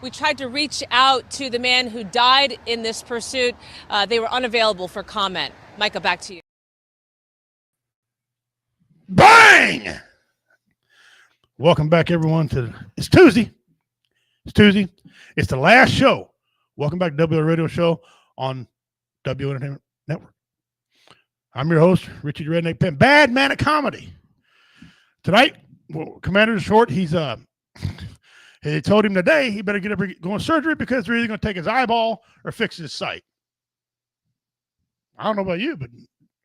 We tried to reach out to the man who died in this pursuit. They were unavailable for comment. Micah, back to you. Bang! Welcome back, everyone. It's Tuesday. It's the last show. Welcome back to W Radio Show on W Entertainment Network. I'm your host, Richie Redneck Penn. Bad man of comedy. Tonight, Commander Short, he told him today he better get up going surgery because they're either going to take his eyeball or fix his sight. I don't know about you, but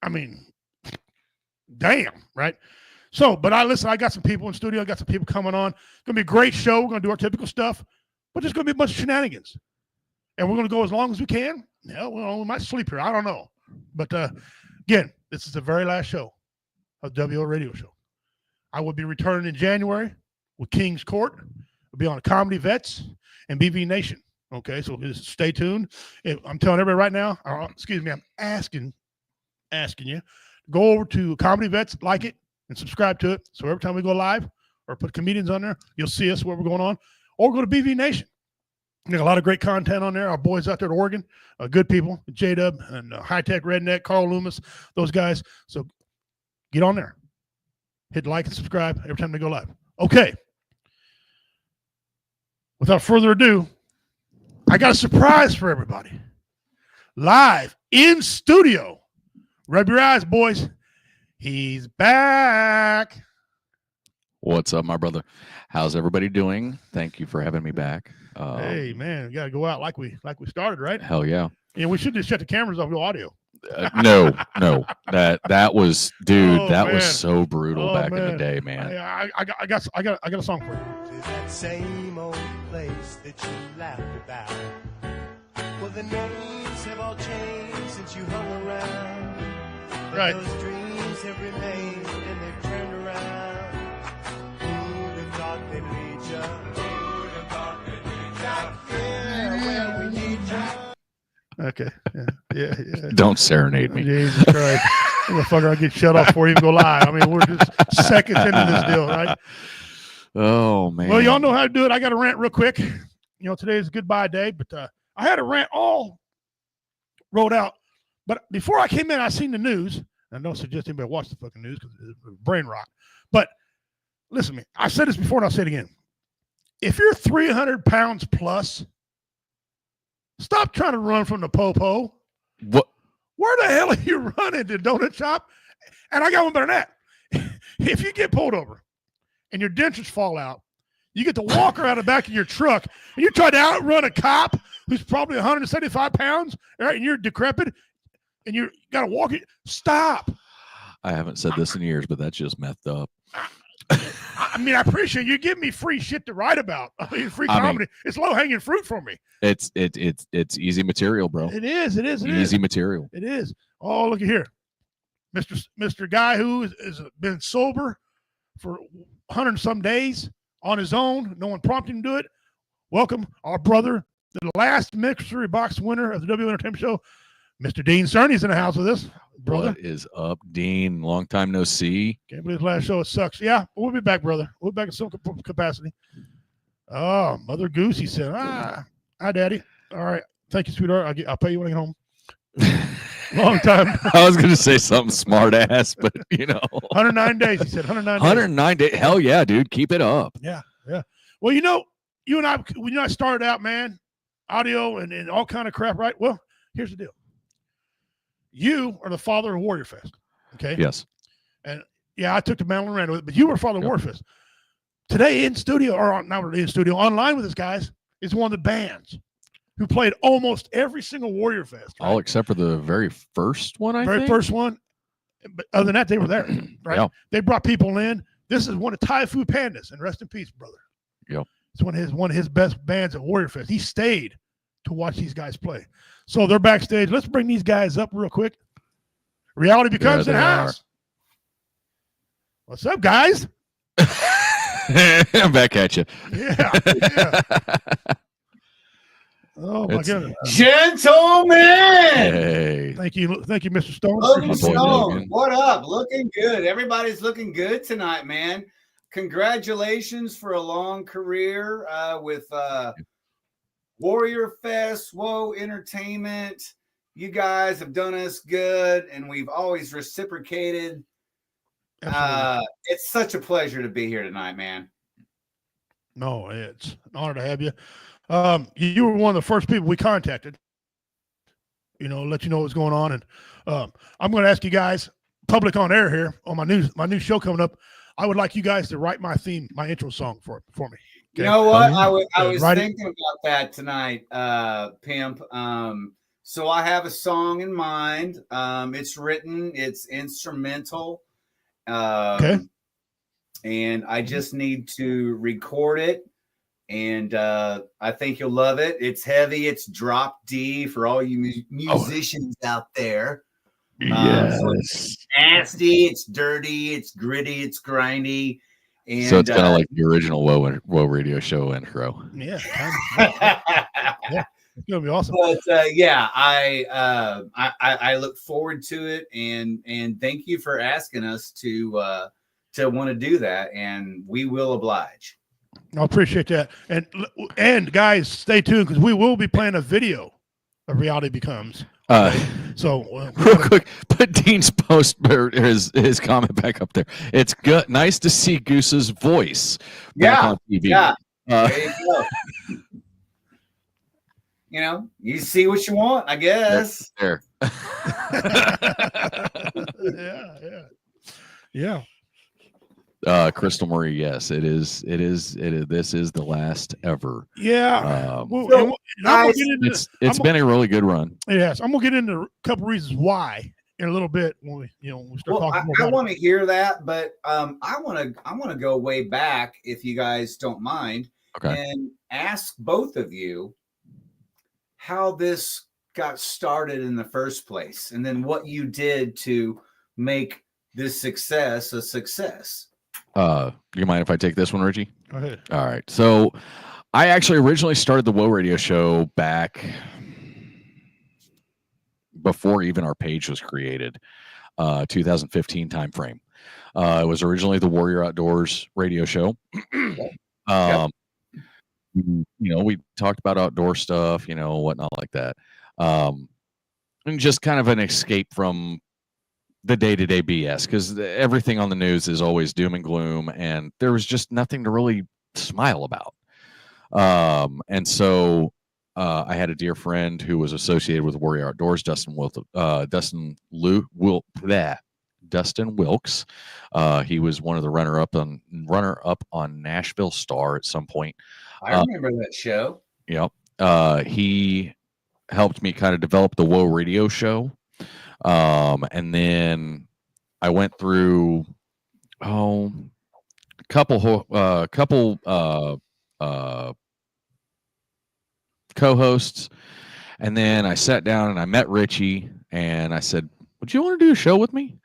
I mean, damn, right? So, but I got some people in the studio. I got some people coming on. It's going to be a great show. We're going to do our typical stuff, but there's going to be a bunch of shenanigans. And we're going to go as long as we can. Yeah, well, we might sleep here. I don't know. But again, this is the very last show of the WO Radio Show. I will be returning in January with King's Court. We'll be on Comedy Vets and BV Nation. Okay, so just stay tuned. I'm telling everybody right now, I'm asking you, go over to Comedy Vets, like it, and subscribe to it. So every time we go live or put comedians on there, you'll see us where we're going on. Or go to BV Nation. There's a lot of great content on there. Our boys out there in Oregon, good people, J-Dub and High Tech Redneck, Carl Loomis, those guys. So get on there. Hit like and subscribe every time they go live. Okay. Without further ado, I got a surprise for everybody. Live in studio. Rub your eyes, boys. He's back. What's up, my brother? How's everybody doing? Thank you for having me back. Hey, man, we got to go out like we started, right? Hell yeah. Yeah, we should just shut the cameras off, no audio. No. That was, dude. Oh, that man. was so brutal back man. in the day, man. I got a song for you. To that same old place that you laughed about. Well, the names have all changed since you hung around. But Right. those dreams have remained and they've turned around. Who'd have thought they'd lead you? Who'd have thought they'd lead you? Back here where we need you. Okay. Yeah. Don't serenade me. Jesus Christ. Motherfucker, I'll get shut off before you even go live. I mean, we're just seconds into this deal, right? Oh, man. Well, y'all know how to do it. I got to rant real quick. You know, today is a goodbye day, but I had a rant all wrote out. But before I came in, I seen the news. I don't suggest anybody watch the fucking news because it's brain rot. But listen to me. I said this before and I'll say it again. If you're 300 pounds plus, stop trying to run from the po-po. What? Where the hell are you running to donut shop? And I got one better than that. If you get pulled over and your dentures fall out, you get to walk around the back of your truck and you try to outrun a cop who's probably 175 pounds, right? And you're decrepit and you got to walk it. Stop. I haven't said this in years, but that's just messed up. I mean, I appreciate you give me free shit to write about. I mean, free comedy. It's low hanging fruit for me. It's easy material, bro. It is. Easy material. It is. Oh, look at here. Mr. Guy who has been sober for 100 and some days on his own. No one prompted him to do it. Welcome, our brother, the last mystery box winner of the W Entertainment Show, Mr. Dean Cerny's in the house with us. Brother. What is up, Dean? Long time no see. Can't believe the last show. It sucks. Yeah, we'll be back, brother. We'll be back in some capacity. Oh, Mother Goose, he said. Hi, Daddy. All right. Thank you, sweetheart. I'll pay you when I get home. Long time. I was going to say something smart ass, but 109 days, he said. 109 days. 109 days. Hell yeah, dude. Keep it up. Yeah. Well, you and I, when I started out, man, audio and all kind of crap, right? Well, here's the deal. You are the father of Warrior Fest. Okay. Yes. And yeah, I took the mantle and ran with it, but you were father of Warrior Fest. Today in studio, or not in studio, online with us guys, is one of the bands who played almost every single Warrior Fest. Right? All except for the very first one, I think. Very first one. But other than that, they were there. Right. Yeah. They brought people in. This is one of Typhoon Pandas, and rest in peace, brother. Yep. It's one of his best bands at Warrior Fest. He stayed to watch these guys play. So they're backstage. Let's bring these guys up real quick. Reality becomes in house. What's up, guys? I'm back at you. Yeah. Oh my goodness. Gentlemen! Hey. Thank you, Mr. Stone. Logan boy, Stone, Logan. what up? Looking good. Everybody's looking good tonight, man. Congratulations for a long career with Warrior Fest, Whoa Entertainment. You guys have done us good, and we've always reciprocated. It's such a pleasure to be here tonight, man. No, it's an honor to have you. You were one of the first people we contacted. Let you know what's going on, and I'm going to ask you guys, public on air here on my new show coming up. I would like you guys to write my theme, my intro song for me. Okay? You know what? I was thinking about that tonight, Pimp. So I have a song in mind. It's written. It's instrumental. Okay. And I just need to record it. And I think you'll love it. It's heavy. It's drop D for all you musicians out there. Yes. So it's nasty. It's dirty. It's gritty. It's grindy. And, so it's kind of like the original Whoa Radio show intro. Yeah. Yeah. It's gonna be awesome. But I look forward to it, and thank you for asking us to want to do that, and we will oblige. I appreciate that, and guys, stay tuned because we will be playing a video of Reality Becomes. So real quick, put Dean's post or his comment back up there. It's good, nice to see Goose's voice back on TV. Yeah, there you go. You see what you want, I guess. There. Yeah. Crystal Marie, yes, it is. This is the last ever. Yeah. It's been a really good run. Yes, I'm gonna get into a couple reasons why in a little bit when we start talking more about I want to hear that, but I want to go way back, if you guys don't mind, and ask both of you how this got started in the first place, and then what you did to make this success a success. You mind if I take this one, Richie? Go ahead. All right. So I actually originally started the Whoa Radio show back before even our page was created, 2015 timeframe. It was originally the Warrior Outdoors radio show. We talked about outdoor stuff, whatnot like that. And just kind of an escape from the day-to-day BS, because everything on the news is always doom and gloom, and there was just nothing to really smile about. And so I had a dear friend who was associated with Warrior Outdoors, Dustin Wilkes. He was one of the runner-up on Nashville Star at some point. I remember that show. Yep. He helped me kind of develop the Whoa Radio show. And then I went through a couple co-hosts, and then I sat down and I met Richie, and I said, "Would you want to do a show with me?"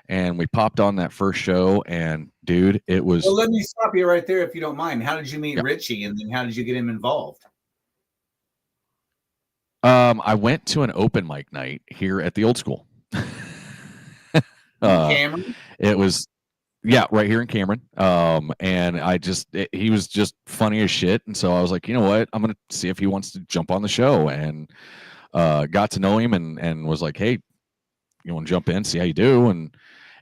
And we popped on that first show, and dude, it was. Well, let me stop you right there, if you don't mind. How did you meet Richie, and then how did you get him involved? I went to an open mic night here at the Old School. Cameron? It was, right here in Cameron. And he was just funny as shit. And so I was like, you know what? I'm going to see if he wants to jump on the show, and got to know him and was like, hey, you want to jump in, see how you do? And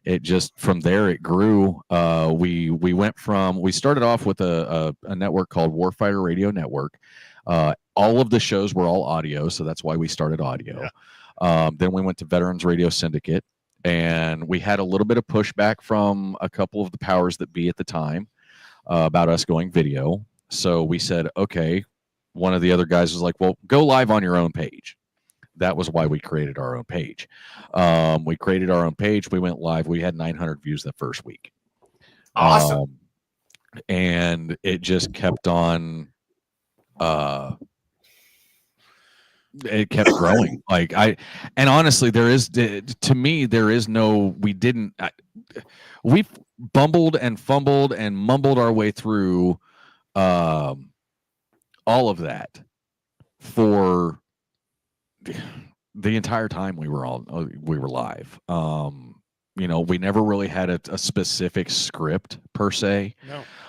it just, from there, it grew. We started off with a network called Warfighter Radio Network. All of the shows were all audio, so that's why we started audio. Yeah. Then we went to Veterans Radio Syndicate, and we had a little bit of pushback from a couple of the powers that be at the time about us going video. So we said, okay, one of the other guys was like, well, go live on your own page. That was why we created our own page. We created our own page. We went live. We had 900 views the first week. Awesome. And it just kept on. It kept growing. And honestly, we've bumbled and fumbled and mumbled our way through all of that for the entire time we were live. We never really had a specific script per se.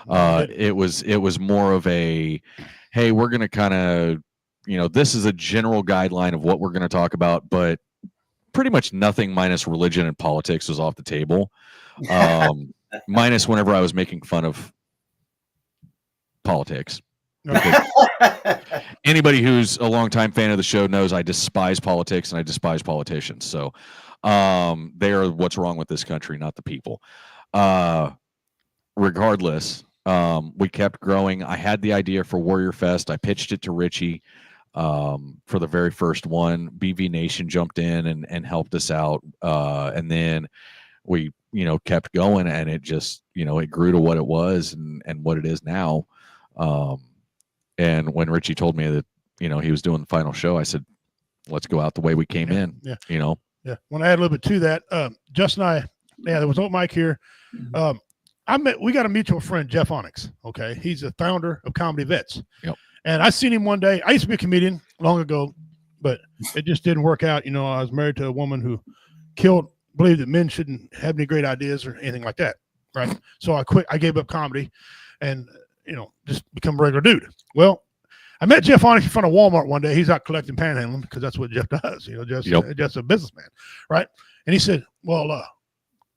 No. It was more of a, hey, we're going to kind of this is a general guideline of what we're going to talk about, but pretty much nothing minus religion and politics was off the table. Minus whenever I was making fun of politics. Anybody who's a longtime fan of the show knows I despise politics and I despise politicians. So they are what's wrong with this country, not the people. Regardless, we kept growing. I had the idea for Warrior Fest. I pitched it to Richie for the very first one. BV Nation jumped in and helped us out. And then we, kept going, and it just, it grew to what it was and what it is now. And when Richie told me that, he was doing the final show, I said, let's go out the way we came in. Yeah. Yeah. When I add a little bit to that, Justin and I, there was no Mike here. We got a mutual friend, Jeff Onyx. Okay. He's the founder of Comedy Vets. Yep. And I seen him one day. I used to be a comedian long ago, but it just didn't work out. I was married to a woman who believed that men shouldn't have any great ideas or anything like that. Right. So I quit. I gave up comedy and, just become a regular dude. Well, I met Jeff Onyx in front of Walmart one day. He's out collecting panhandling because that's what Jeff does. Jeff's a businessman. Right. And he said, well,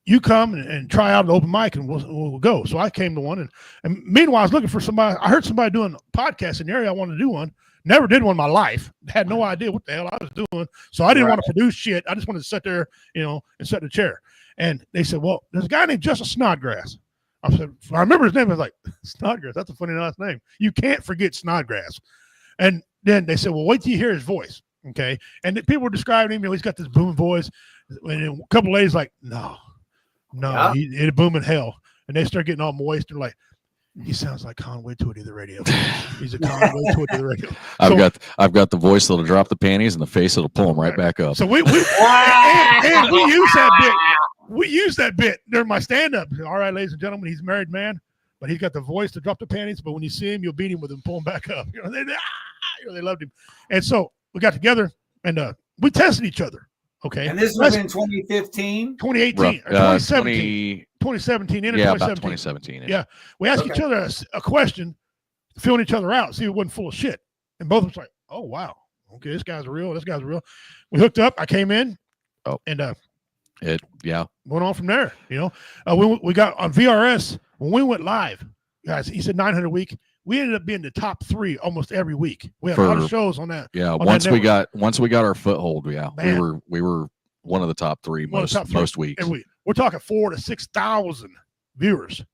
you come and try out an open mic and we'll go. So I came to one. And meanwhile, I was looking for somebody. I heard somebody doing a podcast in the area. I wanted to do one. Never did one in my life. Had no idea what the hell I was doing. So I didn't want to produce shit. I just wanted to sit there, and sit in a chair. And they said, well, there's a guy named Justin Snodgrass. I said, I remember his name. I was like, Snodgrass. That's a funny last name. You can't forget Snodgrass. And then they said, well, wait till you hear his voice. Okay. And people were describing him. He's got this booming voice. And a couple of ladies like, no, he's booming hell. And they start getting all moist. They're like, he sounds like Conway Twitty the radio. He's a Conway Twitty the radio. I've got the voice that'll drop the panties and the face that'll pull them right back up. So we use that bit. We use that bit during my stand-up. All right, ladies and gentlemen, he's a married man, but he's got the voice to drop the panties. But when you see him, you'll beat him with him, pull him back up. They loved him. And so we got together and we tested each other. Okay. And this was in 2015? 2018 or 2017. 2017, into 2017. About 2017. Yeah. We asked each other a question, filling each other out, see if it wasn't full of shit. And both of us like, oh, wow. Okay, this guy's real. This guy's real. We hooked up. I came in. And went on from there. We got on VRS when we went live, guys. He said 900 a week. We ended up being the top 3 almost every week. We had a lot of shows on that. Yeah, once we got our foothold, man, we were one of the top 3 most weeks. And we're talking 4,000 to 6,000 viewers.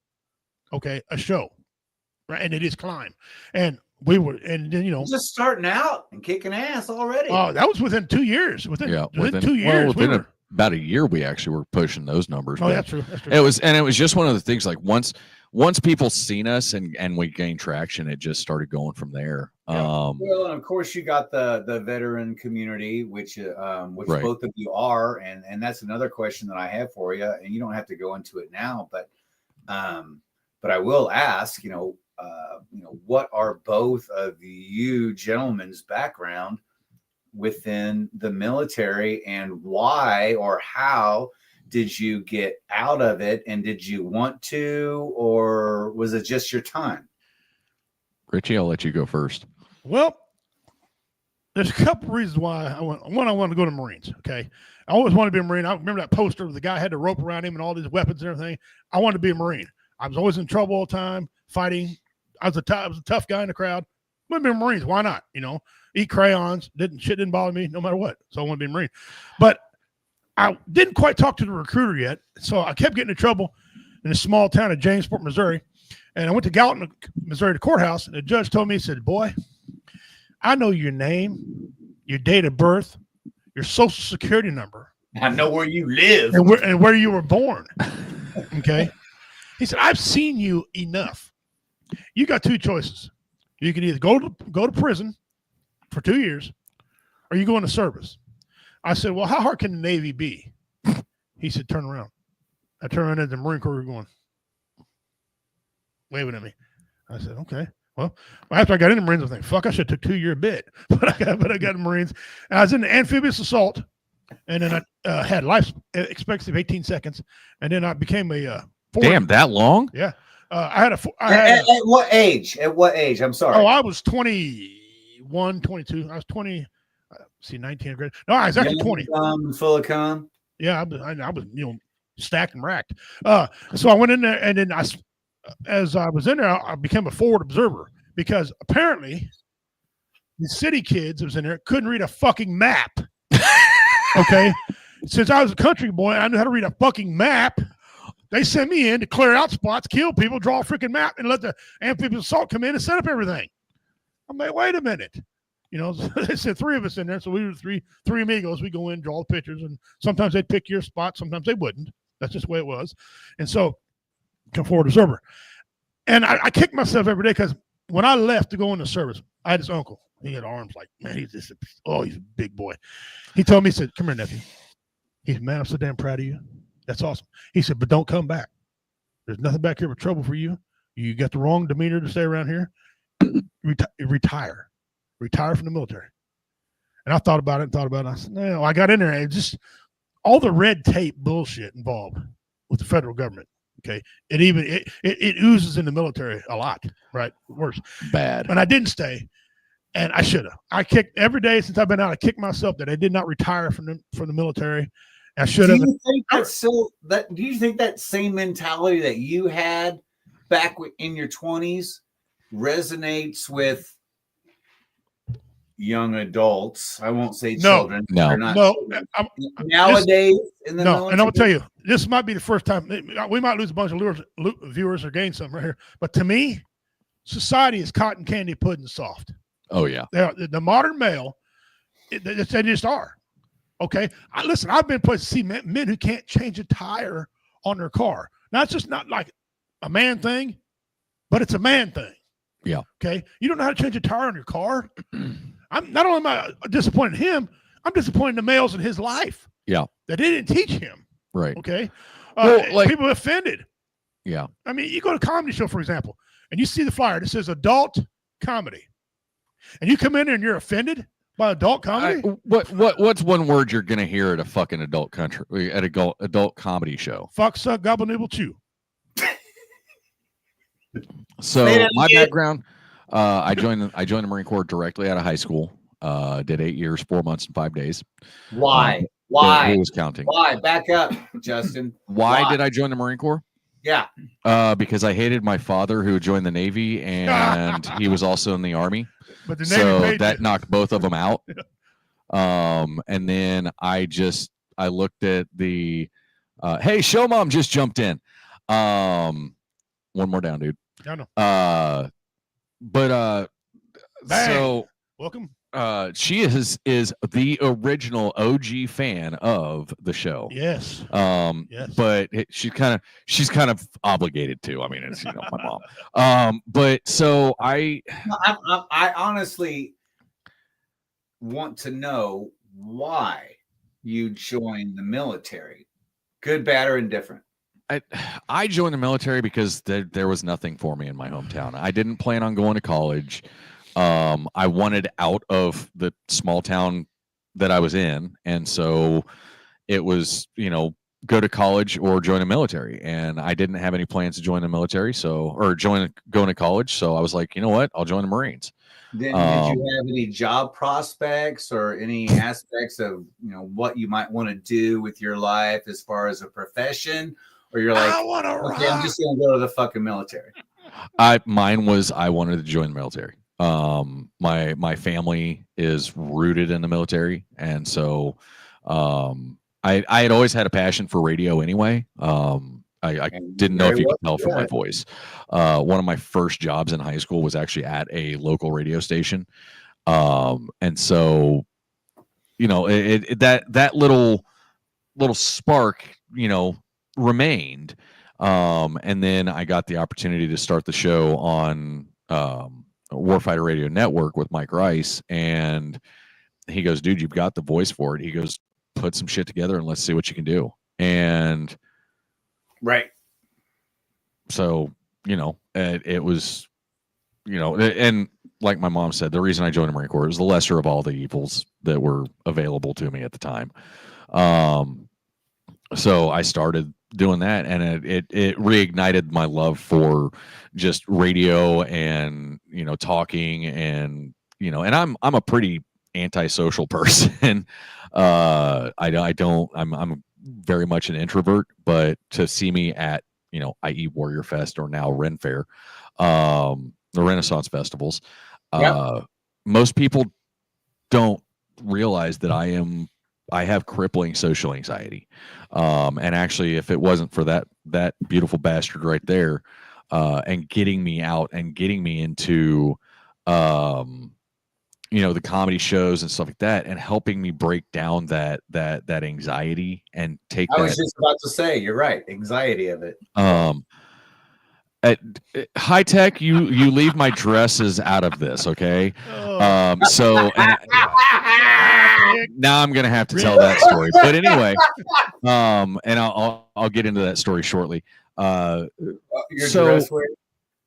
Okay, a show, right? And it is climb. And we were, and then just starting out and kicking ass already. Oh, that was within 2 years. Within 2 years, about a year, we actually were pushing those numbers. Oh, that's true. That's true. It was just one of the things. Like once people seen us and we gained traction, it just started going from there. Well, and of course you got the veteran community, which right. Both of you are, and that's another question that I have for you. And you don't have to go into it now, but I will ask. What are both of you gentlemen's background within the military, and why or how did you get out of it? And did you want to, or was it just your time? Richie, I'll let you go first. Well, there's a couple reasons why I want. One, I wanted to go to Marines. Okay. I always wanted to be a Marine. I remember that poster where the guy had the rope around him and all these weapons and everything. I wanted to be a Marine. I was always in trouble all the time, fighting. I was a tough guy in the crowd. I wanted to be a Marine. Why not? Eat crayons. Shit didn't bother me no matter what. So I want to be a Marine. But I didn't quite talk to the recruiter yet. So I kept getting in trouble in a small town of Jamesport, Missouri. And I went to Gallatin, Missouri, the courthouse. And the judge told me, he said, boy, I know your name, your date of birth, your social security number. I know where you live. And where you were born. Okay. He said, I've seen you enough. You got 2 choices. You can either go to prison for 2 years, or you go into service. I said, well, how hard can the Navy be? He said, turn around. I turned around at the Marine Corps going, waving at me. I said, okay. Well, after I got in the Marines, I was like, fuck, I should have took 2-year bid. But I got the Marines. And I was in the amphibious assault, and then I had life expectancy of 18 seconds, and then I became a Damn, that long? Yeah. At what age? I'm sorry. Oh, I was 20. 21, 22. I was 20. See, 19th grade. No, I was actually 20. Full of cum. Yeah, I was, stacked and racked. So I went in there, and then as I was in there, I became a forward observer because apparently the city kids that was in there couldn't read a fucking map. Okay, since I was a country boy, I knew how to read a fucking map. They sent me in to clear out spots, kill people, draw a freaking map, and let the amphibious assault come in and set up everything. I'm like, wait a minute. They said 3 of us in there, so we were three amigos. We go in, draw the pictures, and sometimes they'd pick your spot, sometimes they wouldn't. That's just the way it was. And so, come forward observer. And I kick myself every day because when I left to go into service, I had this uncle. He had arms like, man, he's a big boy. He told me, he said, come here, nephew. He said, man, I'm so damn proud of you. That's awesome. He said, but don't come back. There's nothing back here but trouble for you. You got the wrong demeanor to stay around here. Retire from the military. And I thought about it. I said, no, I got in there and just all the red tape bullshit involved with the federal government. Okay. It oozes in the military a lot, right? Worse. Bad. And I didn't stay. And I should have. I kicked every day since I've been out. I kicked myself that I did not retire from the military. I should have. Do you think that same mentality that you had back in your 20s resonates with young adults? I won't say children. No. Nowadays in the military. And I'm gonna tell you, this might be the first time we might lose a bunch of viewers or gain some right here. But to me, society is cotton candy pudding soft. Oh yeah, the modern male, they just are. Okay, listen. I've been places to see men who can't change a tire on their car. Now it's just not like a man thing, but it's a man thing. Yeah. Okay, you don't know how to change a tire on your car. I'm not only am I disappointed in him, I'm disappointed in the males in his life. Yeah, that they didn't teach him. Right. Okay. Well, people offended. Yeah. I mean, you go to a comedy show, for example, and you see the flyer that says adult comedy, and you come in there and you're offended by adult comedy. What's one word you're gonna hear at a fucking adult comedy show? Fuck, suck, gobble, nibble, chew. So my background, I joined the Marine Corps directly out of high school. Did 8 years, 4 months, and 5 days. Why? Who was counting? Why? Back up, Justin. Why did I join the Marine Corps? Yeah. Because I hated my father who joined the Navy, and he was also in the Army. But the Navy that knocked both of them out. And then I looked at the hey, show mom just jumped in. One more down, dude. I know. So welcome. She is the original OG fan of the show. Yes. Yes. But she's kind of obligated to. I mean, it's my mom. But so I honestly want to know why you joined the military. Good, bad, or indifferent. I joined the military because there was nothing for me in my hometown. I didn't plan on going to college. I wanted out of the small town that I was in. And so it was, go to college or join a military. And I didn't have any plans to join the military. Going to college. So I was like, you know what? I'll join the Marines. Did you have any job prospects or any aspects of, what you might want to do with your life as far as a profession? Or you're like, okay, I'm just going to go to the fucking military. Mine was, I wanted to join the military. My family is rooted in the military, and so I had always had a passion for radio anyway. I didn't know if you could tell from my voice. One of my first jobs in high school was actually at a local radio station, and so that little spark remained, and then I got the opportunity to start the show on Warfighter Radio Network with Mike Rice, and he goes, dude, you've got the voice for it. He goes, put some shit together and let's see what you can do. And right. So, it was, and like my mom said, the reason I joined the Marine Corps was the lesser of all the evils that were available to me at the time. So I started doing that, and it reignited my love for just radio and talking and and I'm a pretty antisocial person. I'm very much an introvert, but to see me at, i.e. Warrior Fest or now Ren Fair, the Renaissance festivals, most people don't realize that I have crippling social anxiety. And actually, if it wasn't for that beautiful bastard right there, and getting me out and getting me into, the comedy shows and stuff like that, and helping me break down that anxiety and take I that. was just about to say, you're right, anxiety of it. At high tech, you leave my dresses out of this, okay? So and now I'm gonna have to tell that story, but anyway, and I'll get into that story shortly. Your dress wear?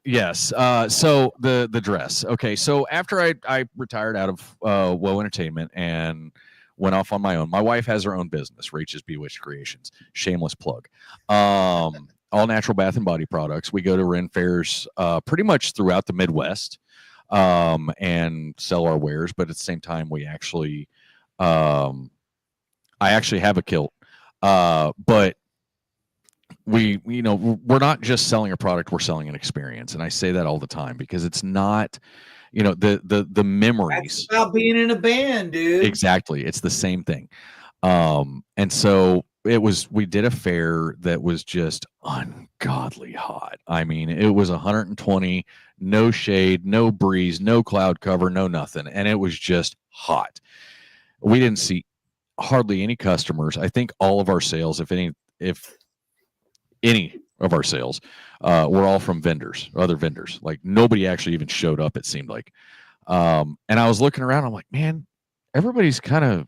Yes. So the dress. Okay. So after I retired out of Woe Entertainment and went off on my own, my wife has her own business, Rachel's Bewitched Creations. Shameless plug. All natural bath and body products. We go to Ren fairs pretty much throughout the Midwest and sell our wares. But at the same time, we actually, I actually have a kilt, but we're not just selling a product, we're selling an experience. And I say that all the time because it's not, the memories. That's about being in a band, dude. Exactly. It's the same thing. And so we did a fair that was just ungodly hot. I mean, it was 120, no shade, no breeze, no cloud cover, no nothing. And it was just hot. We didn't see hardly any customers. I think all of our sales, if any of our sales, were all from other vendors. Like nobody actually even showed up, it seemed like. And I was looking around, I'm like, man, everybody's kind of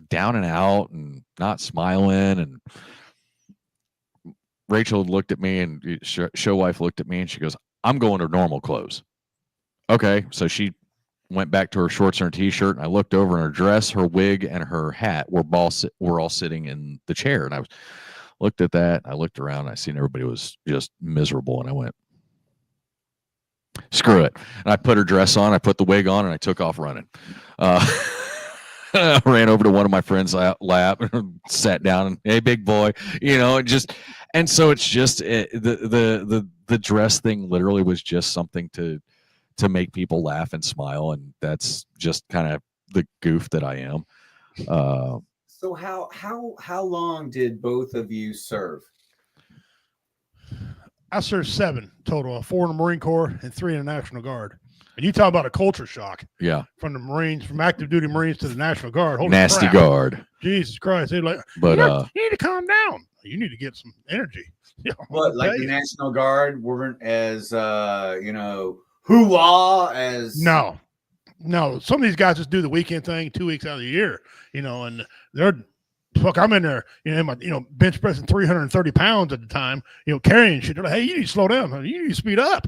down and out and not smiling. And Rachel looked at me, and show wife looked at me, and she goes, I'm going to normal clothes. Okay. So she went back to her shorts and her t-shirt, and I looked over, and her dress, her wig, and her hat were all sitting in the chair. And I looked at that. I looked around, and I seen everybody was just miserable. And I went, screw it. And I put her dress on, I put the wig on, and I took off running. I ran over to one of my friends' lap and sat down, and hey, big boy, and so it's just the dress thing literally was just something to make people laugh and smile. And that's just kind of the goof that I am. So how long did both of you serve? I served 7 total, 4 in the Marine Corps and 3 in the National Guard. And you talk about a culture shock. Yeah. From the Marines, from active duty Marines to the National Guard. Holy nasty crap. Guard. Jesus Christ. They're like, but you need to calm down. You need to get some energy. But like the National Guard weren't as hoo-ah as No. Some of these guys just do the weekend thing 2 weeks out of the year, and they're I'm in there, bench pressing 330 pounds at the time, carrying shit. They're like, hey, you need to slow down. You need to speed up.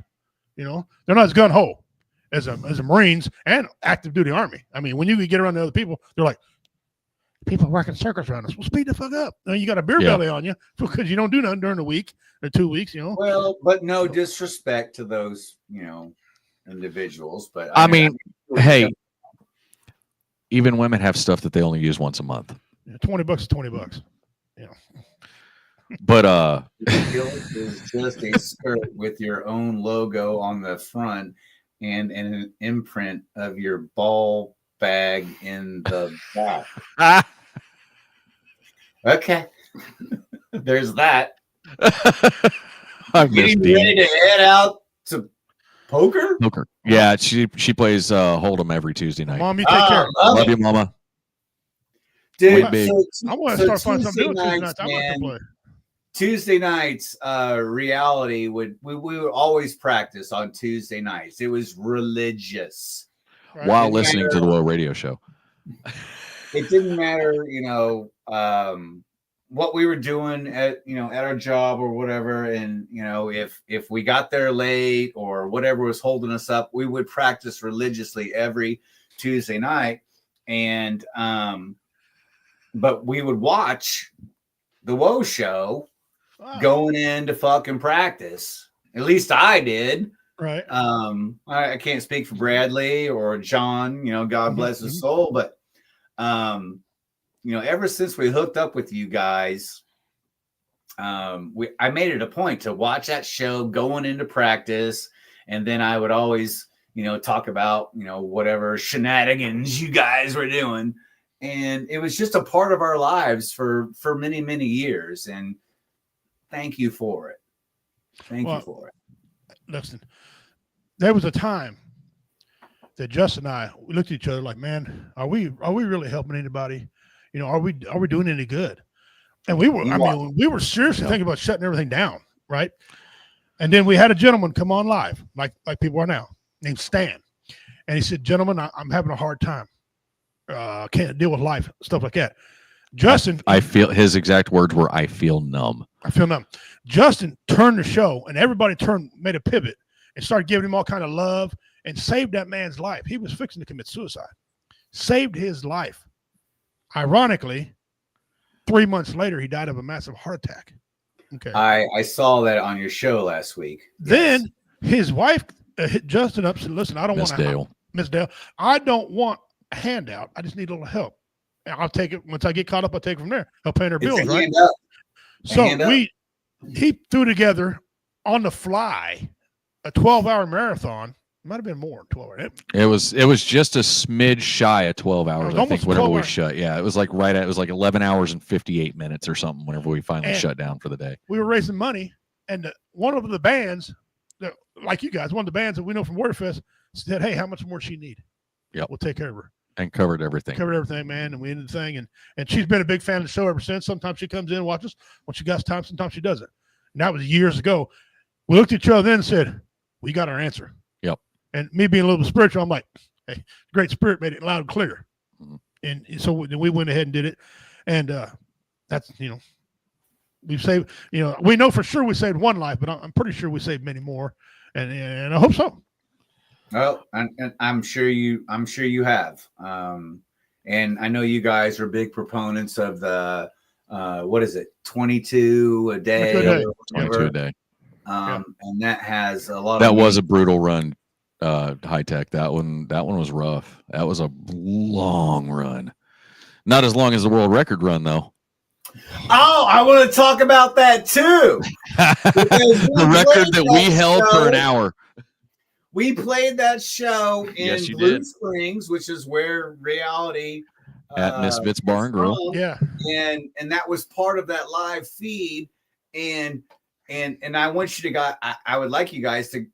They're not as gun ho as a Marines and active duty Army. I mean, when you get around the other people, they're like, people working circles around us. Well, speed the fuck up. You got a beer belly on you because you don't do nothing during the week or 2 weeks, Well, but no disrespect to those, individuals. But I mean, hey, even women have stuff that they only use once a month. $20 is $20. But is just a skirt with your own logo on the front and an imprint of your ball bag in the back. Okay. There's that. Getting ready to head out to poker? Yeah, she plays Hold'em every Tuesday night. Mom, you take care. Love you, Mama. Dude, I want to start finding something to do Tuesday nights. I want to play. Tuesday nights, reality we would always practice on Tuesday nights. It was religious. Right? While listening to the Woe Radio Show. It didn't matter, what we were doing at our job or whatever. And, if we got there late or whatever was holding us up, we would practice religiously every Tuesday night. And, but we would watch the Woe Show going into fucking practice. At least I did. Right. I can't speak for Bradley or John, God bless his soul, but ever since we hooked up with you guys, I made it a point to watch that show going into practice, and then I would always, talk about, whatever shenanigans you guys were doing, and it was just a part of our lives for many, many years, and thank you for it. Thank you for it. Listen, there was a time that Justin and I, we looked at each other like, man, are we really helping anybody? Are we doing any good? And we were, we were seriously thinking about shutting everything down, right? And then we had a gentleman come on live, like people are now, named Stan. And he said, gentlemen, I'm having a hard time. Can't deal with life, stuff like that. Justin, I feel, his exact words were, I feel numb. I feel numb. Justin turned the show, and everybody made a pivot and started giving him all kind of love and saved that man's life. He was fixing to commit suicide. Saved his life. Ironically, 3 months later, he died of a massive heart attack. Okay. I saw that on your show last week. Then his wife hit Justin up and said, listen, I don't want Miss Dale, I don't want a handout. I just need a little help. And I'll take it. Once I get caught up, I'll take it from there. I'll pay her bills, right? So he threw together on the fly a 12-hour marathon. Might have been more 12 hours. It was just a smidge shy of 12 hours, I think, whenever we hours. shut. Yeah, it was like it was like 11 hours and 58 minutes or something whenever we finally shut down for the day. We were raising money, and one of the bands, like you guys, one of the bands that we know from Waterfest said, hey, how much more does she need? Yeah, we'll take care of her. And covered everything. Man. And we ended the thing. And she's been a big fan of the show ever since. Sometimes she comes in and watches when she got time. Sometimes she doesn't. And that was years ago. We looked at each other then and said, we got our answer. Yep. And me being a little spiritual, I'm like, hey, Great Spirit made it loud and clear. Mm-hmm. And so we went ahead and did it. And that's, we've saved, we know for sure we saved one life, but I'm pretty sure we saved many more. And I hope so. Well, and I'm sure you have. And I know you guys are big proponents of the, what is it? 22 a day. 22 a day. And that has a lot that was a brutal run, high tech. That one was rough. That was a long run. Not as long as the world record run though. Oh, I want to talk about that too. The record that we held for an hour. We played that show in Blue Springs, which is where reality at Misfits Bar and Grill. Yeah. And that was part of that live feed. And I want you to I would like you guys to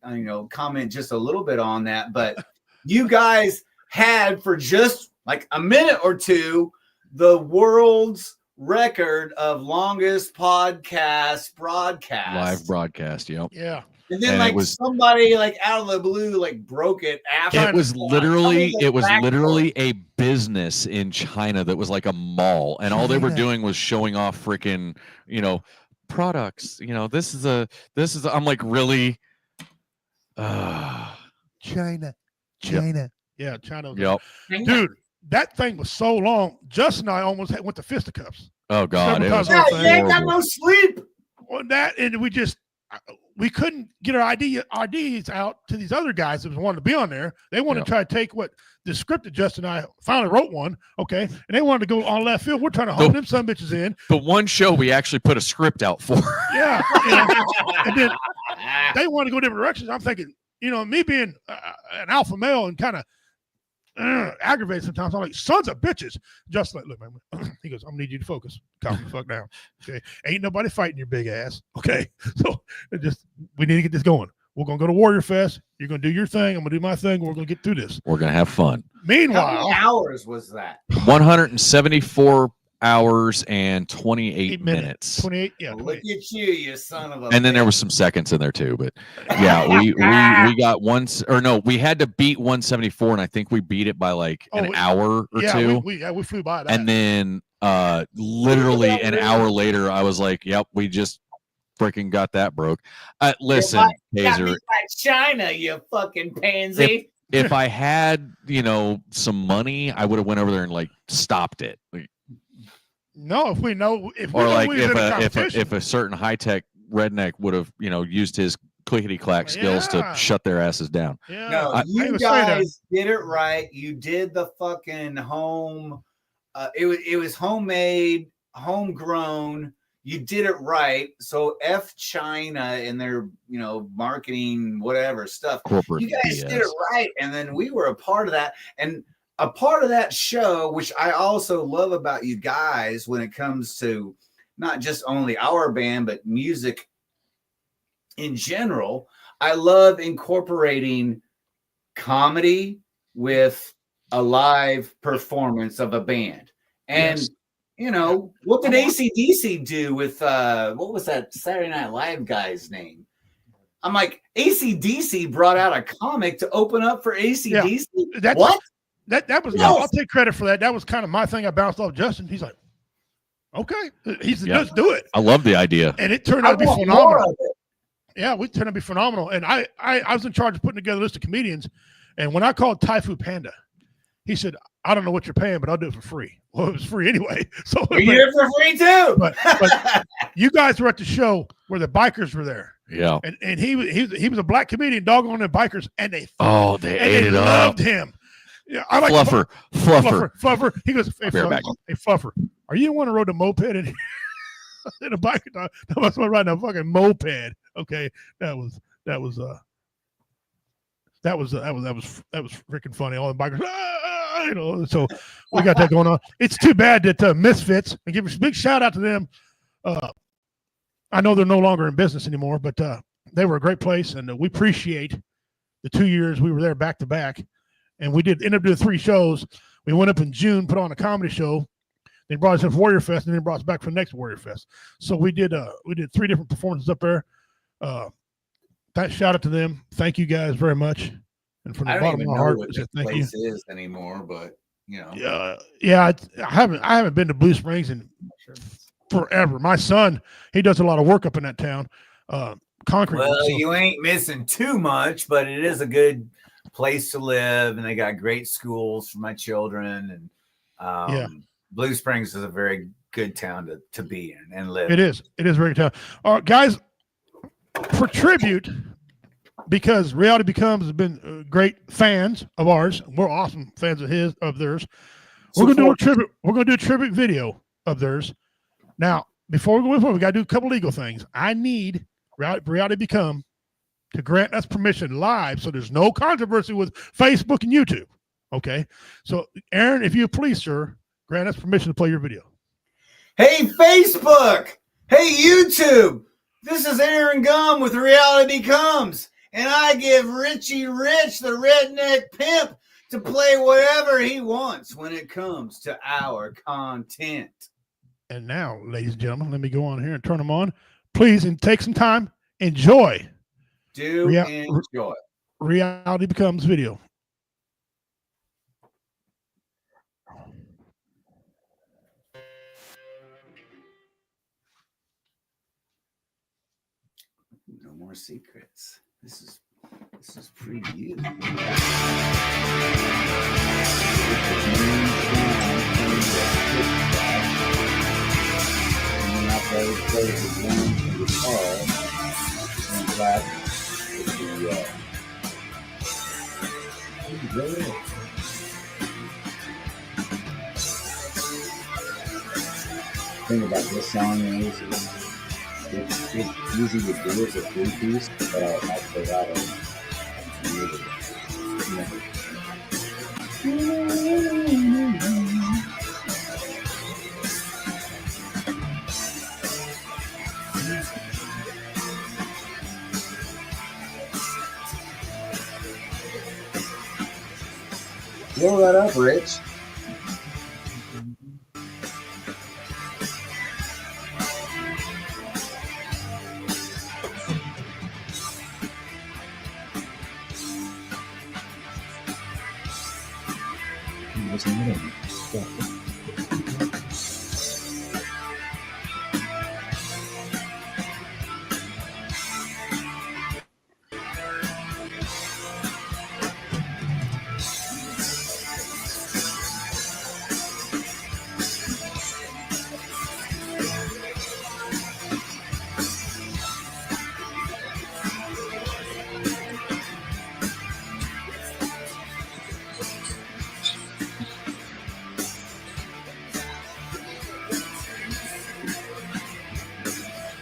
comment just a little bit on that, but you guys had for just like a minute or two the world's record of longest podcast broadcast. Live broadcast, yep. Yeah. And then somebody out of the blue broke it after. It was literally a business in China that was like a mall, and all they were doing was showing off freaking products. This is a I'm like, really? China. Yeah, China. Yep. Dude, that thing was so long. Justin and I almost went to fisticuffs. Oh God, it was ain't got no sleep. Well, and we couldn't get our IDs out to these other guys that wanted to be on there. They wanted to try to take the script that Justin and I finally wrote one, okay, and they wanted to go on left field. We're trying to hold them some bitches in. The one show we actually put a script out for. Yeah. And then they want to go different directions. I'm thinking, me being an alpha male and kind of aggravated sometimes, I'm like, sons of bitches. Justin, look, man. He goes, I'm gonna need you to focus. Calm the fuck down. Okay. Ain't nobody fighting your big ass. Okay. So we need to get this going. We're gonna go to Warrior Fest. You're gonna do your thing. I'm gonna do my thing. We're gonna get through this. We're gonna have fun. Meanwhile, how many hours was that? 174 hours and 28 minutes. 28. Yeah. 28. Look at you son of a. And then there was some seconds in there too, but yeah, we got we had to beat 174, and I think we beat it by an hour or two. We flew by that. And then literally an hour later, I was like, "Yep, we just freaking got that broke." Listen, Taser, China, you fucking pansy. If I had some money, I would have went over there and stopped it. No, if a certain high tech redneck would have used his clickety clack skills to shut their asses down. Yeah. No, you guys did it right. You did the fucking home. It was homemade, homegrown. You did it right. So F China and their, marketing, whatever stuff. Corporate You guys BS. did it right. And then we were a part of that. And a part of that show, which I also love about you guys when it comes to not just only our band, but music in general, I love incorporating comedy with a live performance of a band. And what did AC/DC do with what was that Saturday Night Live guy's name? I'm like, AC/DC brought out a comic to open up for AC/DC. Yeah, what? That was I'll take credit for that. That was kind of my thing. I bounced off Justin. He's like, okay. He said, let's do it. I love the idea. And it turned out to be phenomenal. Yeah, we turned out to be phenomenal. And I was in charge of putting together a list of comedians. And when I called Typhoon Panda, he said, I don't know what you're paying, but I'll do it for free. Well, it was free anyway. So we did it for free too. But you guys were at the show where the bikers were there. Yeah. And he was a black comedian, doggone the bikers, and they ate it loved up. him. Yeah, I like Fluffer. He goes, hey, Fluffer, are you the one who rode the moped in a bike? That was riding a fucking moped. Okay, that was freaking funny. All the bikers, so we got that going on. It's too bad that Misfits, and give a big shout out to them. I know they're no longer in business anymore, but they were a great place, and we appreciate the 2 years we were there back to back. And we ended up doing 3 shows. We went up in June, put on a comedy show. They brought us in for Warrior Fest, and then brought us back for the next Warrior Fest. So we did 3 different performances up there. Shout out to them. Thank you guys very much. And from the bottom of my heart, thank you. Is anymore, but I haven't been to Blue Springs in forever. My son, he does a lot of work up in that town. Concrete. Well, you ain't missing too much, but it is a good place to live, and they got great schools for my children. And Blue Springs is a very good town to be in and live. It is a very good town. Guys, for tribute, because Reality Becomes has been great fans of ours. We're awesome fans of theirs. We're gonna do a tribute. We're gonna do a tribute video of theirs. Now, before we go forward, we gotta do a couple legal things. I need Reality Become to grant us permission live, so there's no controversy with Facebook and YouTube. Okay, so Aaron, if you please, sir, grant us permission to play your video. Hey, Facebook! Hey, YouTube! This is Aaron Gum with Reality Becomes, and I give Richie Rich, the redneck pimp, to play whatever he wants when it comes to our content. And now, ladies and gentlemen, let me go on here and turn them on. Please, and take some time. Enjoy. Enjoy. Reality Becomes video. No more secrets. This is preview. Thing about this song is it's easy to do as a 3-piece, but I play out of music. Roll that up, Rich.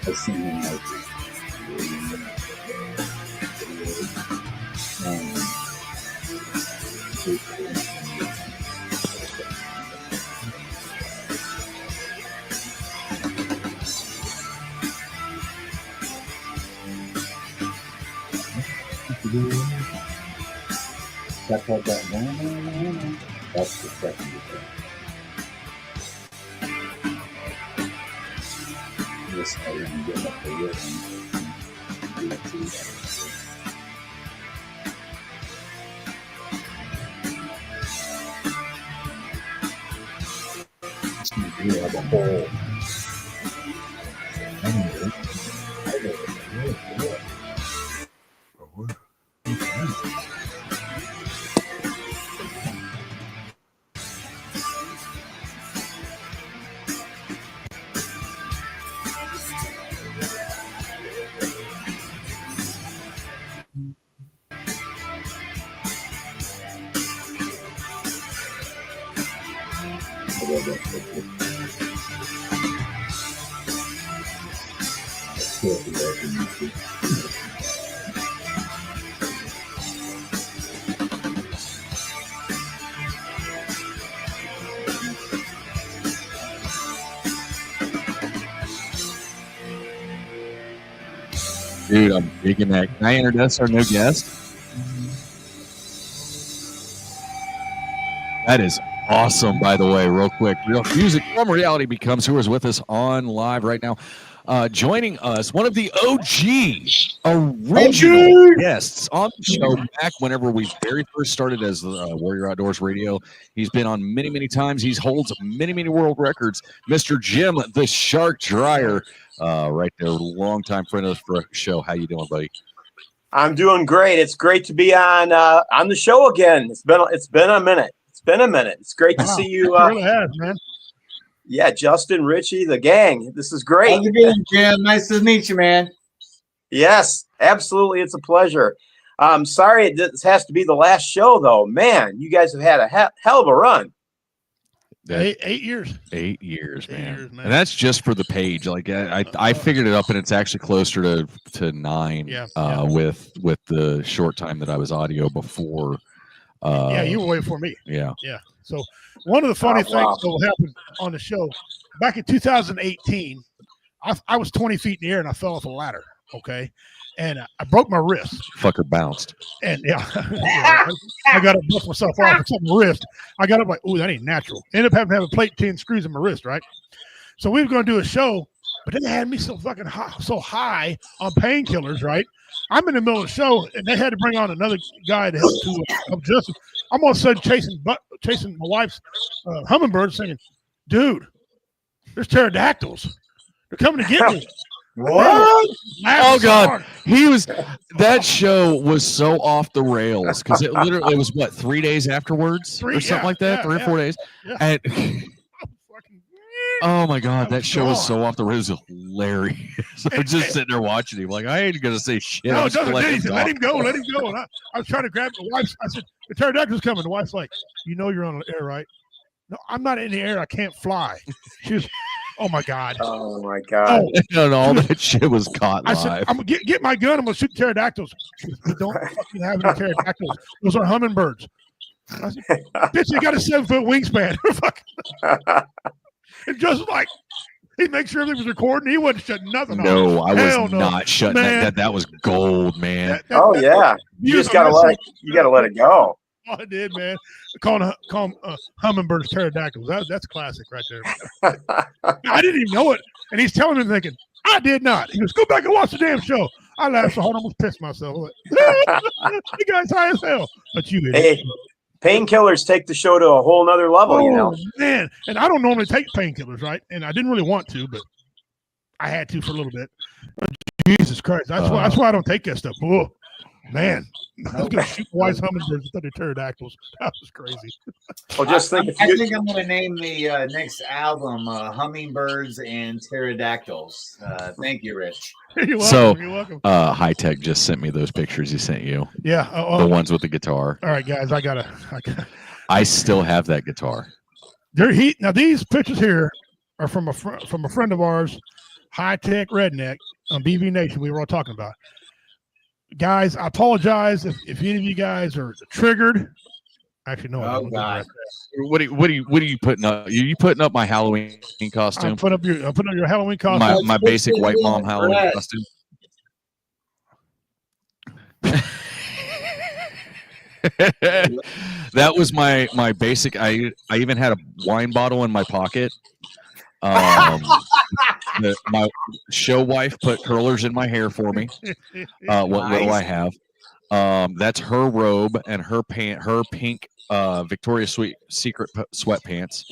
I've seen him like that's what that one. That's the second guitar. This I didn't get up the rhythm. You have a whole. Dude, I'm digging that. Can I introduce our new guest? That is awesome, by the way, real quick. Real music from reality becomes who is with us on live right now. Joining us, one of the original guests on the show back whenever we very first started as Warrior Outdoors Radio. He's been on many, many times. He holds many, many world records. Mr. Jim, the Shark Dryer, right there, longtime friend of the show. How you doing, buddy? I'm doing great. It's great to be on the show again. It's been a minute. It's great to see you. It really has, man. Yeah, Justin, Richie, the gang. This is great. How's it going, Jim? Nice to meet you, man. Yes, absolutely. It's a pleasure. I'm sorry this has to be the last show, though. Man, you guys have had a hell of a run. 8 years. 8 years, man. 8 years, man. And that's just for the page. Like I figured it up, and it's actually closer to 9. Yeah. With the short time that I was audio before. Yeah, you were waiting for me. Yeah. Yeah. So one of the funny things that happened on the show back in 2018, I was 20 feet in the air and I fell off a ladder. Okay. And I broke my wrist. Fucker bounced. And I got to bust myself off with my wrist. I got up like, oh, that ain't natural. Ended up having to have a plate 10 screws in my wrist, right? So we were going to do a show, but then they had me so fucking high on painkillers, right? I'm in the middle of the show, and they had to bring on another guy to help Justin. I'm all of a sudden chasing my wife's hummingbird, saying, "Dude, there's pterodactyls. They're coming to get me." What? Oh God, that show was so off the rails because it was what 3 days afterwards or something like that, 3 or 4 days, and. Oh my God, that show was so off the rails. It was hilarious. I'm just sitting there watching him, like I ain't gonna say shit. No, it doesn't. Let him go. Let him go. And I was trying to grab the wife. I said, "The pterodactyl's coming." The wife's like, "You know you're on the air, right?" No, I'm not in the air. I can't fly. She was, oh my God. Oh my God. No, all that shit was caught live. I said, "I'm gonna get my gun. I'm gonna shoot pterodactyls." She goes, "We don't fucking have any pterodactyls. Those are hummingbirds." I said, "Bitch, you got a 7-foot wingspan." And just like he makes sure everything was recording, he wasn't shutting nothing off. No, I was not shutting that. That was gold, man. Yeah, you just gotta let it go. Oh, I did, man. Call them hummingbirds pterodactyls. That's classic right there. I didn't even know it, and he's telling me, thinking, I did not. He goes, "Go back and watch the damn show." I laughed so hard I almost pissed myself. Like, the guy's high as hell. But you idiot. Hey, painkillers take the show to a whole nother level, you know. Man, and I don't normally take painkillers, right? And I didn't really want to, but I had to for a little bit. But Jesus Christ, that's why I don't take that stuff. Oh, man, I was gonna shoot wise hummingbirds instead of pterodactyls. That was crazy. Well, just think. I think I'm going to name the next album "Hummingbirds and Pterodactyls." Thank you, Rich. You're welcome. So, you're welcome. High Tech just sent me those pictures he sent you. Yeah, the ones with the guitar. All right, guys, I still have that guitar. Now these pictures here are from a friend of ours, High Tech Redneck on BB Nation. We were all talking about. Guys, I apologize if any of you guys are triggered. Actually, no. Oh God. What are you putting up? You putting up my Halloween costume? I'm putting up your Halloween costume. My basic white mom Halloween costume. That was my basic. I even had a wine bottle in my pocket. My show wife put curlers in my hair for me. What little I have. That's her robe and her pink Victoria's Secret sweatpants,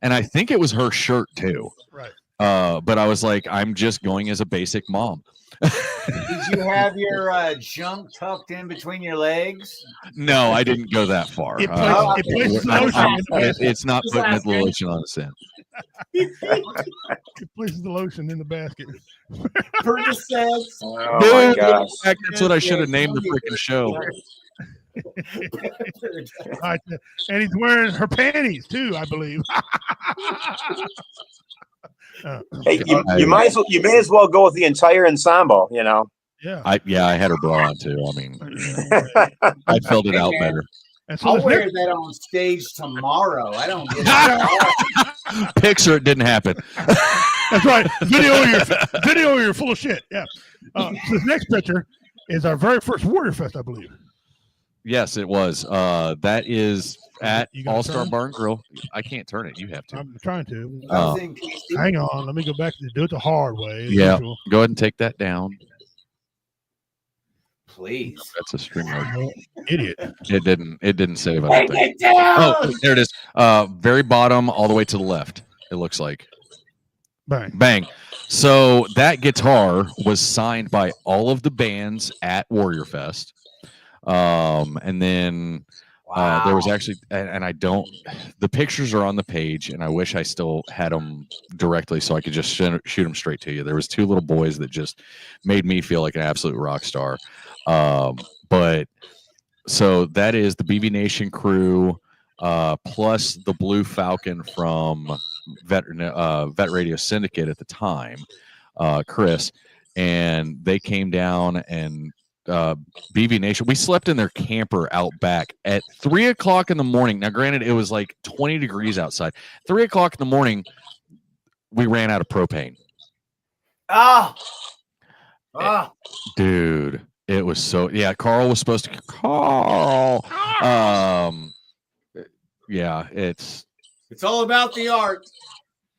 and I think it was her shirt too. Right. But I was like, I'm just going as a basic mom. Did you have your junk tucked in between your legs? No, I didn't go that far. It places the lotion in the basket. It's not putting the lotion on its end. It places the lotion in the basket. Oh my gosh. That's what I should have named the freaking show. And he's wearing her panties too, I believe. Hey, you may as well go with the entire ensemble, you know. Yeah. I had her bra on too. I mean, I filled it out better. And so I'll wear that on stage tomorrow. I don't get it. Picture it didn't happen. That's right. Video you're full of shit. Yeah. So this next picture is our very first Warrior Fest, I believe. Yes, it was. That is at You got All Star turn? Bar and Grill. I can't turn it. You have to. I'm trying to. Hang Hang on. Let me go back to do it the hard way. as Yeah. usual. Go ahead and take that down. Please. That's a string mark. Idiot. It didn't save anything. Oh, there it is. Very bottom, all the way to the left. It looks like. Bang. Bang. So that guitar was signed by all of the bands at Warrior Fest. And then there was actually, and I don't, the pictures are on the page, and I wish I still had them directly so I could just shoot them straight to you. There was two little boys that just made me feel like an absolute rock star. But so that is the BB Nation crew, plus the Blue Falcon from Vet Radio Syndicate at the time, Chris, and they came down and BB Nation. We slept in their camper out back at 3 o'clock in the morning. Now, granted, it was like 20 degrees outside. 3 o'clock in the morning, we ran out of propane. Dude, it was so. Yeah, Carl was supposed to. Carl. Yeah, it's all about the art.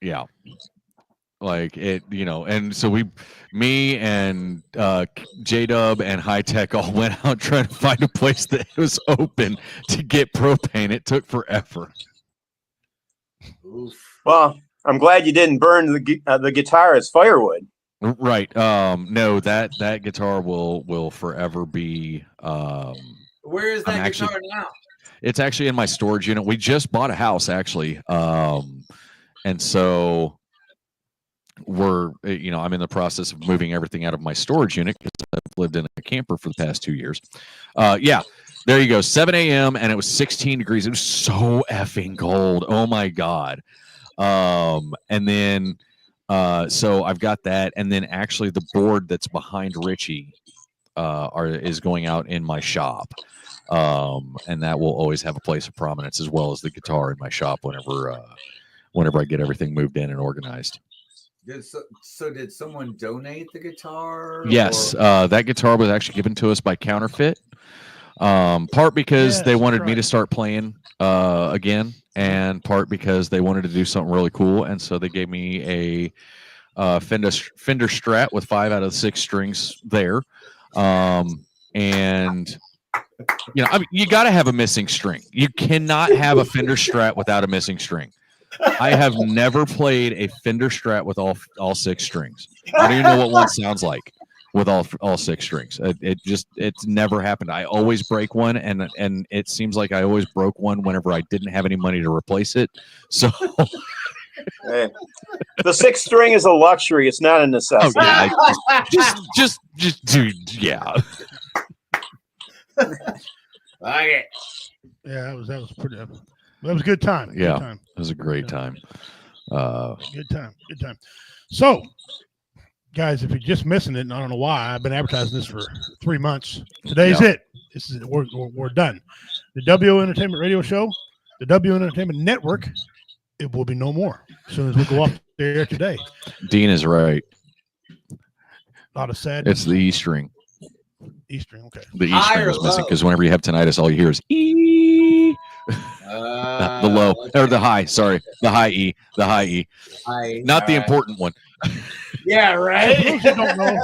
Yeah. Like it, and so me and J-Dub and High Tech all went out trying to find a place that was open to get propane. It took forever. Well, I'm glad you didn't burn the guitar as firewood. Right. No, that guitar will forever be. Where is that guitar now? It's actually in my storage unit. We just bought a house actually, and so. I'm in the process of moving everything out of my storage unit because I've lived in a camper for the past 2 years. Yeah, there you go. 7 a.m. and it was 16 degrees. It was so effing cold. Oh my God. And then, so I've got that. And then actually the board that's behind Richie, is going out in my shop. And that will always have a place of prominence as well as the guitar in my shop whenever I get everything moved in and organized. So did someone donate the guitar? Yes, that guitar was actually given to us by Counterfeit. Part because they wanted me to start playing again, and part because they wanted to do something really cool, and so they gave me a Fender Strat with 5 out of the 6 strings there. And you got to have a missing string. You cannot have a Fender Strat without a missing string. I have never played a Fender Strat with all 6 strings. I don't even know what one sounds like with all 6 strings. It's never happened. I always break one, and it seems like I always broke one whenever I didn't have any money to replace it. So the 6th string is a luxury. It's not a necessity. Oh, yeah, just dude, yeah. Okay. Yeah, that was pretty. That was a good time. Yeah, good time. It was a great time. Good time. So guys, if you're just missing it, and I don't know why, I've been advertising this for 3 months. Today's it. This is we're done. The W Entertainment Radio Show, the W Entertainment Network, it will be no more as soon as we go off the air today. Dean is right. A lot of sadness. It's the E string. E string, okay. The E string is missing because whenever you have tinnitus, all you hear is E. The low or the high. Sorry, the high E. The high E. Not the important one. Yeah, right. For those who don't know,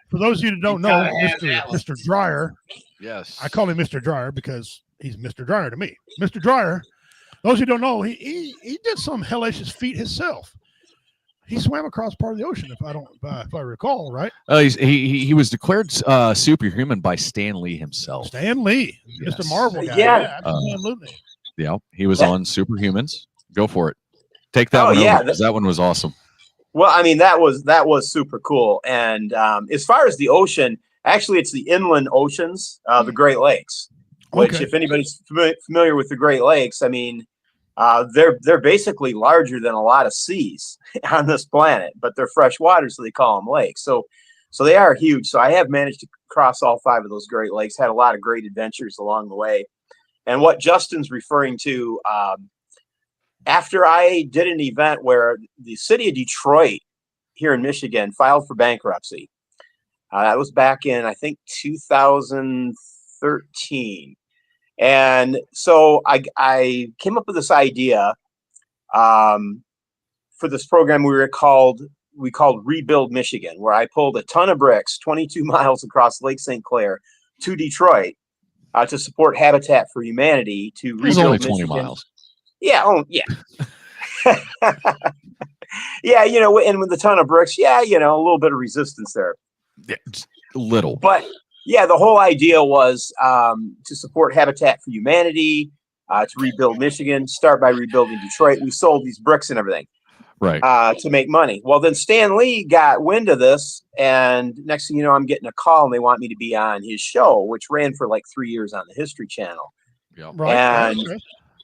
for those of you that don't know, Mr. Dryer. Yes. I call him Mr. Dryer because he's Mr. Dryer to me. Mr. Dryer, those who don't know, he did some hellacious feat himself. He swam across part of the ocean, if I recall, right? He was declared superhuman by Stan Lee himself. Stan Lee, Yes. Mr. Marvel guy. Yeah. Absolutely. Yeah, he was on Superhumans. Go for it. Take that one over, 'cause that one was awesome. Well, I mean, that was super cool. And as far as the ocean, actually, it's the inland oceans, the Great Lakes. Which, if anybody's familiar with the Great Lakes, I mean, they're basically larger than a lot of seas on this planet, but they're fresh water, so they call them lakes. So they are huge. So I have managed to cross all 5 of those Great Lakes. Had a lot of great adventures along the way. And what Justin's referring to, after I did an event where the city of Detroit here in Michigan filed for bankruptcy, that was back in, I think, 2013. And so I came up with this idea for this program we called Rebuild Michigan, where I pulled a ton of bricks, 22 miles across Lake St. Clair to Detroit to support Habitat for Humanity to rebuild only Michigan. 20 miles. Yeah. Oh, yeah. Yeah. And with a ton of bricks, a little bit of resistance there. Yeah, just a little. But yeah, the whole idea was to support Habitat for Humanity, to rebuild Michigan, start by rebuilding Detroit. We sold these bricks and everything. Right. To make money. Well, then Stan Lee got wind of this, and next thing you know, I'm getting a call, and they want me to be on his show, which ran for like 3 years on the History Channel. Yeah. Right. And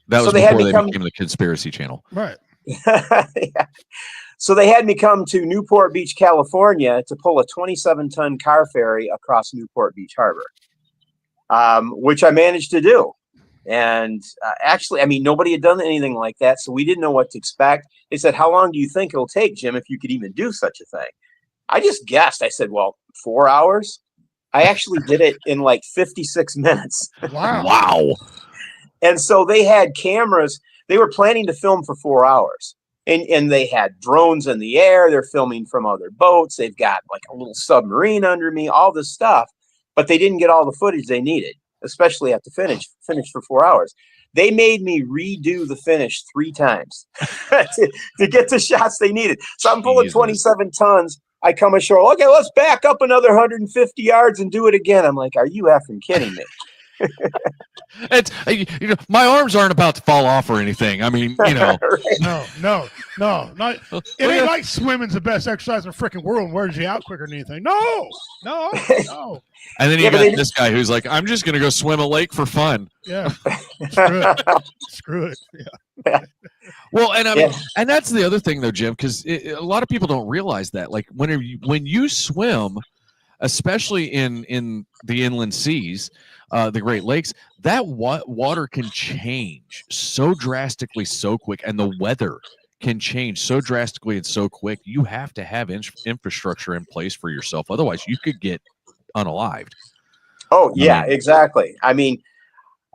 That was before they became the Conspiracy Channel. Right. Yeah. So they had me come to Newport Beach, California, to pull a 27-ton car ferry across Newport Beach Harbor, which I managed to do. And actually, I mean, nobody had done anything like that, so we didn't know what to expect. They said, "How long do you think it'll take, Jim, if you could even do such a thing?" I just guessed. I said, "Well, 4 hours." I actually did it in like 56 minutes. Wow. And so they had cameras. They were planning to film for 4 hours. And they had drones in the air. They're filming from other boats. They've got like a little submarine under me, all this stuff. But they didn't get all the footage they needed, especially at the finish for 4 hours. They made me redo the finish 3 times to get the shots they needed. So I'm pulling 27 tons. I come ashore. Okay, let's back up another 150 yards and do it again. I'm like, are you effing kidding me? It's my arms aren't about to fall off or anything. I mean, No. Not, it ain't like swimming's the best exercise in the freaking world and wears you out quicker than anything. No. And then you got this guy who's like, I'm just gonna go swim a lake for fun. Yeah. Screw it. Yeah. Well, and I mean, and that's the other thing though, Jim, because a lot of people don't realize that. Like when you swim, especially in the inland seas, the Great Lakes, that water can change so drastically, so quick, and the weather can change so drastically and so quick. You have to have infrastructure in place for yourself, otherwise you could get unalived. Oh yeah, exactly. I mean,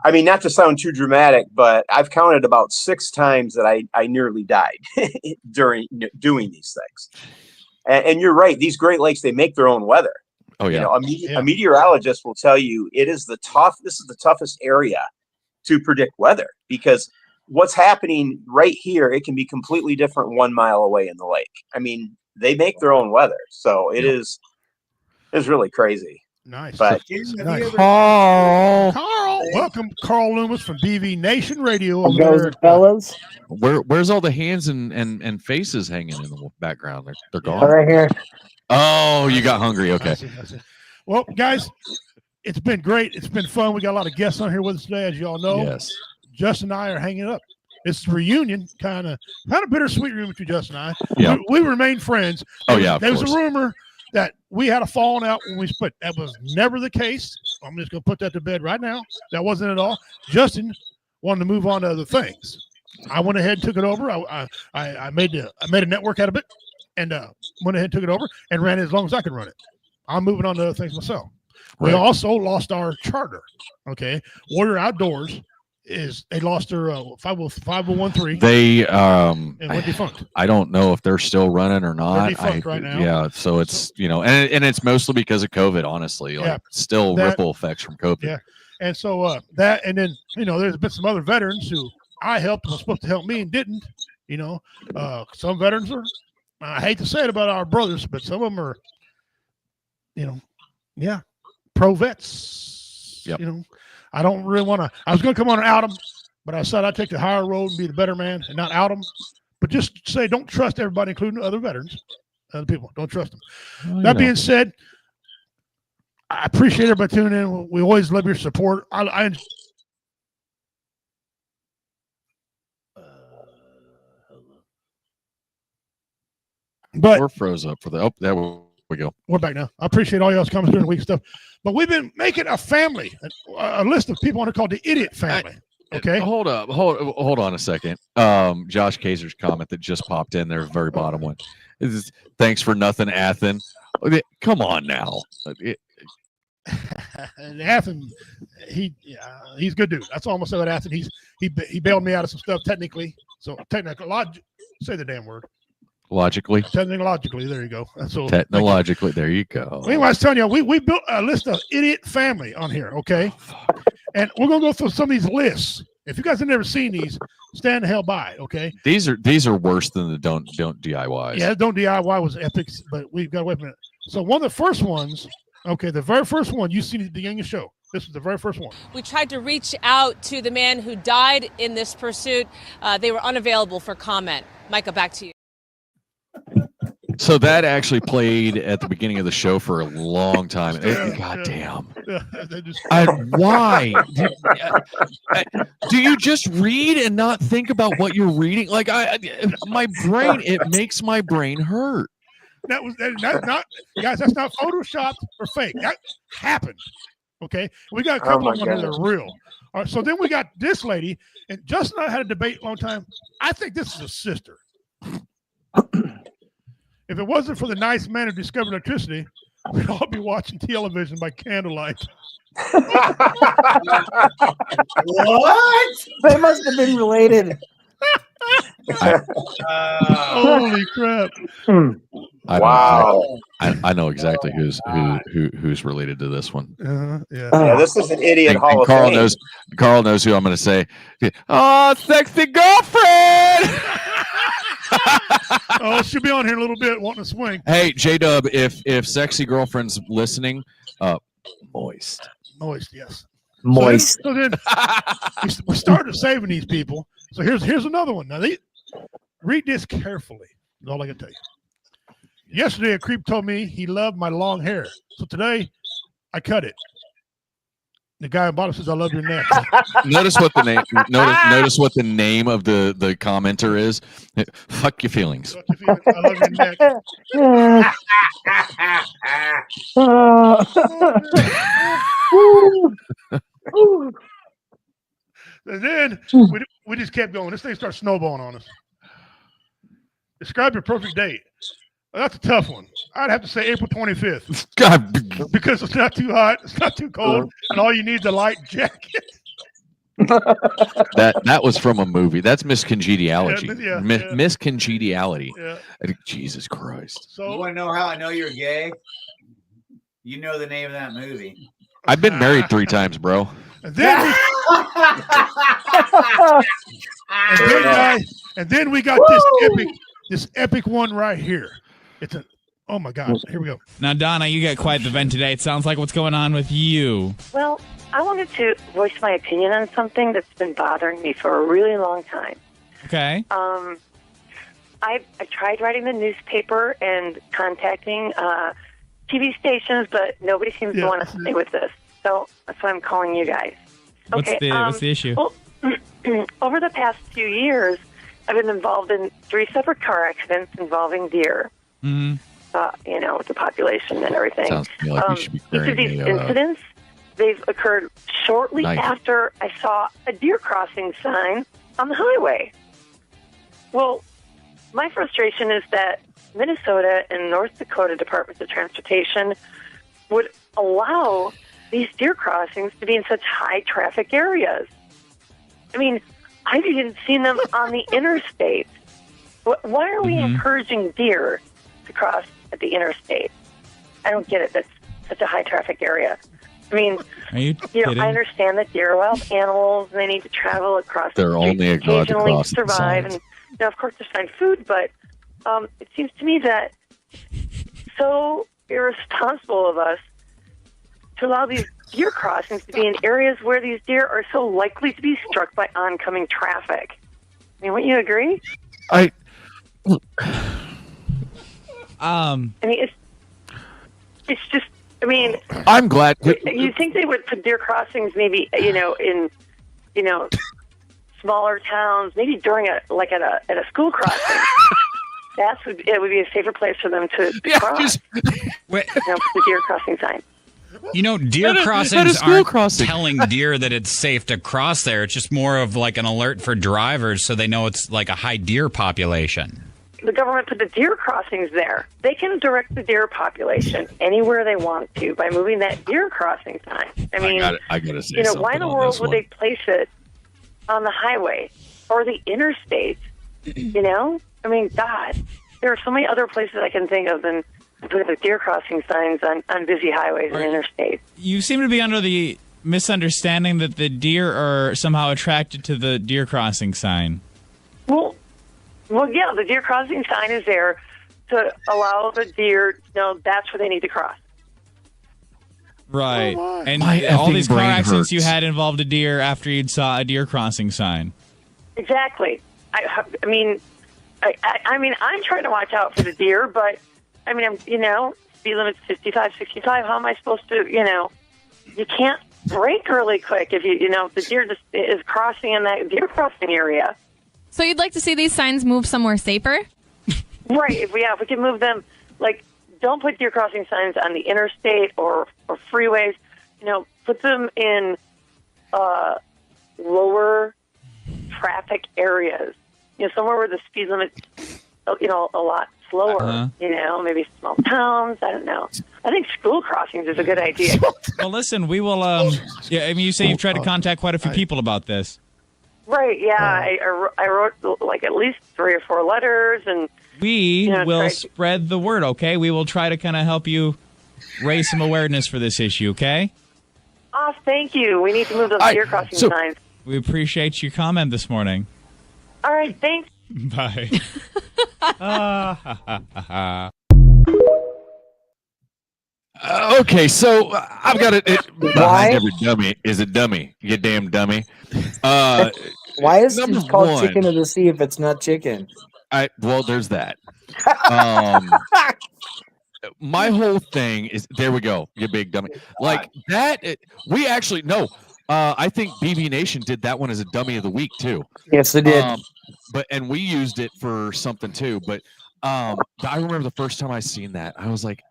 not to sound too dramatic, but I've counted about 6 times that I nearly died during doing these things. And you're right; these Great Lakes, they make their own weather. Oh yeah. A meteorologist will tell you this is the toughest area to predict weather, because what's happening right here, it can be completely different 1 mile away in the lake. I mean, they make their own weather, so it's really crazy. Nice. But nice. Carl, welcome, Carl Loomis from BV Nation Radio. Fellas. Where's all the hands and faces hanging in the background? They're gone. Right here. Oh, you got hungry. Okay. I see. Well, guys, it's been great. It's been fun. We got a lot of guests on here with us today, as you all know. Yes. Justin and I are hanging up. It's a reunion, kind of bittersweet reunion between Justin and I. Yeah. We remain friends. There was a rumor that we had a falling out when we split. That was never the case. I'm just going to put that to bed right now. That wasn't at all. Justin wanted to move on to other things. I went ahead and took it over. I made a network out of it, and went ahead and took it over and ran it as long as I could run it. I'm moving on to other things myself. We also lost our charter. Okay, Warrior Outdoors they lost their 5013. They went defunct. I don't know if they're still running or not. They're defunct right now. Yeah, so it's and it's mostly because of COVID. Honestly, ripple effects from COVID. Yeah, and so that, and then there's been some other veterans who I helped and was supposed to help me and didn't. Some veterans are. I hate to say it about our brothers, but some of them are. Pro vets. Yep. I don't really want to. I was going to come on and out them, but I said I'd take the higher road and be the better man and not out them. But just say don't trust everybody, including other veterans, other people. Don't trust them. That being said, I appreciate everybody tuning in. We always love your support. But we're froze up for the. Oh, there we go. We're back now. I appreciate all y'all's comments during the week stuff. But we've been making a family, a list of people on it called the Idiot Family. Okay. Hold on a second. Josh Kaiser's comment that just popped in there, very bottom one. Is thanks for nothing, Athen. Come on now. And Athen, he's a good dude. That's all I'm gonna say about Athen. He bailed me out of some stuff technically. So say the damn word. Technologically, there you go. Technologically, there you go. Anyway, I was telling you, we built a list of Idiot Family on here, okay? And we're gonna go through some of these lists. If you guys have never seen these, stand the hell by, okay? These are worse than the don't DIYs. Yeah, don't DIY was epic, but we've got to wait a minute. So one of the first ones, okay, the very first one you seen at the beginning of the show. This was the very first one. We tried to reach out to the man who died in this pursuit. They were unavailable for comment. Micah, back to you. So that actually played at the beginning of the show for a long time. God damn. Why? Do you just read and not think about what you're reading? Like it makes my brain hurt. That's not guys, that's not photoshopped or fake. That happened. Okay. We got a couple of them that are real. All right, so then we got this lady, and Justin and I had a debate a long time. I think this is a sister. If it wasn't for the nice man who discovered electricity, we'd all be watching television by candlelight. What? They must have been related. Holy crap! Wow. I know exactly who's related to this one. Yeah, this is an idiot Hall of Fame. Carl knows who I'm going to say. Oh, sexy girlfriend! Oh, she'll be on here in a little bit, wanting to swing. Hey, J-Dub, if sexy girlfriend's listening, moist, yes, moist. So then we started saving these people. So here's another one. Now, read this carefully. That's all I can tell you. Yesterday, a creep told me he loved my long hair. So today, I cut it. The guy at the bottom says, "I love your neck." Notice what the name. Notice what the name of the commenter is. Fuck your feelings. I love your neck. And then we just kept going. This thing starts snowballing on us. Describe your perfect date. Well, that's a tough one. I'd have to say April 25th. God. Because it's not too hot, it's not too cold, and all you need is a light jacket. That was from a movie. That's miscongeniality. Yeah. Miscongeniality. Yeah. Jesus Christ. So you want to know how I know you're gay? You know the name of that movie. I've been married 3 times, bro. And then we got this epic one right here. Oh my God, here we go. Now, Donna, you got quite the vent today. It sounds like what's going on with you. Well, I wanted to voice my opinion on something that's been bothering me for a really long time. Okay. I tried writing the newspaper and contacting TV stations, but nobody seems to want to stay with this. So that's why I'm calling you guys. What's the issue? Well, over the past few years, I've been involved in 3 separate car accidents involving deer. Mm-hmm. With the population and everything. Sounds to me like you should be Each of carrying these a incidents, they've occurred shortly knife. after I saw a deer crossing sign on the highway. Well, my frustration is that Minnesota and North Dakota Departments of Transportation would allow these deer crossings to be in such high traffic areas. I mean, I've even seen them on the interstate. Why are we encouraging deer to cross at the interstate? I don't get it. That's such a high traffic area. I mean, Are you kidding? I understand that deer are wild animals and they need to travel across They're the only streets allowed to occasionally cross to the survive. signs. And of course, to find food, but it seems to me that so irresponsible of us to allow these deer crossings to be in areas where these deer are so likely to be struck by oncoming traffic. I mean, wouldn't you agree? I mean, it's just. I mean, I'm glad. you think they would put deer crossings maybe in smaller towns, maybe during at a school crossing. It would be a safer place for them to cross. Wait. The deer crossing sign. Deer At a crossings school aren't crossing. telling deer that it's safe to cross there. It's just more of like an alert for drivers so they know it's like a high deer population. The government put the deer crossings there. They can direct the deer population anywhere they want to by moving that deer crossing sign. I mean, I gotta say something why in the on world this would one. they place it on the highway or the interstate? I mean, God, there are so many other places I can think of than putting the deer crossing signs on busy highways and interstates. You seem to be under the misunderstanding that the deer are somehow attracted to the deer crossing sign. Well, yeah, the deer crossing sign is there to allow the deer to know that's where they need to cross. Right. And My all effing these car brain accidents you hurts. had involved a deer after you'd saw a deer crossing sign. Exactly. I mean, I'm trying to watch out for the deer, but I mean, speed limit's 55, 65. How am I supposed to, you can't brake really quick if if the deer just is crossing in that deer crossing area. So you'd like to see these signs move somewhere safer? Right. If we can move them, like, don't put deer crossing signs on the interstate or freeways. Put them in lower traffic areas. Somewhere where the speed limit's, a lot slower. Maybe small towns. I don't know. I think school crossings is a good idea. Well, listen, we will. You say you've tried to contact quite a few people about this. Right, yeah. I wrote like at least 3 or 4 letters, and we will spread the word, okay? We will try to kind of help you raise some awareness for this issue, okay? Oh, thank you. We need to move those deer crossing signs. We appreciate your comment this morning. All right, thanks. Bye. Okay, so I've got it. Behind every dummy is a dummy. You damn dummy. Why is number it called one, chicken of the sea if it's not chicken? Well, there's that. My whole thing is there we go. You big dummy. Like that. We actually no. I think BB Nation did that one as a dummy of the week too. Yes, they did. And we used it for something too. But I remember the first time I seen that, I was like,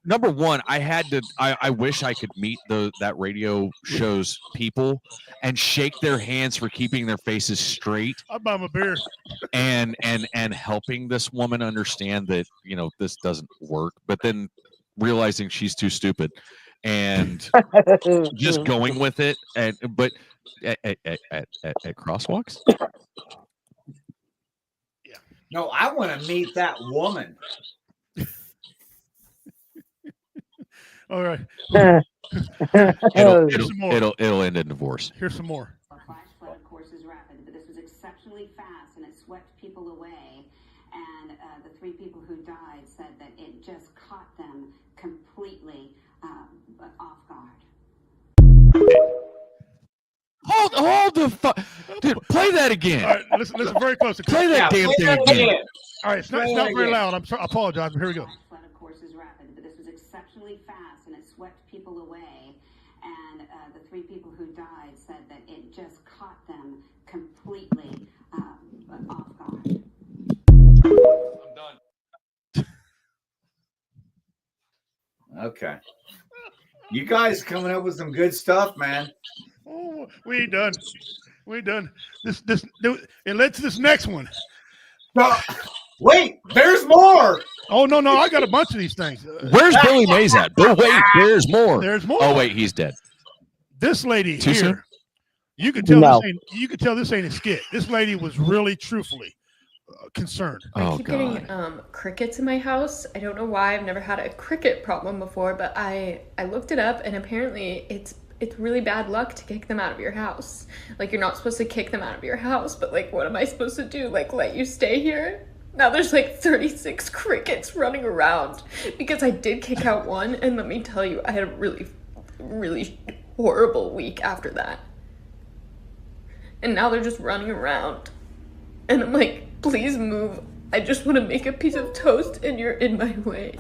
number one, I wish I could meet that radio show's people and shake their hands for keeping their faces straight. I'll buy them a beer. And helping this woman understand that, this doesn't work, but then realizing she's too stupid and just going with it. But at crosswalks. No, I want to meet that woman. All right. It'll end in divorce. Here's some more. Our flash flood, of course, is rapid, but this was exceptionally fast, and it swept people away. And the 3 people who died said that it just caught them completely off guard. Hold the fuck, dude! Play that again. All right, listen very closely. Play that damn thing again. All right, it's not very loud. I'm sorry. I apologize. But here we go. Flash flood, of course, is rapid, but this was exceptionally fast, and it swept people away. And the 3 people who died said that it just caught them completely off guard. I'm done. Okay. You guys coming up with some good stuff, man. Oh, we ain't done. We ain't done. It led to this next one. Wait, there's more. Oh no, I got a bunch of these things. Where's Billy Mays at? But wait, there's more. There's more. Oh wait, he's dead. This lady Too here, soon? you could tell No. you could tell this ain't a skit. This lady was really truthfully concerned. Oh I keep God. getting crickets in my house. I don't know why. I've never had a cricket problem before, but I looked it up, and apparently it's really bad luck to kick them out of your house. Like, you're not supposed to kick them out of your house, but like, what am I supposed to do? Like, let you stay here? Now there's like 36 crickets running around because I did kick out one, and let me tell you, I had a really, really horrible week after that. And now they're just running around. And I'm like, please move. I just want to make a piece of toast and you're in my way.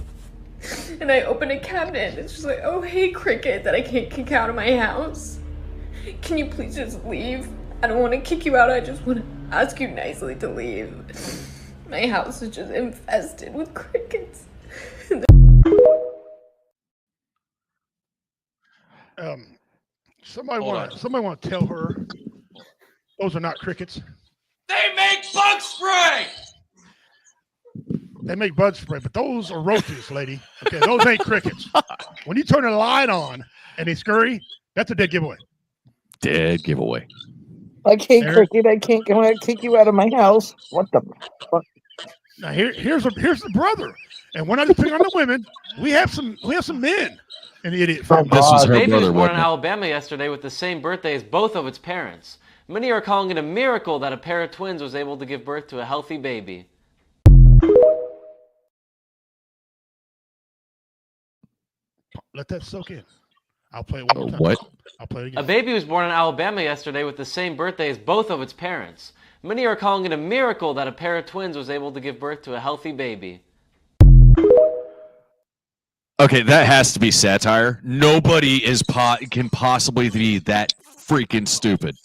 And I open a cabinet and it's just like, oh, hey, cricket that I can't kick out of my house. Can you please just leave? I don't want to kick you out. I just want to ask you nicely to leave. My house is just infested with crickets. Somebody want to tell her those are not crickets. They make bug spray. They make bug spray, but those are roaches, lady. Okay, those ain't crickets. When you turn a light on and they scurry, that's a dead giveaway. Dead giveaway. I can't cricket. I can't come out kick you out of my house. What the fuck? Now here's the brother, and we're not just picking on the women. We have some men. An idiot. This was her Baby was brother, born in wasn't it? Alabama yesterday with the same birthday as both of its parents. Many are calling it a miracle that a pair of twins was able to give birth to a healthy baby. Let that soak in. I'll play it one more time. What? I'll play it A again. baby was born in Alabama yesterday with the same birthday as both of its parents. Many are calling it a miracle that a pair of twins was able to give birth to a healthy baby. Okay, that has to be satire. Nobody can possibly be that freaking stupid.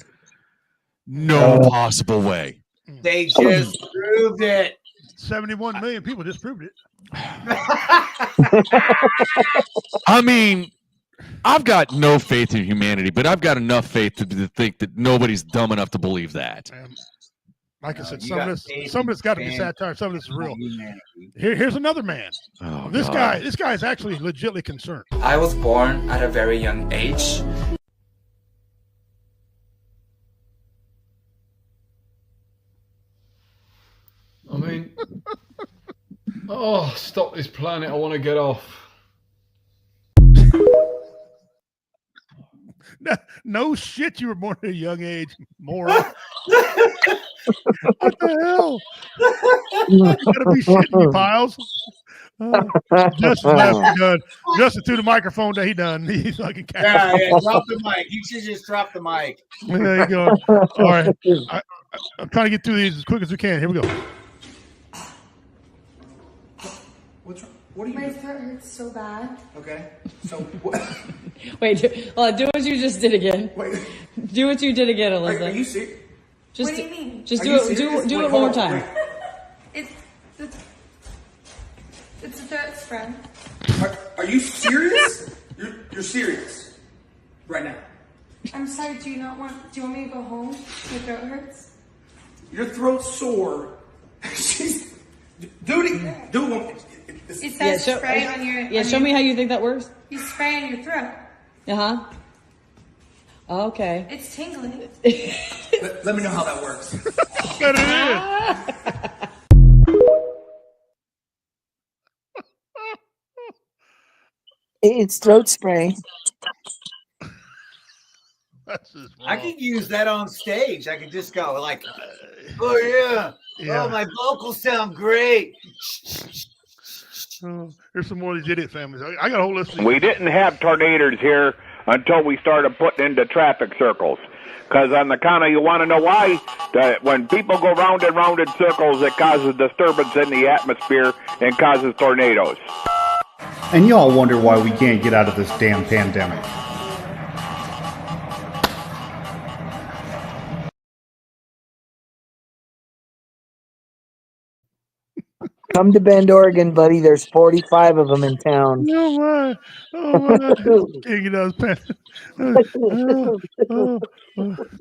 No possible way. They just proved it. 71 million people just proved it. I mean, I've got no faith in humanity, but I've got enough faith to think that nobody's dumb enough to believe that. Like I said, some of it's got to be satire. Some of this is real. Here's another man. Oh, this God. guy is actually legitimately concerned. I was born at a very young age. I mean, oh, stop this planet. I want to get off. No shit, you were born at a young age, moron. What the hell? You gotta be shitting me, Piles. Justin's left. He done. Justin threw the microphone down. He done. He's fucking Yeah, drop the mic. You should just drop the mic. There you go. All right. I'm trying to get through these as quick as we can. Here we go. What's wrong? What are you My doing? throat hurts so bad. Okay. So what? Wait, do what you just did again. Wait. Do what you did again, Are Elizabeth. you serious? Just, What do you mean? Just Are do you it. serious? Do Wait, it one more hold on, time. wait. It's a throat spray. Are you serious? You're serious right now. I'm sorry. Do you want me to go home? My throat hurts. Your throat's sore. Do it one. It says spray on your. Yeah, show me how you think that works. You spray on your throat. Uh-huh. Okay. It's tingling. Let me know how that works. There it is. It's throat spray. I could use that on stage. I could just go like, oh yeah. Oh, my vocals sound great. Here's some more of these idiot families. I got a whole list of these. We didn't have tornadoes here until we started putting into traffic circles. Because on the count of, you want to know why? That when people go round and round in circles, it causes disturbance in the atmosphere and causes tornadoes. And y'all wonder why we can't get out of this damn pandemic. Come to Bend, Oregon, buddy. There's 45 of them in town. Oh my! Oh my! Can't get out of his pants.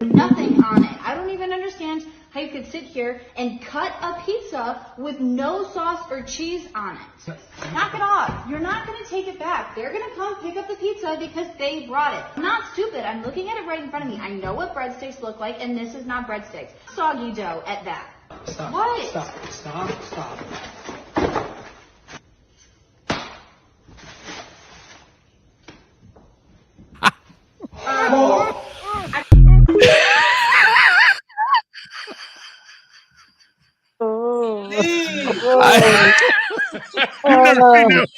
Nothing on it. I don't even understand how you could sit here and cut a pizza with no sauce or cheese on it. Knock it off. You're not going to take it back. They're going to come pick up the pizza because they brought it. I'm not stupid. I'm looking at it right in front of me. I know what breadsticks look like, and this is not breadsticks. Soggy dough at that. Stop. What? Stop.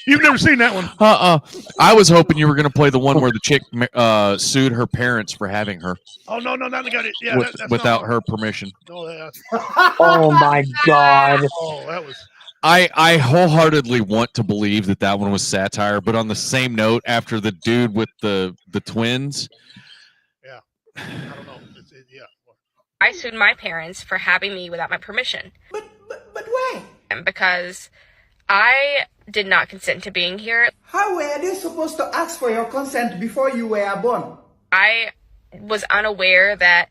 You've never seen that one. I was hoping you were going to play the one where the chick sued her parents for having her. Oh no, not got it. Yeah, that's without not her permission. No, that's. Oh my God. Oh, that was. I wholeheartedly want to believe that one was satire, but on the same note, after the dude with the twins. Yeah, I don't know. Yeah. I sued my parents for having me without my permission. But why? And because I did not consent to being here. How were they supposed to ask for your consent before you were born? I was unaware that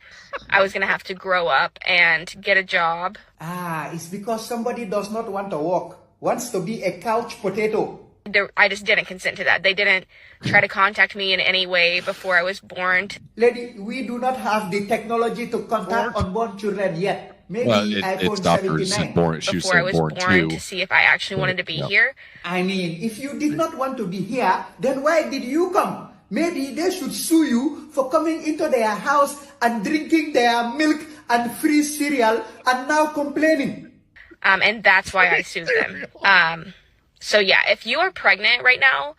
I was going to have to grow up and get a job. It's because somebody does not want to walk, wants to be a couch potato. I just didn't consent to that. They didn't try to contact me in any way before I was born. Lady, we do not have the technology to contact unborn children yet. Maybe iPhone it's doctors 79. born. She was Before I was born born too. to see if I actually wanted to be here. I mean, if you did not want to be here, then why did you come? Maybe they should sue you for coming into their house and drinking their milk and free cereal and now complaining. And that's why I sued them. So yeah, if you are pregnant right now,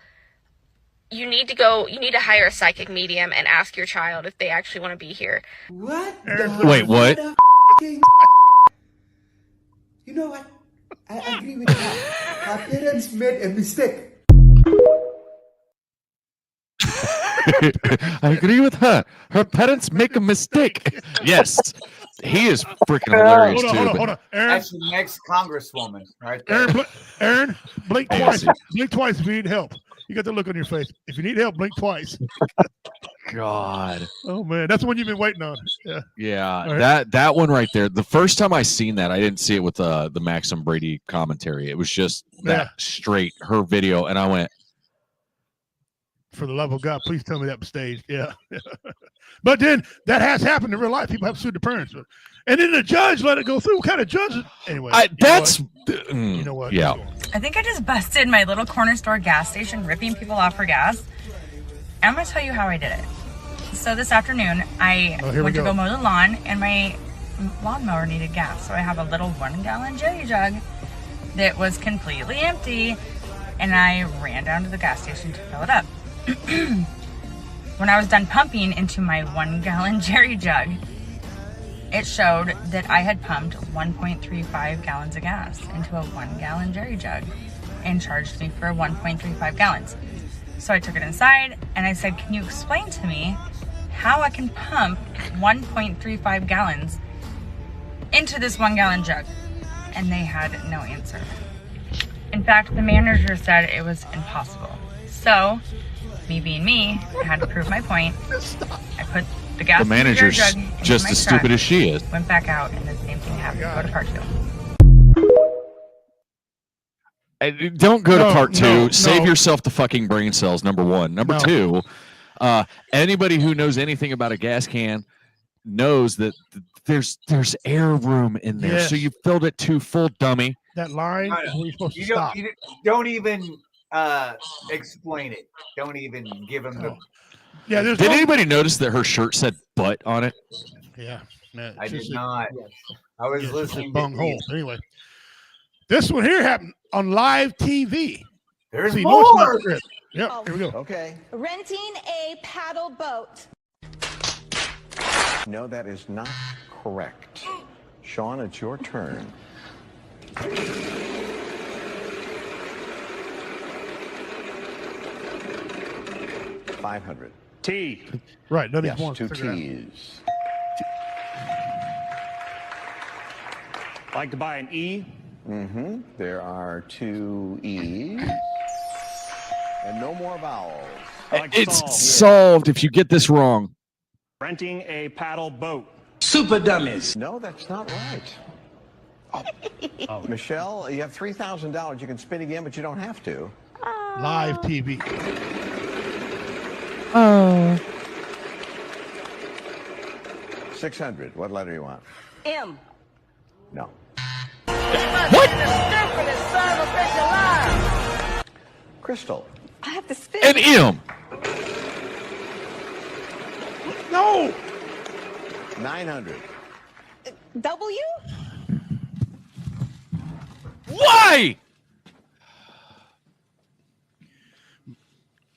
you need to hire a psychic medium and ask your child if they actually want to be here. What? Wait, what? You know what? I agree with her. Her parents made a mistake. I agree with her. Her parents make a mistake. Yes. He is freaking hilarious too. Hold on. Aaron, That's the next congresswoman, right there. Aaron, blink twice. Blink twice if you need help. You got the look on your face. If you need help, blink twice. God. Oh man, that's the one you've been waiting on. Yeah, right. that one right there. The first time I seen that, I didn't see it with the Maxim Brady commentary. It was just that straight her video, and I went, for the love of God, please tell me that was staged. Yeah. But then that has happened in real life. People have sued the parents. And then the judge let it go through. What kind of judge? Anyway. You know what? Yeah. I think I just busted my little corner store gas station, ripping people off for gas. I'm going to tell you how I did it. So this afternoon, I went to go mow the lawn, and my lawnmower needed gas. So I have a little 1-gallon jerry jug that was completely empty, and I ran down to the gas station to fill it up. When I was done pumping into my 1-gallon jerry jug, it showed that I had pumped 1.35 gallons of gas into a 1-gallon jerry jug and charged me for 1.35 gallons. So I took it inside and I said, can you explain to me how I can pump 1.35 gallons into this 1-gallon jug? And they had no answer. In fact, the manager said it was impossible. So, me being me, I had to prove my point. I put the gas The manager's jug into just my as truck, stupid as she is. Went back out, and the same thing happened. Go to part 2. Don't go to part 2. No, Save no. yourself the fucking brain cells, number one. Number two, anybody who knows anything about a gas can knows that there's air room in there. Yes. So you filled it too full, dummy. That line is where you're supposed to You stop. don't even explain it. Don't even give them the. Yeah, there's Did no- anybody notice that her shirt said butt on it? Yeah. Man, I it's did just not. I was listening. bung hole. Anyway, this one here happened on live TV. There's See, no, it's not more. script. Yep, here we go. Okay. Renting a paddle boat. No, that is not correct. Sean, it's your turn. 500. T. Right. None of Yes, these ones. 2 figure it out. T's. Like to buy an E? Mm-hmm. There are 2 E's. And no more vowels. It's solved if you get this wrong. Renting a paddle boat. Super dummies. No, that's not right. Oh. Michelle, you have $3,000. You can spin again, but you don't have to. Live TV. Oh. 600. What letter do you want? M. No. What? Crystal. I have to spin. An M. No. 900. W? Why?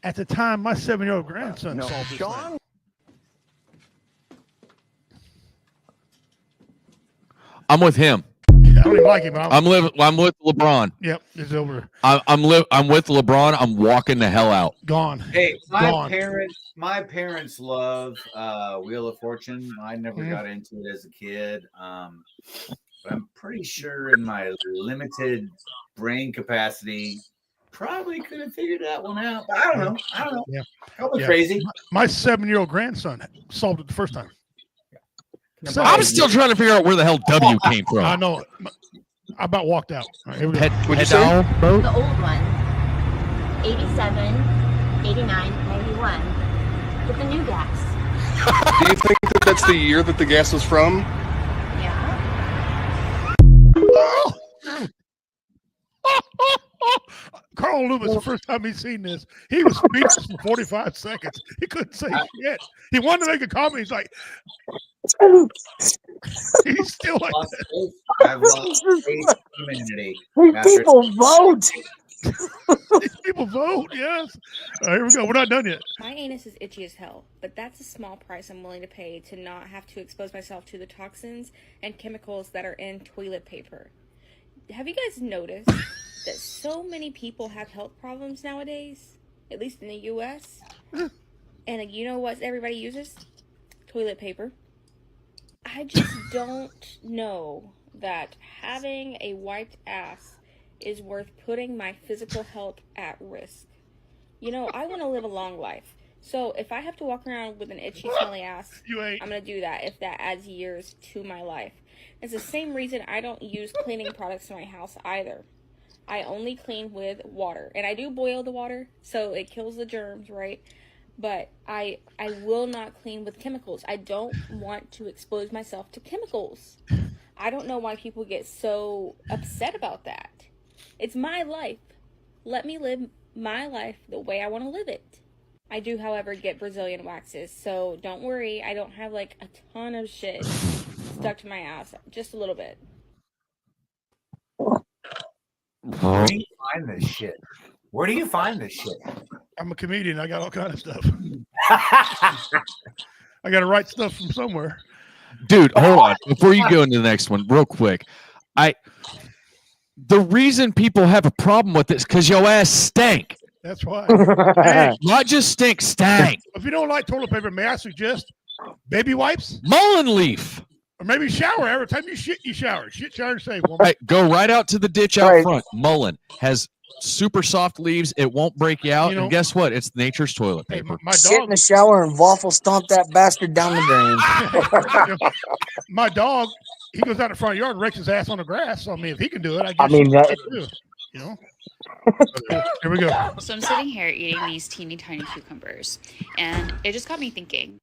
At the time, my 7-year-old grandson solved this Sean? thing. I'm with him. I don't even like him. I'm with LeBron. Yep, it's over. I'm with LeBron. I'm walking the hell out. Gone. Hey, Gone. my parents love Wheel of Fortune. I never got into it as a kid. But I'm pretty sure in my limited brain capacity, probably could have figured that one out. But I don't know. Yeah. Probably crazy. My 7-year-old grandson solved it the first time. I'm still trying to figure out where the hell W came from. I know. I about walked out. All right, here we go. Pedal boat? The old one, 87, 89, 91. With the new gas. Do you think that that's the year that the gas was from? Yeah. Carl Loomis, the first time he's seen this, he was speechless for 45 seconds. He couldn't say shit. He wanted to make a comment. He's like, he's still like that. I've lost faith in humanity. These people vote. These people vote, yes. Here we go. We're not done yet. My anus is itchy as hell, but that's a small price I'm willing to pay to not have to expose myself to the toxins and chemicals that are in toilet paper. Have you guys noticed that so many people have health problems nowadays, at least in the U.S.? And you know what everybody uses? Toilet paper. I just don't know that having a wiped ass is worth putting my physical health at risk. You know, I want to live a long life. So if I have to walk around with an itchy, smelly ass, I'm going to do that if that adds years to my life. It's the same reason I don't use cleaning products in my house either. I only clean with water. And I do boil the water, so it kills the germs, right? But I will not clean with chemicals. I don't want to expose myself to chemicals. I don't know why people get so upset about that. It's my life. Let me live my life the way I want to live it. I do, however, get Brazilian waxes, so don't worry. I don't have like a ton of shit stuck to my ass. Just a little bit. Where do you find this shit? Where do you find this shit? I'm a comedian. I got all kind of stuff. I got to write stuff from somewhere. Dude, hold on. Before you go into the next one, real quick. The reason people have a problem with this because your ass stank. That's why. Not just stank. If you don't like toilet paper, may I suggest baby wipes? Mullein leaf. Or maybe shower. Every time you shit, you shower. Shit, shower, and save. Right, go right out to the ditch out front. Mullein has super soft leaves. It won't break you out. And guess what? It's nature's toilet paper. My dog, sit in the shower and waffle stomp that bastard down the drain. My dog, he goes out in the front yard and wrecks his ass on the grass. So, I mean, if he can do it, I guess I mean, that, too. You know? Here we go. So I'm sitting here eating these teeny tiny cucumbers, and it just got me thinking.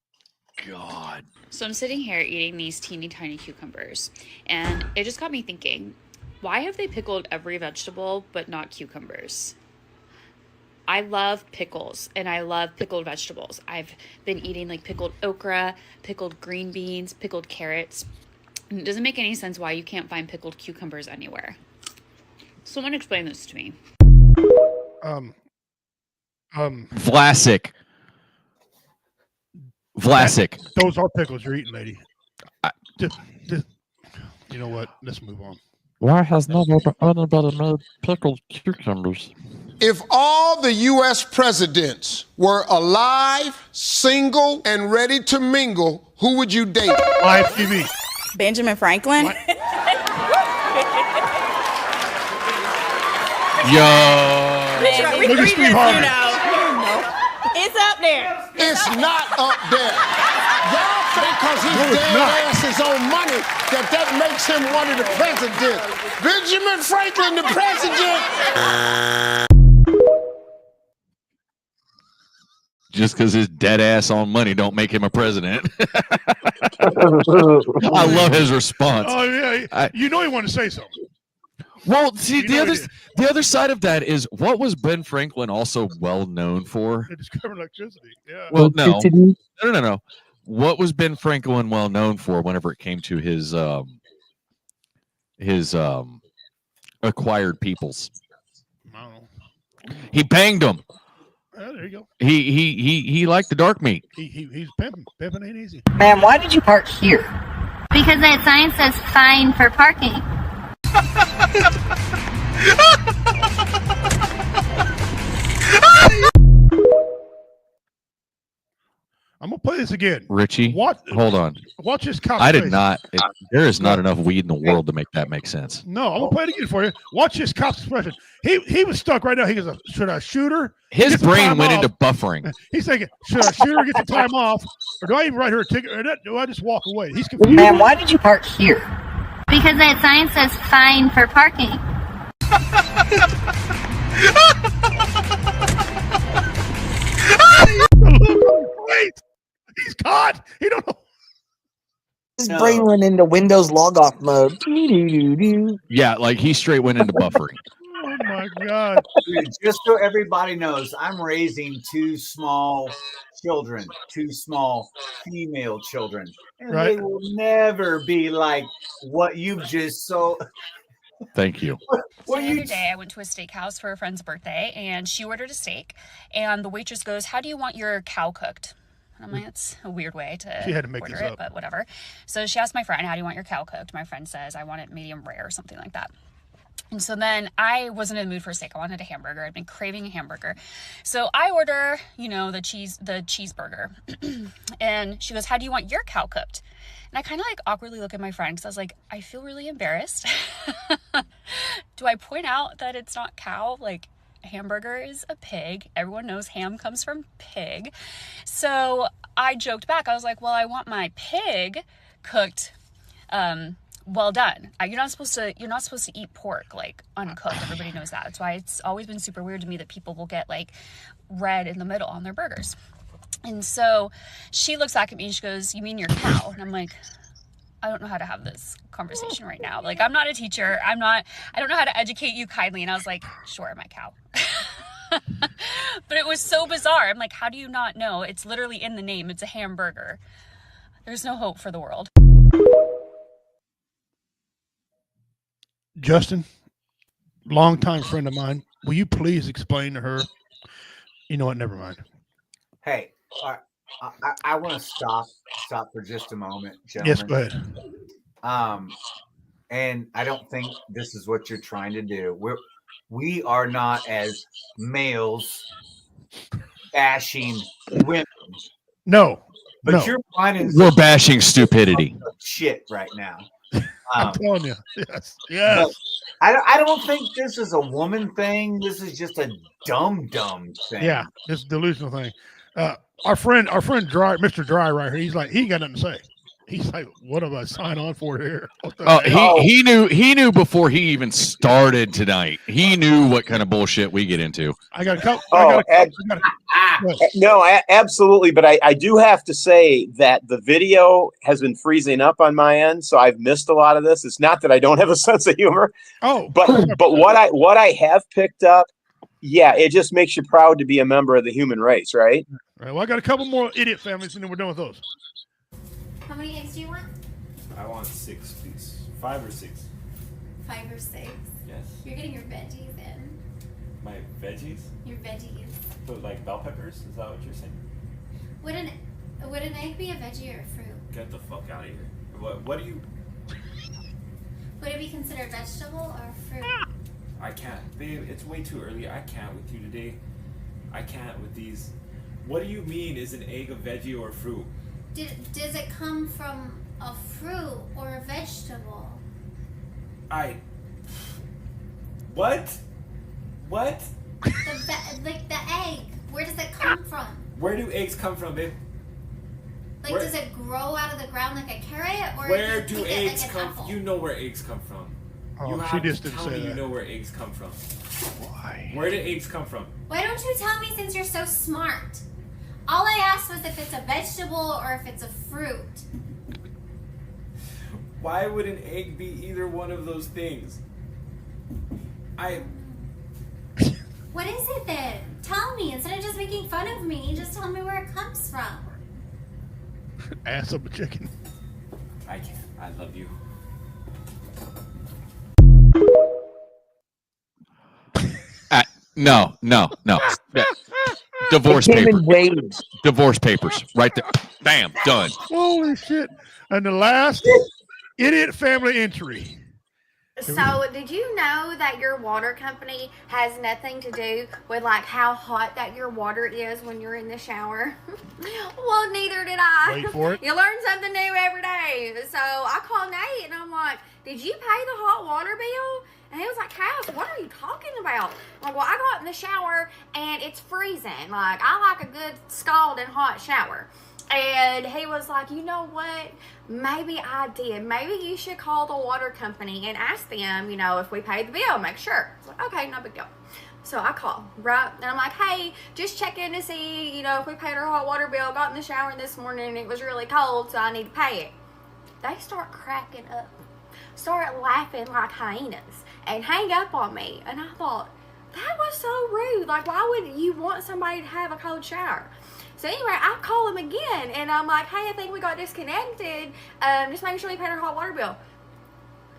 God. So I'm sitting here eating these teeny tiny cucumbers, and it just got me thinking, why have they pickled every vegetable but not cucumbers? I love pickles, and I love pickled vegetables. I've been eating like pickled okra, pickled green beans, pickled carrots. And it doesn't make any sense why you can't find pickled cucumbers anywhere. Someone explain this to me. Vlasic. Those are pickles you're eating, lady. Just, you know what? Let's move on. Why has anybody made pickled cucumbers? If all the U.S. presidents were alive, single, and ready to mingle, who would you date? Live TV. Benjamin Franklin. Yo. We Look at read Steve this, Harvey. you know. It's up there. It's not up there. Y'all think because his No, it's dead not. ass is on money that makes him one of the presidents. Benjamin Franklin, the president. Just because his dead ass on money don't make him a president. I love his response. Oh yeah, you know he wanted to say something. Well, see, You know the other side of that is, what was Ben Franklin also well known for? They discovered electricity. Yeah. Well, no. What was Ben Franklin well known for whenever it came to his acquired peoples? I don't know. He banged them. Oh, there you go. He liked the dark meat. He's pimping. Pimping ain't easy. Ma'am, why did you park here? Because that sign says fine for parking. I'm gonna play this again. Richie, hold on. Watch this cop. I did face. not. There is not enough weed in the world to make that make sense. No, I'm gonna play it again for you. Watch this cop's expression. He was stuck right now. He goes, should I shoot her? His brain went into buffering. He's thinking, should I shoot her, get the time off, or do I even write her a ticket, or do I just walk away? He's confused. Ma'am, why did you park here? Because that sign says fine for parking. Great. He's caught. He don't know. His brain went into Windows log off mode. Yeah, like he straight went into buffering. Oh my God. Dude, just so everybody knows, I'm raising two small children, two small female children. And Right. they will never be like what you've just so. Thank you. So the other day, I went to a steakhouse for a friend's birthday, and she ordered a steak. And the waitress goes, "How do you want your cow cooked?" And I'm like, "That's a weird way to She had to make order this it, up. but whatever." So she asked my friend, "How do you want your cow cooked?" My friend says, "I want it medium rare," or something like that. And so then I wasn't in the mood for a steak. I wanted a hamburger. I'd been craving a hamburger. So I order, the cheeseburger. And she goes, "How do you want your cow cooked?" And I kind of like awkwardly look at my friend because I was like, I feel really embarrassed. Do I point out that it's not cow? Like, hamburger is a pig. Everyone knows ham comes from pig. So I joked back. I was like, well, I want my pig cooked well done. You're not supposed to eat pork like uncooked. Everybody knows that. That's why it's always been super weird to me that people will get like red in the middle on their burgers. And so she looks back at me and she goes, "You mean your cow?" And I'm like, I don't know how to have this conversation right now. Like, I'm not a teacher. I don't know how to educate you kindly. And I was like, "Sure, my cow." But it was so bizarre. I'm like, how do you not know? It's literally in the name. It's a hamburger. There's no hope for the world. Justin, longtime friend of mine, will you please explain to her? You know what? Never mind. Hey, I want to stop for just a moment, gentlemen. Yes, go ahead. And I don't think this is what you're trying to do. We are not as males bashing women. No, but you're finding We're bashing stupidity. shit right now. I'm telling you. Yes. I don't think this is a woman thing. This is just a dumb thing. Yeah, this delusional thing. Our friend Dry, Mr. Dry right here, he's like, he ain't got nothing to say. He's like, what am I sign on for here? He knew before he even started tonight. He knew what kind of bullshit we get into. I got a couple. No, absolutely. But I do have to say that the video has been freezing up on my end, so I've missed a lot of this. It's not that I don't have a sense of humor. But what I have picked up, yeah, it just makes you proud to be a member of the human race, right? All right, well, I got a couple more idiot families, and then we're done with those. How many eggs do you want? I want 6, please. 5 or 6. 5 or 6? Yes. You're getting your veggies in. My veggies? Your veggies. So like bell peppers? Is that what you're saying? Would an egg be a veggie or a fruit? Get the fuck out of here. What do you... Would it be considered vegetable or fruit? I can't. Babe, it's way too early. I can't with you today. I can't with these. What do you mean is an egg a veggie or a fruit? Does it come from a fruit or a vegetable? What? What? Like the egg. Where does it come from? Where do eggs come from, babe? Like, does it grow out of the ground like a carrot, or where do do eggs like come from? You know where eggs come from. Oh, you she have just to didn't tell say me that. you know where eggs come from. Why? Where do eggs come from? Why don't you tell me, since you're so smart? All I asked was if it's a vegetable or if it's a fruit. Why would an egg be either one of those things? What is it then? Tell me. Instead of just making fun of me, just tell me where it comes from. Ass of a chicken. I can't. I love you. No. Divorce papers. Divorce papers. Right there. Bam. Done. Holy shit. And the last idiot family entry. So, did you know that your water company has nothing to do with like how hot that your water is when you're in the shower? Well, neither did I. Wait for it. You learn something new every day. So I called Nate and I'm like, "Did you pay the hot water bill?" And he was like, "Cass, what are you talking about?" I'm like, "Well, I got in the shower and it's freezing. Like, I like a good scalding hot shower." And he was like, "You know what? Maybe I did. Maybe you should call the water company and ask them, you know, if we paid the bill, make sure." I was like, "Okay, no big deal." So I call, right? And I'm like, "Hey, just checking to see, you know, if we paid our hot water bill. Got in the shower this morning and it was really cold, so I need to pay it." They start cracking up, start laughing like hyenas, and hang up on me. And I thought, that was so rude. Like, why would you want somebody to have a cold shower? So anyway, I call him again, and I'm like, "Hey, I think we got disconnected. Just making sure we paid our hot water bill."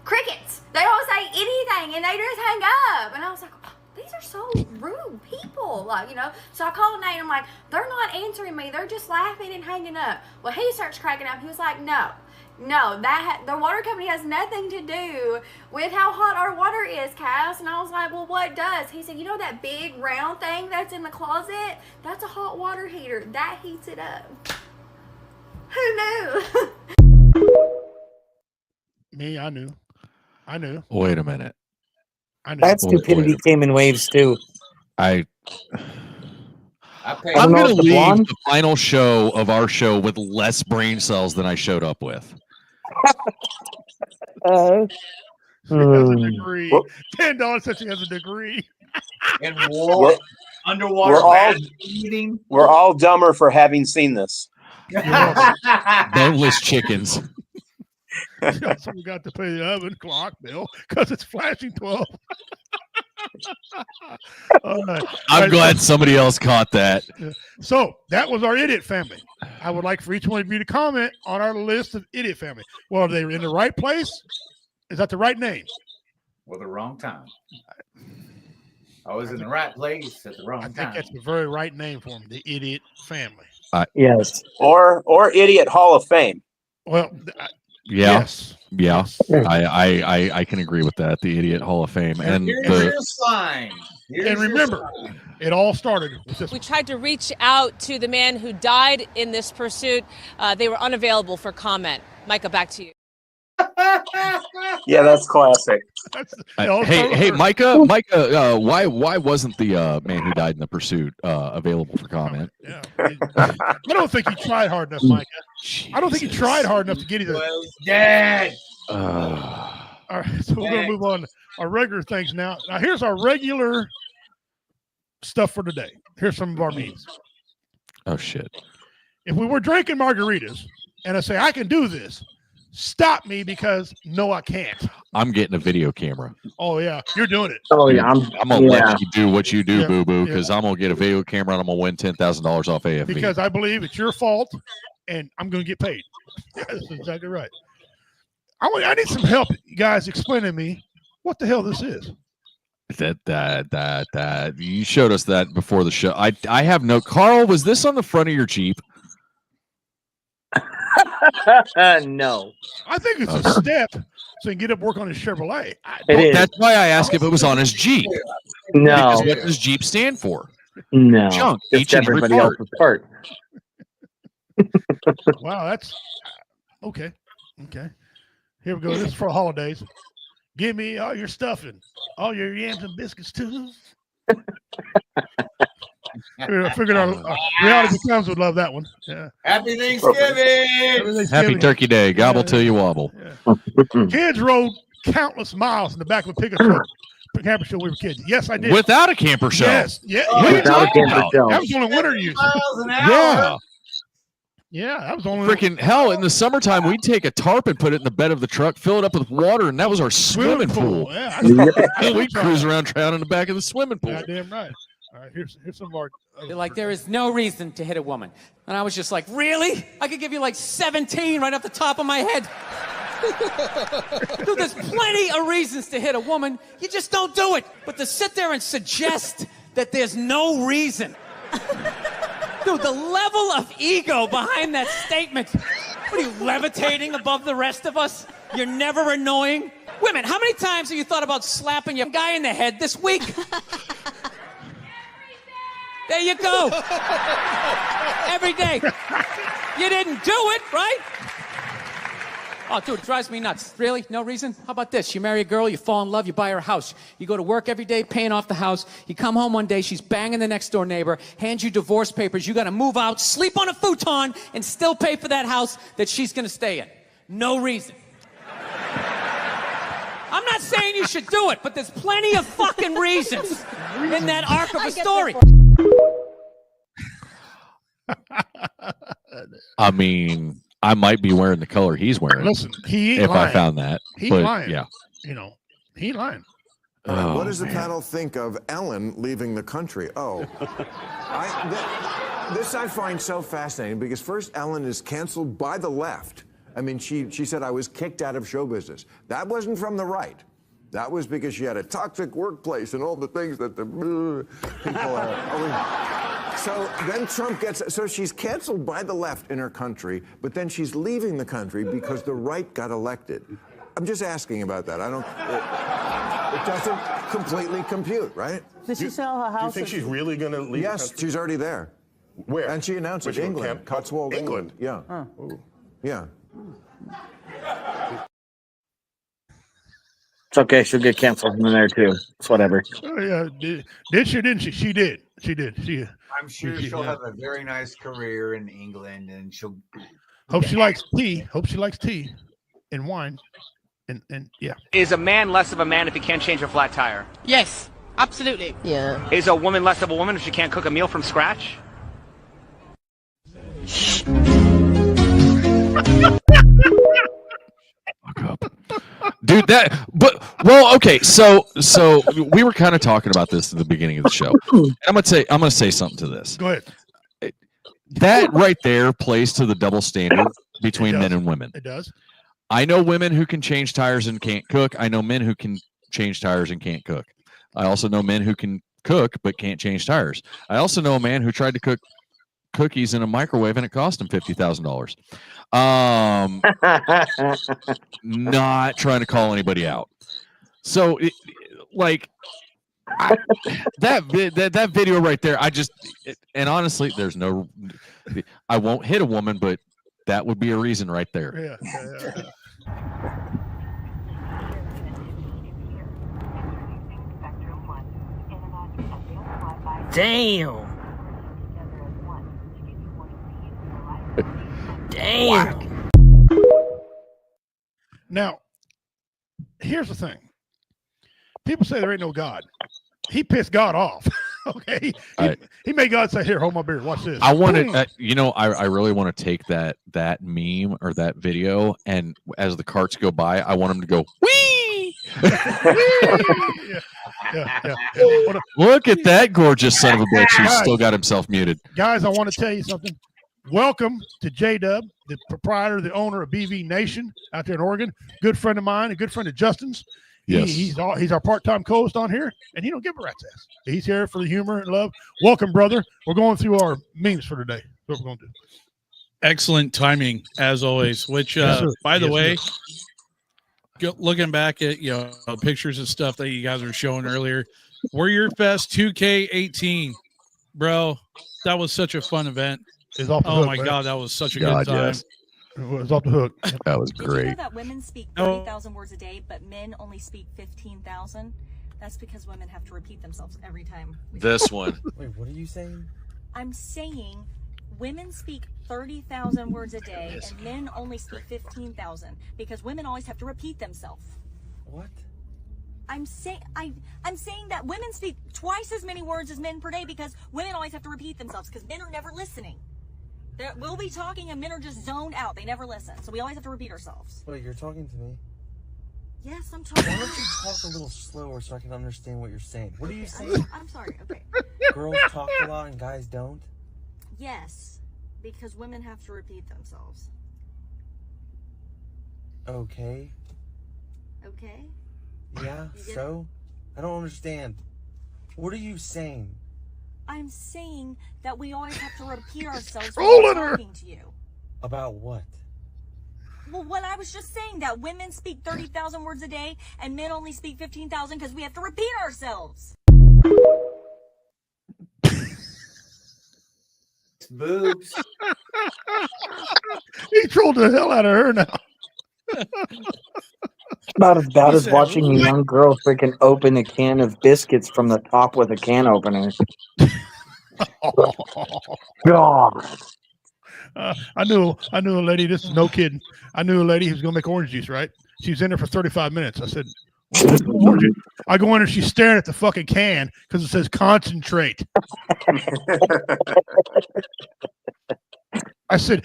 Crickets. They don't say anything, and they just hang up. And I was like, "Oh, these are so rude people." Like, you know. So I called Nate, and I'm like, "They're not answering me. They're just laughing and hanging up." Well, he starts cracking up. He was like, No, the water company has nothing to do with how hot our water is, Cass." And I was like, "Well, what does?" He said, "You know that big round thing that's in the closet? That's a hot water heater. That heats it up." Who knew? Me, I knew. Wait a minute. I knew. That stupidity came in waves too. I'm don't know going to if the leave blonde- the final show of our show with less brain cells than I showed up with. She has a degree. $10 says she has a degree. And what? Underwater eating. We're all dumber for having seen this. Boneless chickens. So we got to pay the oven clock bill because it's flashing 12. All right. I'm glad somebody else caught that. So that was our idiot family. I would like for each one of you to comment on our list of idiot family. Well, are they in the right place? Is that the right name? Well, the wrong time. I was in the right place at the wrong I think time. that's the very right name for them, the idiot family. Yes. Or idiot Hall of Fame. Well, Yeah. yes. Yeah. I can agree with that. The Idiot Hall of Fame. And here's your sign. And remember, it all started with this. We tried to reach out to the man who died in this pursuit. They were unavailable for comment. Micah, back to you. Yeah, that's classic. Hey, Micah, why wasn't the man who died in the pursuit available for comment? Yeah, I don't think he tried hard enough, Micah. I don't think he tried hard enough to get either. Dead. All right, so we're gonna move on to our regular things now. Now, here's our regular stuff for today. Here's some of our memes. Oh shit! If we were drinking margaritas and I say I can do this, stop me because no, I can't. I'm getting a video camera. Oh yeah, you're doing it. Oh yeah, I'm gonna let you do what you do, boo boo, because I'm gonna get a video camera and I'm gonna win $10,000 off AFV. Because I believe it's your fault, and I'm gonna get paid. That's exactly right. I need some help, you guys, explaining to me what the hell this is. That you showed us that before the show. I have no. Carl, was this on the front of your Jeep? No. I think it's a step so he can get up work on his Chevrolet. That's why I asked if it was on his Jeep. No. Because what does Jeep stand for? No. Junk. Just Each and every everybody part. else's part. Wow, that's okay. Okay. Here we go. This is for holidays. Give me all your stuffing, all your yams and biscuits too. I figured our reality becomes would love that one. Yeah. Happy Thanksgiving. Happy Turkey Day. Gobble till you wobble. Yeah. Kids rode countless miles in the back of a pickup truck. Camper show when we were kids. Yes, I did. Without a camper show. Yes. Yeah. Without a camper show. That was only winter use. Yeah. Yeah, that was only freaking hell. In the summertime, we'd take a tarp and put it in the bed of the truck, fill it up with water, and that was our swimming pool. Yeah, we'd cruise around town in the back of the swimming pool. Goddamn right. All right, here's some of our. Like, there is no reason to hit a woman. And I was just like, really? I could give you like 17 right off the top of my head. Dude, there's plenty of reasons to hit a woman. You just don't do it. But to sit there and suggest that there's no reason. Dude, the level of ego behind that statement. What are you, levitating above the rest of us? You're never annoying? Women, how many times have you thought about slapping your guy in the head this week? There you go. Every day. You didn't do it, right? Oh, dude, it drives me nuts. Really? No reason? How about this? You marry a girl, you fall in love, you buy her a house. You go to work every day paying off the house. You come home one day, she's banging the next door neighbor, hands you divorce papers. You got to move out, sleep on a futon, and still pay for that house that she's going to stay in. No reason. I'm not saying you should do it, but there's plenty of fucking reasons in that arc of a story. I mean, I might be wearing the color he's wearing. Listen, he ain't if lying. I found that. He's but, lying. Yeah. You know, he lying. What does the panel think of Ellen leaving the country? Oh, this I find so fascinating because first Ellen is canceled by the left. I mean, she said I was kicked out of show business. That wasn't from the right. That was because she had a toxic workplace and all the things that the people are. So then Trump gets, so she's canceled by the left in her country, but then she's leaving the country because the right got elected. I'm just asking about that. I don't, it doesn't completely compute, right? Did she sell her house? Do you think she's really going to leave? Yes, she's already there. Where? And she announced it, England, Cotswold, England. Yeah. Yeah. It's okay. She'll get canceled in there too. It's whatever. Oh, yeah. Did she? Didn't she? She did. She did. I'm sure she'll have a very nice career in England, and she'll. Hope she likes tea. Hope she likes tea and wine, and yeah. Is a man less of a man if he can't change a flat tire? Yes, absolutely. Yeah. Is a woman less of a woman if she can't cook a meal from scratch? Dude, okay, so we were kind of talking about this at the beginning of the show. And I'm gonna say something to this. Go ahead. That right there plays to the double standard between men and women. It does. I know women who can change tires and can't cook. I know men who can change tires and can't cook. I also know men who can cook but can't change tires. I also know a man who tried to cook cookies in a microwave and it cost him $50,000. Not trying to call anybody out. So, that video right there, and honestly, there's no, I won't hit a woman, but that would be a reason right there. Yeah. Damn. Damn. Now, here's the thing. People say there ain't no God. He pissed God off. Okay. He made God say, "Here, hold my beer. Watch this." I wanted, I really want to take that meme or that video, and as the carts go by, I want them to go, "Wee!" Yeah. Look at that gorgeous son of a bitch who's still got himself muted. Guys, I want to tell you something. Welcome to J-Dub, the proprietor, the owner of BV Nation out there in Oregon. Good friend of mine, a good friend of Justin's. Yes. He's our part-time co-host on here, and he don't give a rat's ass. He's here for the humor and love. Welcome, brother. We're going through our memes for today. That's what we're going to do. Excellent timing, as always. Which, by the way, looking back at pictures and stuff that you guys were showing earlier, Warrior Fest 2K18, bro, that was such a fun event. My God, that was such a good time. Yes. It was off the hook. That was Did you know great. that women speak 30,000 words a day, but men only speak 15,000? That's because women have to repeat themselves every time. This one. Wait, what are you saying? I'm saying women speak 30,000 words a day and men only speak 15,000 because women always have to repeat themselves. What? I'm saying that women speak twice as many words as men per day because women always have to repeat themselves because men are never listening. We'll be talking and men are just zoned out. They never listen. So we always have to repeat ourselves. Wait, you're talking to me? Yes, I'm talking. Why don't you talk a little slower so I can understand what you're saying? What are you saying? I'm sorry. Okay. Girls talk a lot and guys don't? Yes, because women have to repeat themselves. Okay. Okay? Yeah, so? I don't understand. What are you saying? I'm saying that we always have to repeat ourselves Roll when it, we're her. talking to you. About what? Well, what I was just saying, that women speak 30,000 words a day and men only speak 15,000 because we have to repeat ourselves. Boobs. He trolled the hell out of her now. About as watching a young girl freaking open a can of biscuits from the top with a can opener. God. I knew a lady. This is no kidding. I knew a lady who's gonna make orange juice. Right? She was in there for 35 minutes. I said, orange juice. I go in there. She's staring at the fucking can because it says concentrate. I said,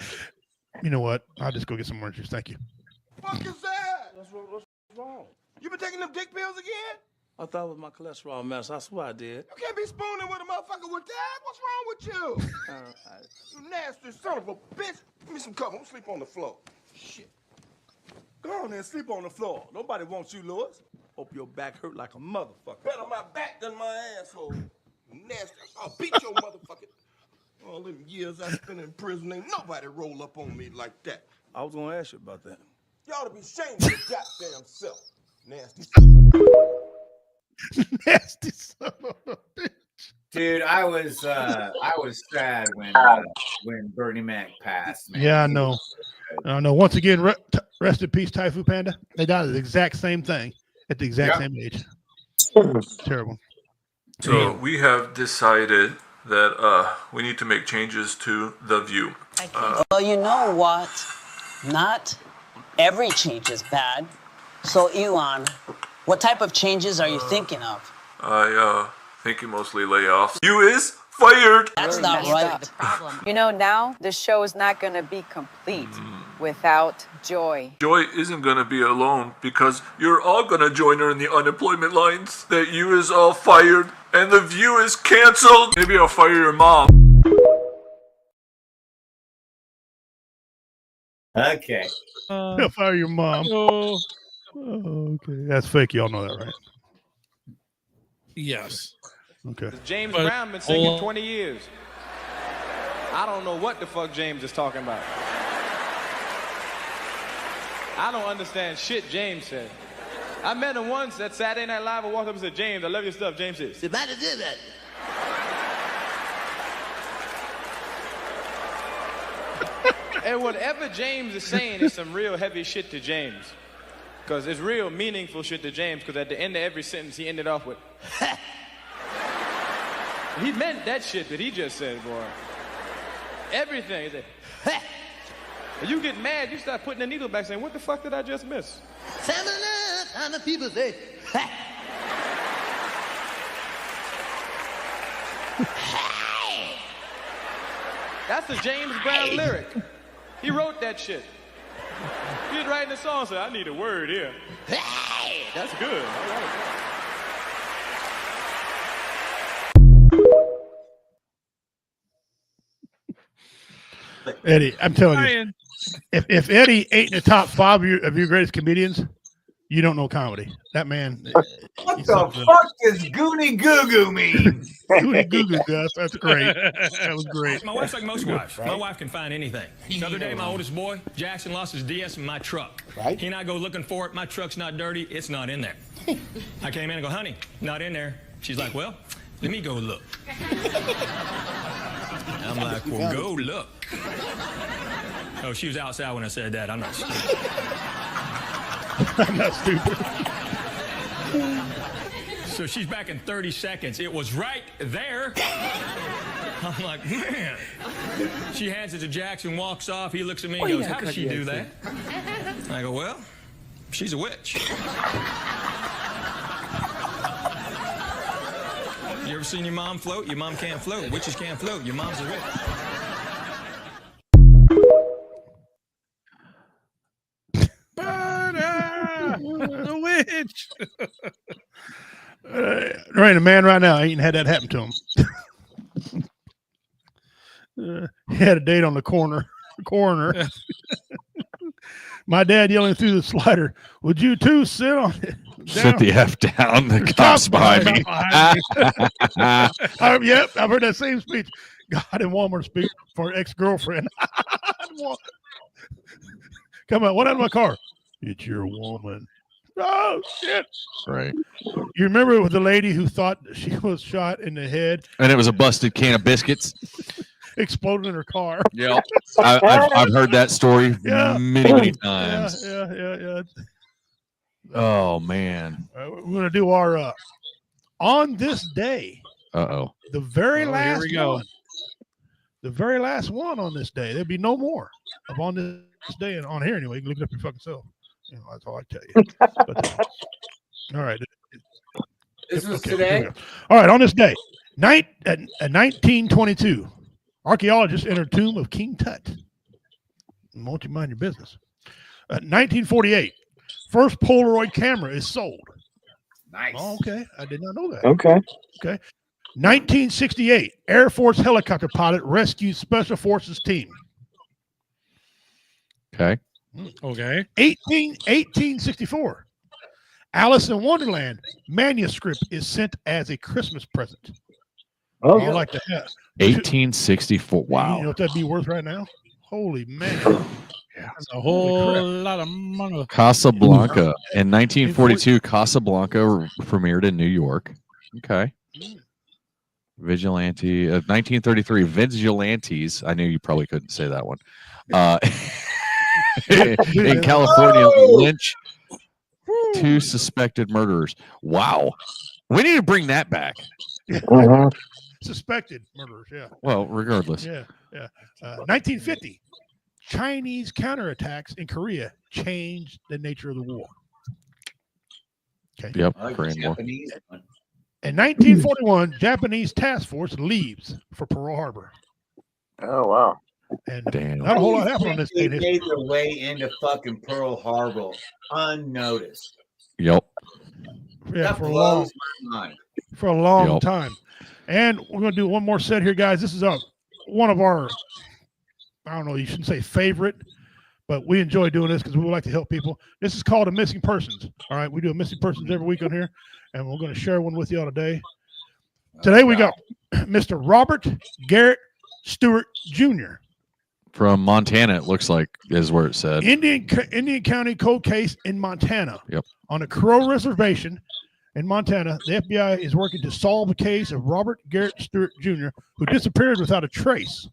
you know what? I'll just go get some orange juice. Thank you. What is that? What's wrong? You been taking them dick pills again? I thought it was my cholesterol mess. I swear I did. You can't be spooning with a motherfucker with that. What's wrong with you? You nasty son of a bitch. Give me some cover. I'm sleep on the floor. Shit. Go on there and sleep on the floor. Nobody wants you, Lewis. Hope your back hurt like a motherfucker. Better my back than my asshole. Nasty. I'll beat your motherfucking. All them years I spent in prison, ain't nobody roll up on me like that. I was gonna ask you about that. You ought to be ashamed of your goddamn self. Nasty. Nasty son of a bitch. Dude, I was sad when Bernie Mac passed, man. Yeah, I know. I know. Once again, rest in peace, Typhoon Panda. They died of the exact same thing at the exact same age. Terrible. So we have decided that we need to make changes to The View. Well, you know what? Not every change is bad. So, Elon, what type of changes are you thinking of? I thinking mostly layoffs. You is fired. That's not right. You know, now the show is not going to be complete without Joy. Joy isn't gonna be alone because you're all gonna join her in the unemployment lines. That you is all fired and The View is canceled. Maybe I'll fire your mom. Okay. I'll fire your mom. Oh, okay. That's fake. Y'all know that, right? Yes. Okay. James Brown been singing 20 years. I don't know what the fuck James is talking about. I don't understand shit James said. I met him once at Saturday Night Live. I walked up and said, James, I love your stuff. James said, "Somebody did that." And whatever James is saying is some real heavy shit to James. Because it's real meaningful shit to James, because at the end of every sentence, he ended off with, he meant that shit that he just said, boy. Everything. He said, and you get mad, you start putting the needle back saying, what the fuck did I just miss? And the people say, That's a James Brown lyric. He wrote that shit. He was writing the song, said, I need a word here. That's good. All right. Eddie, I'm telling you, if Eddie ain't in the top 5 of your greatest comedians, you don't know comedy. That man. What the fuck does Goonie Goo Goo mean? Goonie Goo Goo, Gus. That's great. That was great. My wife's like most wives. Right? My wife can find anything. The other day, my oldest boy, Jackson, lost his DS in my truck. Right. He and I go looking for it. My truck's not dirty. It's not in there. I came in and go, honey, not in there. She's like, well, let me go look. I'm like, well, go look. Oh, she was outside when I said that. I'm not stupid. I'm not stupid. So she's back in 30 seconds. It was right there. I'm like, man. She hands it to Jackson, walks off. He looks at me and goes, how does she do that? I go, well, she's a witch. You ever seen your mom float? Your mom can't float. Witches can't float. Your mom's a witch. The witch. There ain't a man right now ain't had that happen to him. He had a date on the coroner. My dad yelling through the slider, "Would you two sit on it?" Sit the F down. The cops behind me. Yep, I've heard that same speech. God in Walmart speak for an ex-girlfriend. Come on, what out of my car? It's your woman. Oh, shit. Right. You remember with the lady who thought she was shot in the head? And it was a busted can of biscuits. Exploded in her car. Yeah. I've heard that story many times. Yeah. Oh, man. We're going to do our on this day. Uh-oh. The very last here we go. one. The very last one on this day. There'll be no more of on this day and on here anyway. You can look it up your fucking self. You know, that's all I tell you. But, all right. This was today? All right, on this day, 1922, archaeologists entered tomb of King Tut. Won't you mind your business? 1948, first Polaroid camera is sold. Nice. Oh, okay, I did not know that. Okay. 1968, Air Force helicopter pilot rescues Special Forces team. Okay. 1864, Alice in Wonderland manuscript is sent as a Christmas present. Oh, I like to have 1864. Wow. You know what that'd be worth right now? Holy man. That's a whole lot of money. Casablanca. In 1942, Casablanca premiered in New York. Okay. Vigilante. 1933, Vigilantes. I knew you probably couldn't say that one. In California, lynch two suspected murderers. Wow. We need to bring that back. Suspected murderers, yeah. Well, regardless. Yeah. 1950, Chinese counterattacks in Korea changed the nature of the war. Okay. Yep. Korean War. In 1941, Japanese task force leaves for Pearl Harbor. Oh, wow. And damn. Not a whole lot happened on this They day. made their way into fucking Pearl Harbor unnoticed. Yep. Yeah, That for blows my mind. a long Yep. time. And we're going to do one more set here, guys. This is one of our, I don't know, you shouldn't say favorite, but we enjoy doing this because we would like to help people. This is called a missing persons. All right, we do a missing persons every week on here, and we're going to share one with you all today. Today we got Mr. Robert Garrett Stewart Jr. From Montana, it looks like is where it said. Indian County cold case in Montana. Yep. On a Crow reservation in Montana, the FBI is working to solve the case of Robert Garrett Stewart Jr., who disappeared without a trace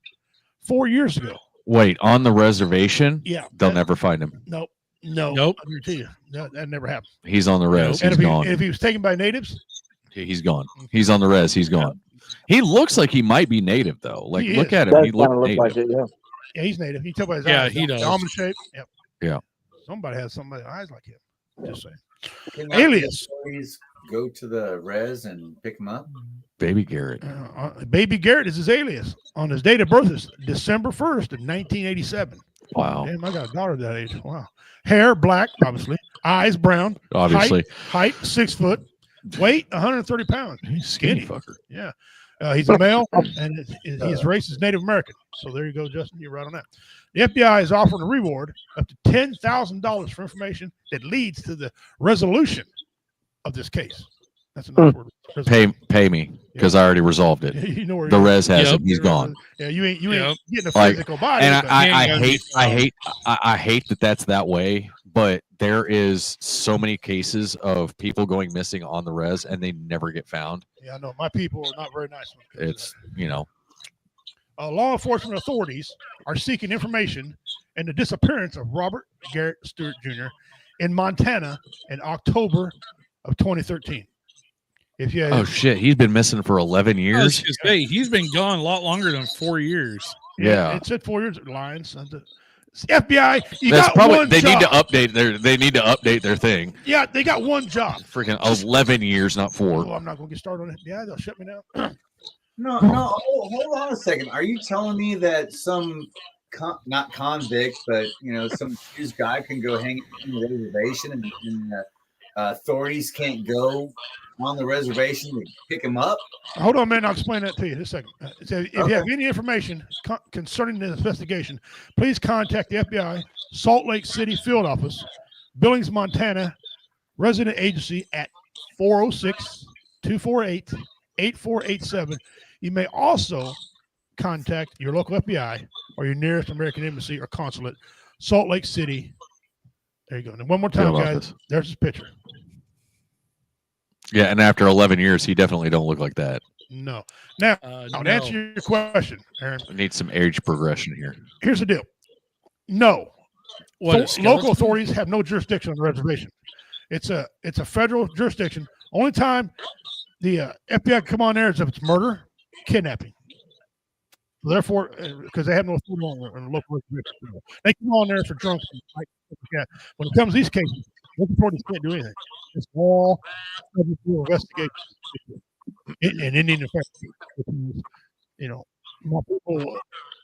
4 years ago. Wait, on the reservation? Yeah. They'll never find him. Nope. I guarantee you. That never happened. He's on the res. And He's gone. if he was taken by natives, He's gone. He's on the res. He's gone. He looks like he might be native, though. Like, He look is. at him. Does He looks kinda look native. like it, yeah. yeah, he's native. You can tell by his Yeah, eyes. he does. The almond shape. Yep. Yeah. Somebody has somebody eyes like him. Just saying. Can Alias. Please go to the res and pick him up. Baby Garrett. Baby Garrett is his alias. On his date of birth is December 1st of 1987. Wow. Damn, I got a daughter that age. Wow. Hair black, obviously. Eyes brown. Obviously. Height 6 foot. Weight 130 pounds. He's skinny fucker. Yeah. He's a male, and his race is Native American. So there you go, Justin. You're right on that. The FBI is offering a reward up to $10,000 for information that leads to the resolution of this case. That's another word. Pay me because I already resolved it. You know where the he is. res has him. He's gone. Yeah, you ain't getting a Like, physical body. and but- I hate that that's that way. But there is so many cases of people going missing on the res and they never get found. Yeah, I know. My people are not very nice. It's Law enforcement authorities are seeking information in the disappearance of Robert Garrett Stewart Jr. in Montana in October of 2013. If you Oh shit, he's been missing for 11 I was years. gonna say, he's been gone a lot longer than 4 years. Yeah. it said 4 years. Lions. It's the FBI. You That's got probably one they job. need to update their thing. Yeah, they got one job. Freaking 11 years, not 4. Oh, I'm not gonna get started on it. Yeah, they'll shut me down. No. Hold on a second. Are you telling me that some not convict, but some accused guy can go hang on the reservation and authorities can't go on the reservation to pick him up? Hold on, man. I'll explain that to you in a second. So if you have any information concerning the investigation, please contact the FBI, Salt Lake City Field Office, Billings, Montana, Resident Agency at 406-248-8487. You may also contact your local FBI or your nearest American embassy or consulate, Salt Lake City. There you go. And one more time, guys. There's his picture. Yeah, and after 11 years, he definitely don't look like that. No. Now, to answer your question, Aaron. I need some age progression here. Here's the deal. No. What, local authorities have no jurisdiction on the reservation. It's a federal jurisdiction. Only time the FBI can come on there is if it's murder, kidnapping. Therefore, because they have no authority on the local reservation. They come on there for drunk. When it comes to these cases, local authorities can't do anything. It's all investigation and Indian affairs. My people,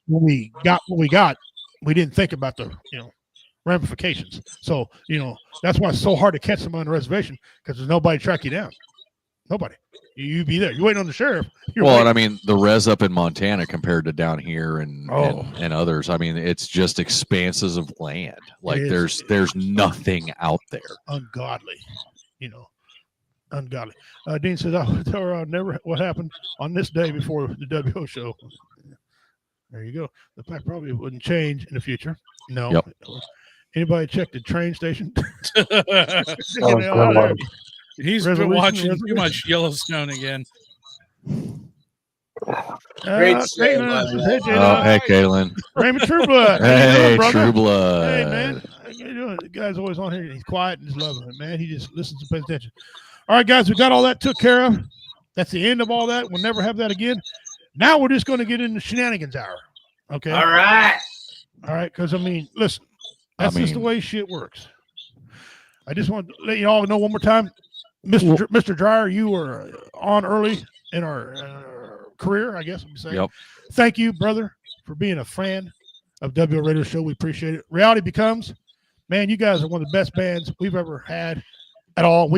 when we got what we got, we didn't think about the ramifications. So that's why it's so hard to catch them on the reservation, because there's nobody to track you down. Nobody. You be there. You're waiting on the sheriff. And I mean, the res up in Montana compared to down here and others, I mean, it's just expanses of land. Like there's nothing out there. Ungodly. Ungodly. Dean says, I'll tell her never what happened on this day before the WO show. There you go. The fact probably wouldn't change in the future. No. Yep. Anybody check the train station? He's been watching too much Yellowstone again. Great hey, Kaylin. Raymond True Blood. Hey, doing, True Blood. Hey, man. How you doing? The guy's always on here. He's quiet and just loving it, man. He just listens and pays attention. All right, guys, we got all that took care of. That's the end of all that. We'll never have that again. Now we're just going to get into shenanigans hour. Okay? All right. Because, listen, that's just the way shit works. I just want to let you all know one more time, Mr. Dreyer, you were on early in our career, I guess I'm saying. Yep. Thank you, brother, for being a fan of WO Radio Show. We appreciate it. Reality Becomes, man, you guys are one of the best bands we've ever had at all.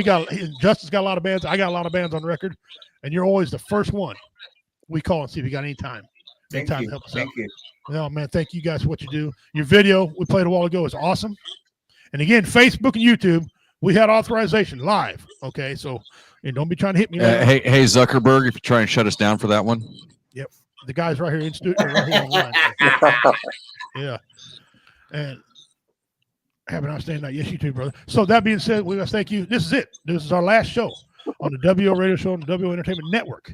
Justin's got a lot of bands. I got a lot of bands on record, and you're always the first one we call and see if you got any time. Thank you. To help us Thank out. you. No, man, thank you guys for what you do. Your video we played a while ago is awesome. And again, Facebook and YouTube, we had authorization live. Okay, so don't be trying to hit me. Hey, Zuckerberg, if you try and shut us down for that one. Yep, the guy's right here in studio, right here online. Yeah, and have an outstanding night. Yes, you too, brother. So that being said, we must thank you. This is it. This is our last show on the WO Radio Show and the WO Entertainment Network.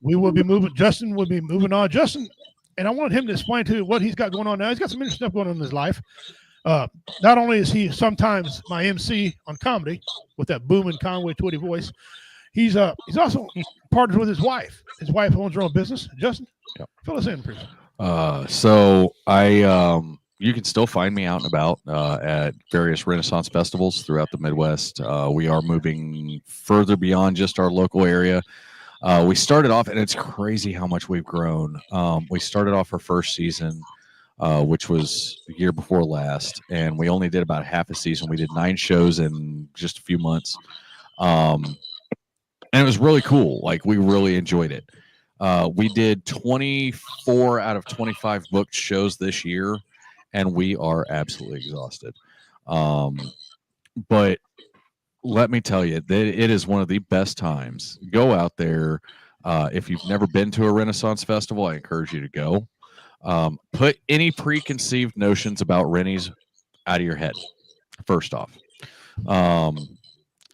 We will be moving. Justin will be moving on. Justin, and I wanted him to explain to you what he's got going on now. He's got some interesting stuff going on in his life. Not only is he sometimes my MC on comedy with that booming Conway Twitty voice, he's also partners with his wife. His wife owns her own business. Justin, fill us in, please. So I you can still find me out and about at various Renaissance festivals throughout the Midwest. We are moving further beyond just our local area. We started off, and it's crazy how much we've grown. We started off our first season, which was the year before last, and we only did about half a season. We did 9 shows in just a few months, and it was really cool. Like, we really enjoyed it. We did 24 out of 25 booked shows this year, and we are absolutely exhausted. But let me tell you that it is one of the best times. Go out there. If you've never been to a Renaissance festival, I encourage you to go. Put any preconceived notions about Rennies out of your head. First off,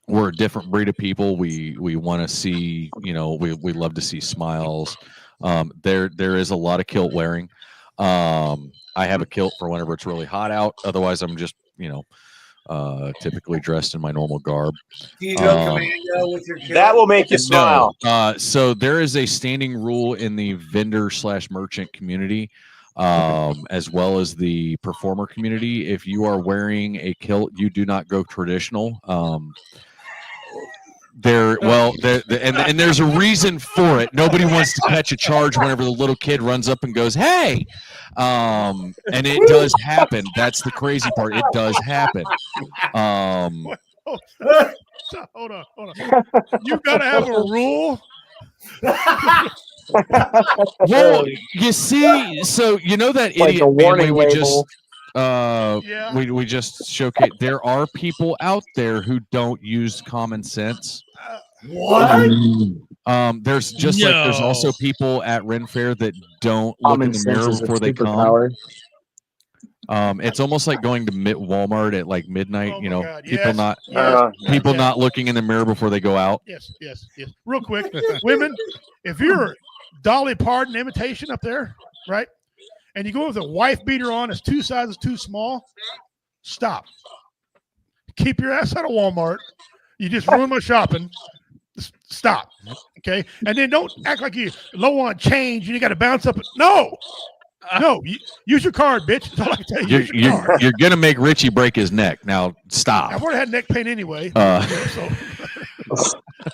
we're a different breed of people. We want to see, we love to see smiles. There is a lot of kilt wearing. I have a kilt for whenever it's really hot out. Otherwise, I'm just, typically dressed in my normal garb. Do you go commando with your kid? That will make you smile. No. So there is a standing rule in the vendor/merchant community, as well as the performer community. If you are wearing a kilt, you do not go traditional. And there's a reason for it. Nobody wants to catch a charge whenever the little kid runs up and goes, "Hey," and it does happen. That's the crazy part. It does happen. Hold on. You gotta have a rule. Well, you see, so you know that Like idiot a warning family label. we just showcased. There are people out there who don't use common sense. What? There's just like there's also people at Ren Fair that don't look Common in the sense mirror is a before they come. superpower. It's almost like going to Walmart at like midnight. You know, God. people Yes. not looking in the mirror before they go out. Yes. Real quick, women, if you're Dolly Parton imitation up there, right, and you go with a wife beater on, it's 2 sizes too small, stop. Keep your ass out of Walmart. You just ruined my shopping. Stop. Okay, and then don't act like you're low on change and you got to bounce up. No, use your card, bitch. That's all I can tell you. Use your card. You're gonna make Richie break his neck. Now stop. I've already had neck pain anyway.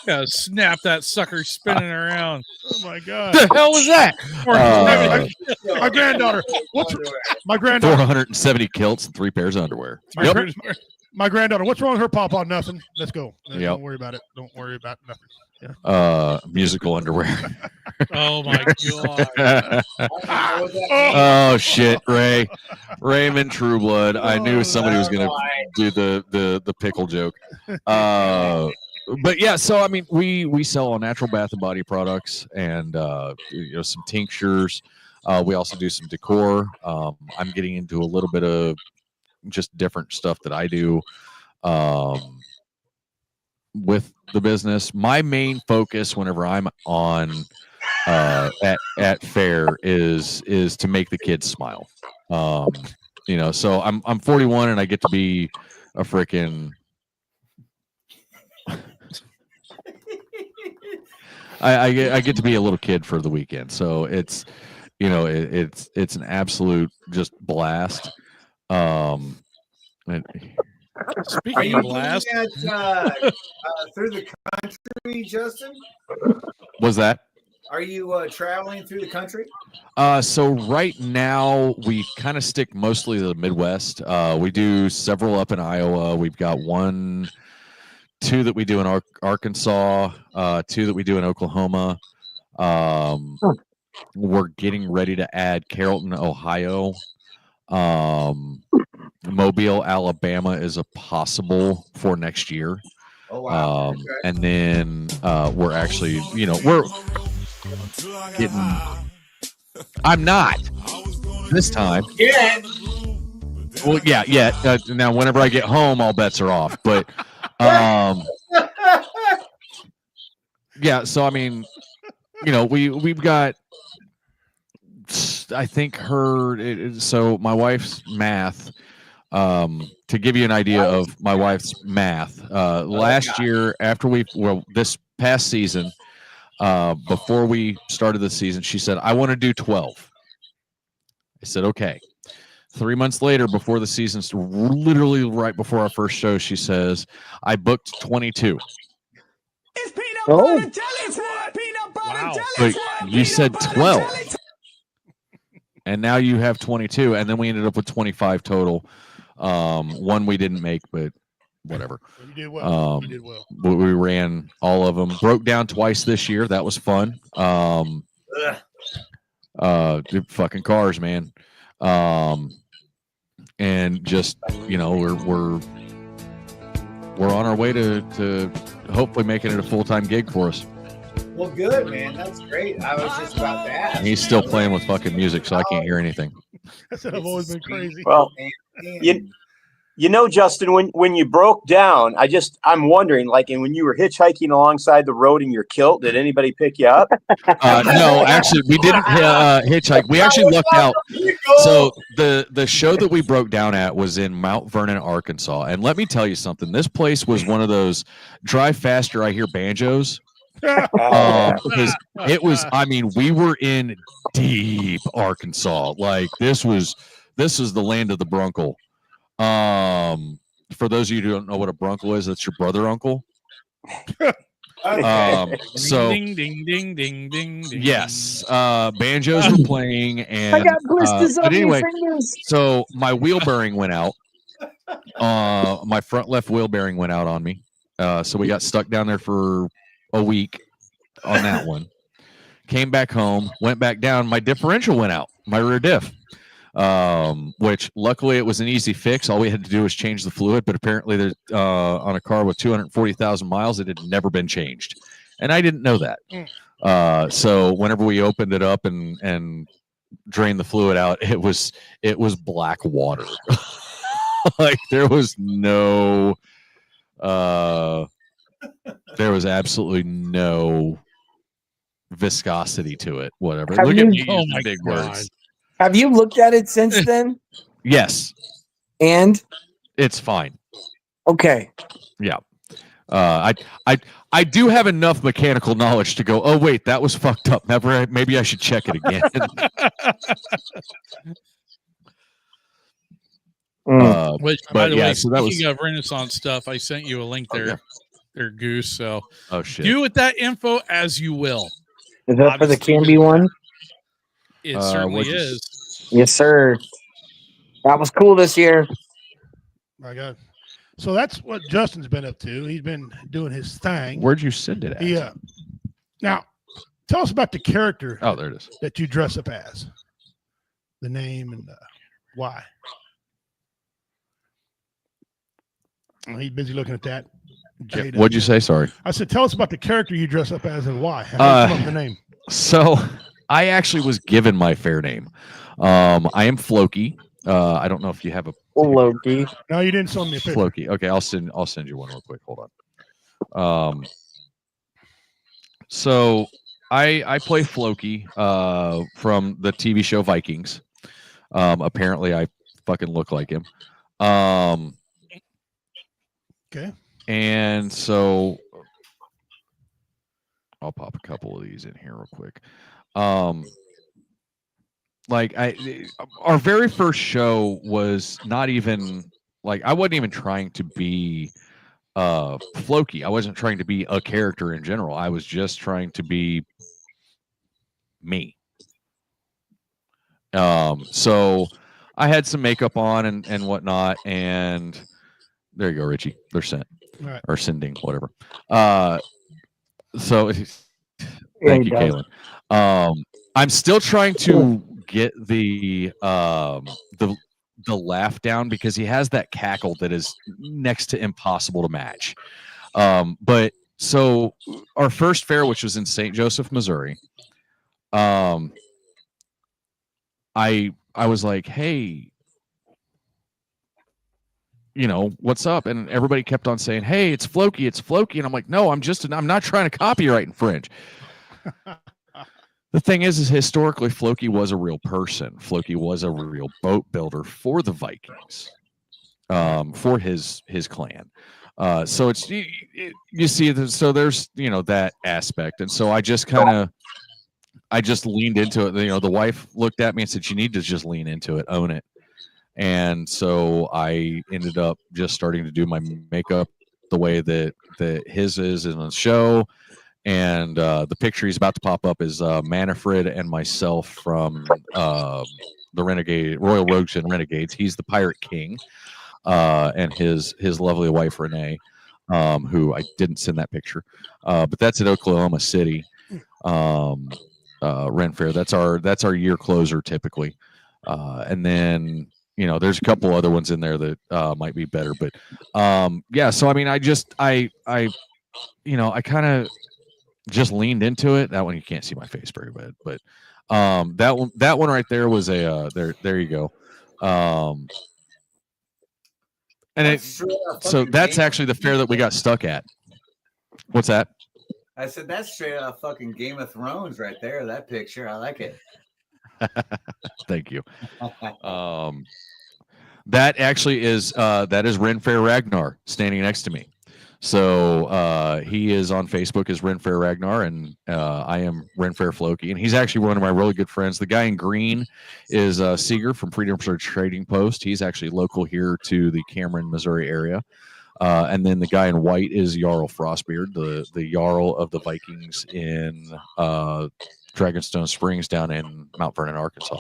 Gotta snap that sucker spinning around. Oh my god! The hell was that? My granddaughter. My granddaughter. 470 kilts and 3 pairs of underwear. My granddaughter. What's wrong with her, Papa? Nothing. Let's go. Yep. Don't worry about it. Don't worry about nothing. Yeah. Musical underwear. Oh my god. Oh shit, Raymond Trueblood. I knew somebody was gonna do the pickle joke. But yeah, so I mean, we sell all natural bath and body products, and some tinctures. We also do some decor. I'm getting into a little bit of just different stuff that I do with the business. My main focus whenever I'm on at fair is to make the kids smile. So I'm 41 and I get to be a freaking I get to be a little kid for the weekend. So it's it's an absolute just blast. Speaking of blast, through the country, Justin? Was that? Are you traveling through the country? So right now we kind of stick mostly to the Midwest. We do several up in Iowa. We've got 2 that we do in Arkansas, 2 that we do in Oklahoma. We're getting ready to add Carrollton, Ohio. Mobile, Alabama is a possible for next year. Oh wow! Okay. And then we're actually, we're getting. I'm not this time. Yeah. Well, yeah. Now, whenever I get home, all bets are off. But yeah. So I mean, we've got. I think so my wife's math, to give you an idea of my wife's math, last year this past season, before we started the season, she said, I want to do 12. I said, okay. 3 months later, before the season, literally right before our first show, she says, I booked 22. It's peanut butter jelly time. Peanut butter jelly time. But you said 12. And now you have 22, and then we ended up with 25 total. 1 we didn't make, but whatever. You did well. We ran all of them. Broke down twice this year. That was fun. Dude, fucking cars, man. And just we're on our way to hopefully making it a full-time gig for us. Well, good, man. That's great. I was just about to ask. And he's still playing with fucking music, so I can't hear anything. I said I've always been crazy. Well, you Justin, when you broke down, I'm wondering, like, and when you were hitchhiking alongside the road in your kilt, did anybody pick you up? No, actually, we didn't hitchhike. We actually lucked out. So the show that we broke down at was in Mount Vernon, Arkansas, and let me tell you something. This place was one of those drive faster, I hear banjos. Because it was, I mean, we were in deep Arkansas. Like this is the land of the brunkle. For those of you who don't know what a brunkle is, that's your brother uncle. So ding ding ding ding ding ding. Yes, banjos were playing, and I got blisters on but anyway, my fingers. so my wheel bearing went out. My front left wheel bearing went out on me. So we got stuck down there for a week on that one. Came back home, went back down. My differential went out, my rear diff. Which luckily it was an easy fix. All we had to do was change the fluid, but apparently there's on a car with 240,000 miles, it had never been changed, and I didn't know that. So whenever we opened it up and drained the fluid out, it was black water. Like there was absolutely no viscosity to it. Whatever. Look at me using big words. Have you looked at it since then? Yes. And it's fine. Okay. Yeah. I do have enough mechanical knowledge to go, oh wait, that was fucked up. Maybe I should check it again. Which, by the way, so that was, speaking of Renaissance stuff, I sent you a link there, there, Goose. So shit. Do with that info as you will. Is that for the Canby one? It certainly is. Yes, sir. That was cool this year. My God. So that's what Justin's been up to. He's been doing his thing. Where'd you send it at? Yeah. Now, tell us about the character. Oh, there it is. That you dress up as. The name and why. He's busy looking at that. What'd you say? Sorry. I said, tell us about the character you dress up as and why. How did you come up with the name? So I actually was given my fair name. I am Floki. I don't know if you have a Floki. No, you didn't send me a picture. Floki. Okay, I'll send you one real quick. Hold on. So I play Floki from the TV show Vikings. Apparently I fucking look like him. Okay. And so I'll pop a couple of these in here real quick. Like our very first show was not even like, I wasn't even trying to be Floki. I wasn't trying to be a character in general. I was just trying to be me. So I had some makeup on and whatnot, and there you go, Richie. They're sent. Right. Or sending, whatever. So thank you, Kaylin. I'm still trying to get the laugh down because he has that cackle that is next to impossible to match. But so our first fair, which was in St. Joseph, Missouri, I was like, hey, you know, what's up? And everybody kept on saying, hey, it's Floki, it's Floki. And I'm like, no, I'm not trying to copyright infringe. The thing is historically Floki was a real person. Floki was a real boat builder for the Vikings, for his clan. So it's, you see, so there's, you know, that aspect. And so I just leaned into it. You know, the wife looked at me and said, you need to just lean into it, own it. And so I ended up just starting to do my makeup the way that his is in the show. And the picture he's about to pop up is Manfred and myself from the Royal Rogues and Renegades. He's the Pirate King, and his lovely wife Renee, who I didn't send that picture, but that's at Oklahoma City Ren Fair. That's our year closer typically, and then, you know, there's a couple other ones in there that might be better, but yeah. So I mean, I kind of just leaned into it. That one you can't see my face very bad, but that one right there was a there you go. And so that's actually the fair that we got stuck at. What's that? I said that's straight out of fucking Game of Thrones right there. That picture, I like it. Thank you. That actually is that is Ren Fair Ragnar standing next to me. So he is on Facebook as Ren Fair Ragnar, and I am Ren Fair Floki, and he's actually one of my really good friends. The guy in green is Seeger from Freedom Search Trading Post. He's actually local here to the Cameron, Missouri area. And then the guy in white is Jarl Frostbeard, the Jarl of the Vikings in Dragonstone Springs down in Mount Vernon, Arkansas.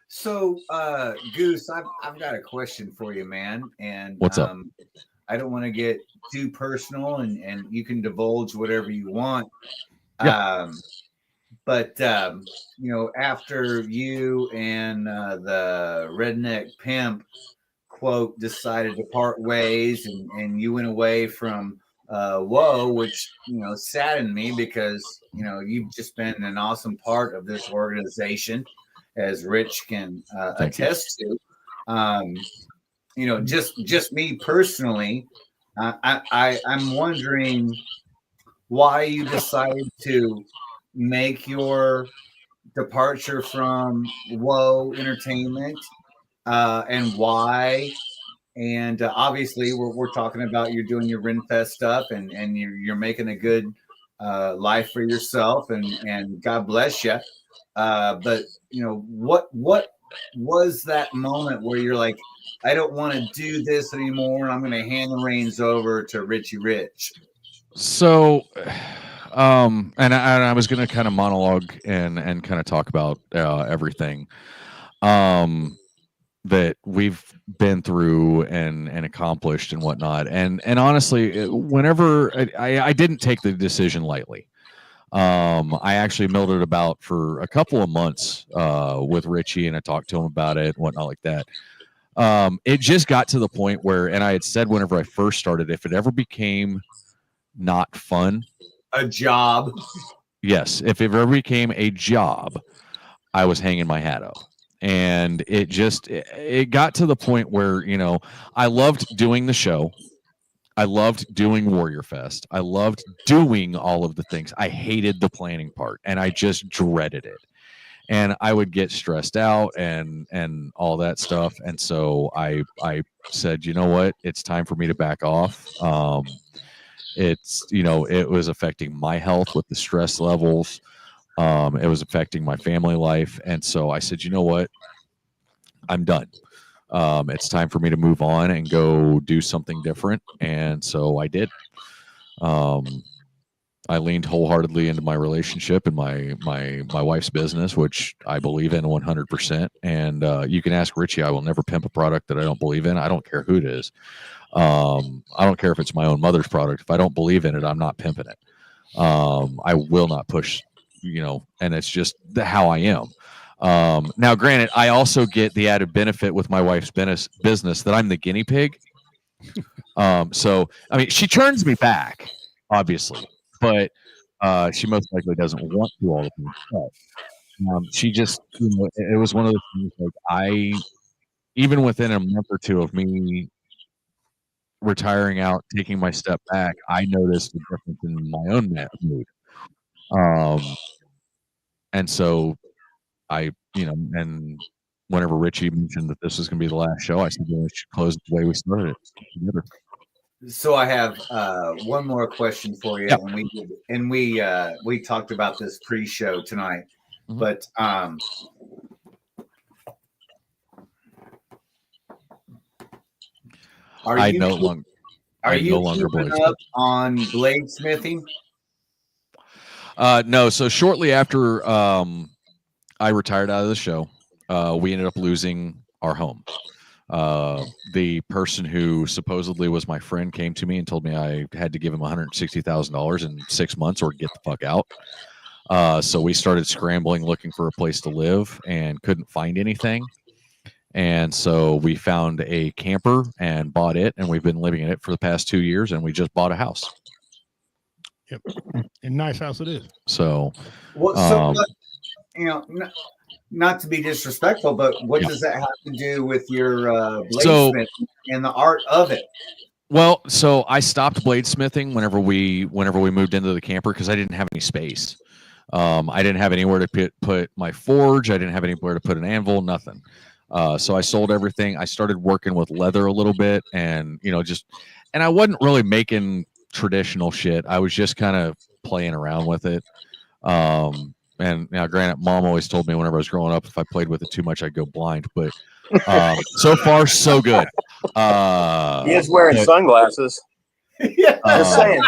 So, Goose, I've got a question for you, man. And what's up? I don't want to get too personal, and you can divulge whatever you want. Yeah. But you know, after you and the redneck pimp quote decided to part ways, and you went away from Whoa, which you know saddened me because you know you've just been an awesome part of this organization, as Rich can attest to. You know, just me personally, I'm wondering why you decided to make your departure from Whoa Entertainment, and why. And obviously, we're talking about you're doing your RenFest stuff, and you're making a good life for yourself, and God bless you. But you know, what was that moment where you're like, I don't want to do this anymore, and I'm going to hand the reins over to Richie Rich? So, and I was going to kind of monologue and kind of talk about everything that we've been through and accomplished and whatnot. And honestly, whenever I didn't take the decision lightly. I actually milled it about for a couple of months with Richie, and I talked to him about it and whatnot like that. It just got to the point where, and I had said whenever I first started, if it ever became not fun, a job. Yes, if it ever became a job, I was hanging my hat up. And it got to the point where, you know, I loved doing the show. I loved doing Warrior Fest. I loved doing all of the things. I hated the planning part, and I just dreaded it. And I would get stressed out and all that stuff. And so I said, you know what? It's time for me to back off. It's, you know, it was affecting my health with the stress levels. It was affecting my family life. And so I said, you know what? I'm done. It's time for me to move on and go do something different. And so I did. I leaned wholeheartedly into my relationship and my wife's business, which I believe in 100%. And you can ask Richie. I will never pimp a product that I don't believe in. I don't care who it is. I don't care if it's my own mother's product. If I don't believe in it, I'm not pimping it. I will not push, you know, and it's just how I am. Now, granted, I also get the added benefit with my wife's business that I'm the guinea pig. So, I mean, she turns me back, obviously, but she most likely doesn't want to all the time. She just, you know, it was one of those things like even within a month or two of me retiring out, taking my step back, I noticed the difference in my own mood. And so I, you know, and whenever Richie mentioned that this was going to be the last show, I said, well, we should close the way we started it together. So I have one more question for you, and we talked about this pre-show tonight, but are you no longer up on bladesmithing? No. So shortly after I retired out of the show, we ended up losing our home. The person who supposedly was my friend came to me and told me I had to give him $160,000 in 6 months or get the fuck out. So we started scrambling, looking for a place to live, and couldn't find anything. And so we found a camper and bought it, and we've been living in it for the past 2 years, and we just bought a house. Yep. A nice house it is. So, well, so you know, not to be disrespectful, but what does that have to do with your bladesmith and the art of it? Well, so I stopped bladesmithing whenever we moved into the camper because I didn't have any space. I didn't have anywhere to put my forge. I didn't have anywhere to put an anvil. Nothing. So I sold everything. I started working with leather a little bit, and and I wasn't really making traditional shit. I was just kind of playing around with it. And now, granted, Mom always told me whenever I was growing up, if I played with it too much, I'd go blind. But so far, so good. He is wearing sunglasses. Just saying.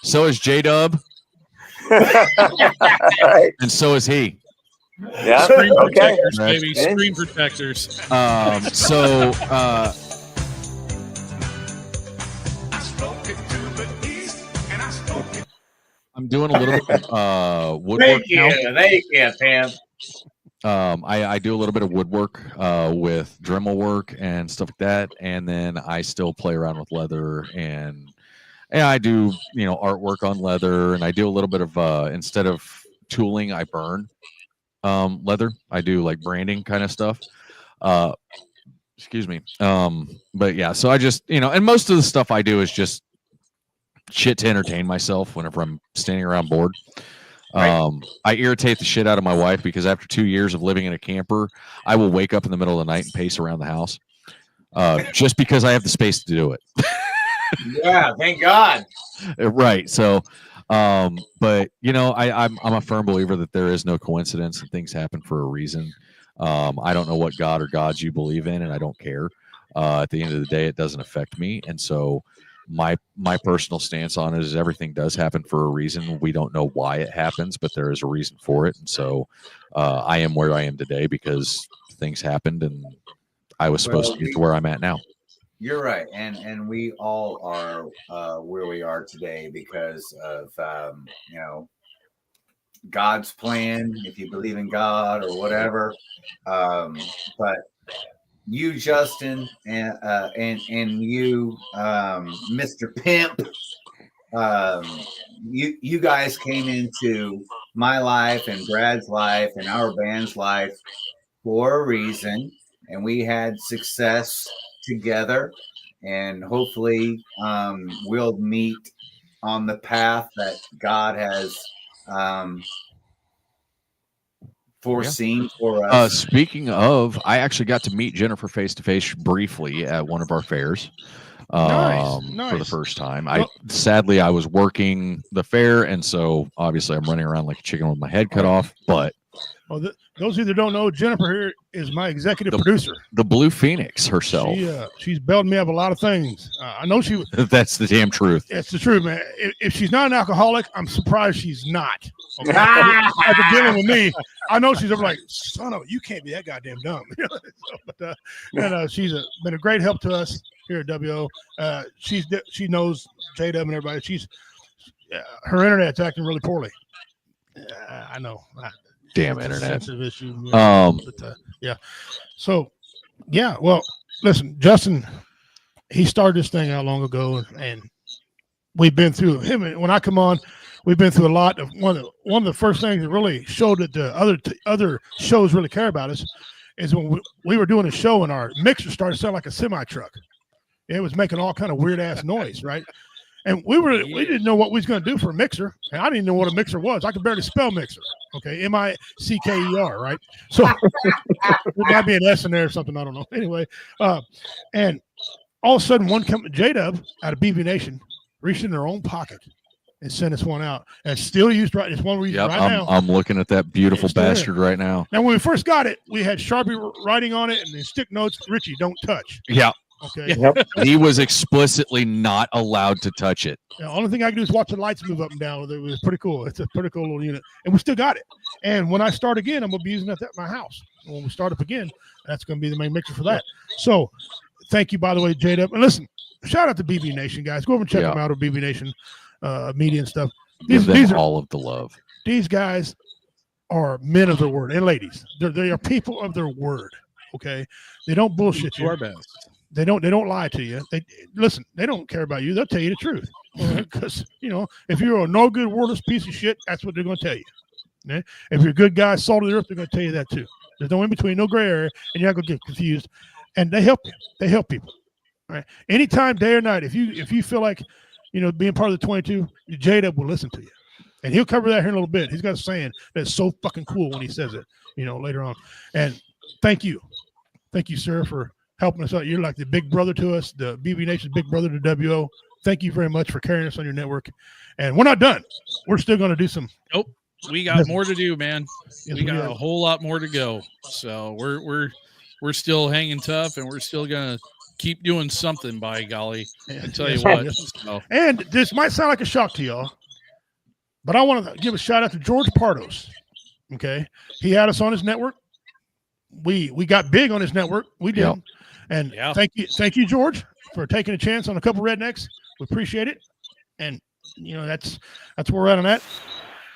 So is J-Dub. Right. And so is he. Yeah. Screen Okay. protectors, baby. Screen protectors. I'm doing a little bit woodwork Thank you, Pam. I do a little bit of woodwork with Dremel work and stuff like that, and then I still play around with leather, and I do artwork on leather, and I do a little bit of instead of tooling, I burn leather. I do like branding kind of stuff. Excuse me. But yeah, so I just and most of the stuff I do is just shit to entertain myself whenever I'm standing around bored. I irritate the shit out of my wife because after 2 years of living in a camper, I will wake up in the middle of the night and pace around the house just because I have the space to do it. Yeah, thank God. Right. So, but I'm a firm believer that there is no coincidence and things happen for a reason. I don't know what God or gods you believe in, and I don't care. At the end of the day, it doesn't affect me, and so my personal stance on it is everything does happen for a reason. We don't know why it happens, but there is a reason for it. And so I am where I am today because things happened and I was supposed to get to where I'm at now. You're right. And we all are where we are today because of, God's plan, if you believe in God or whatever. But you, Justin, and you, Mr. Pimp, you guys came into my life and Brad's life and our band's life for a reason, and we had success together, and hopefully we'll meet on the path that God has foreseen for us. Speaking of, I actually got to meet Jennifer face to face briefly at one of our fairs. Nice. For the first time. Sadly I was working the fair, and so obviously I'm running around like a chicken with my head cut off. But those of you that don't know, Jennifer here is my executive producer. The Blue Phoenix herself. She's bailed me up a lot of things. I know she. That's the damn truth. It's the truth, man. If she's not an alcoholic, I'm surprised she's not. Okay? After dealing with me, I know she's like, son of, you can't be that goddamn dumb. She's been a great help to us here at WO. She knows J-Dub and everybody. She's her internet's acting really poorly. I know. Damn internet. Sensitive issue. Yeah. So, yeah. Well, listen, Justin, he started this thing out long ago, and we've been through him. When I come on, we've been through a lot of one of the first things that really showed that the other shows really care about us is when we were doing a show and our mixer started sounding like a semi truck. It was making all kind of weird ass noise, right? And we didn't know what we was going to do for a mixer, and I didn't know what a mixer was. I could barely spell mixer. Okay, M-I-C-K-E-R, right? So there might be an S in there or something. I don't know. Anyway, and all of a sudden, one J-Dub out of BB Nation reached in their own pocket and sent us one out, and still used right. It's one we're using right now. I'm looking at that beautiful bastard right now. Now, when we first got it, we had Sharpie writing on it and then stick notes. Richie, don't touch. Yeah. Okay. Yep. He was explicitly not allowed to touch it. The only thing I can do is watch the lights move up and down. It was pretty cool. It's a pretty cool little unit, and we still got it. And when I start again, I'm gonna be using it at my house. When we start up again, that's gonna be the main mixer for that. So, thank you, by the way, J-Dub. And listen, shout out to BB Nation, guys. Go over and check them out at BB Nation media and stuff. These are all of the love. These guys are men of their word, and ladies. They are people of their word. Okay, they don't bullshit you. Our best. They don't lie to you. Listen, they don't care about you. They'll tell you the truth. Because, if you're a no good, wordless piece of shit, that's what they're going to tell you. Okay? If you're a good guy, salt of the earth, they're going to tell you that too. There's no in between, no gray area, and you're not going to get confused. And they help you. They help people. All right. Anytime, day or night, if you feel like, being part of the 22, J-Dub will listen to you. And he'll cover that here in a little bit. He's got a saying that's so fucking cool when he says it, later on. And thank you. Thank you, sir, for helping us out. You're like the big brother to us, the BB Nation's big brother to WO. Thank you very much for carrying us on your network. And we're not done. We're still going to do some. Nope. We got more to do, man. Yes, we got a whole lot more to go. So we're still hanging tough, and we're still going to keep doing something, by golly. I tell you what. So. And this might sound like a shock to y'all, but I want to give a shout out to George Pardos. Okay. He had us on his network. We got big on his network. We did. Yep. And thank you, George, for taking a chance on a couple rednecks. We appreciate it. And that's where we're at on that.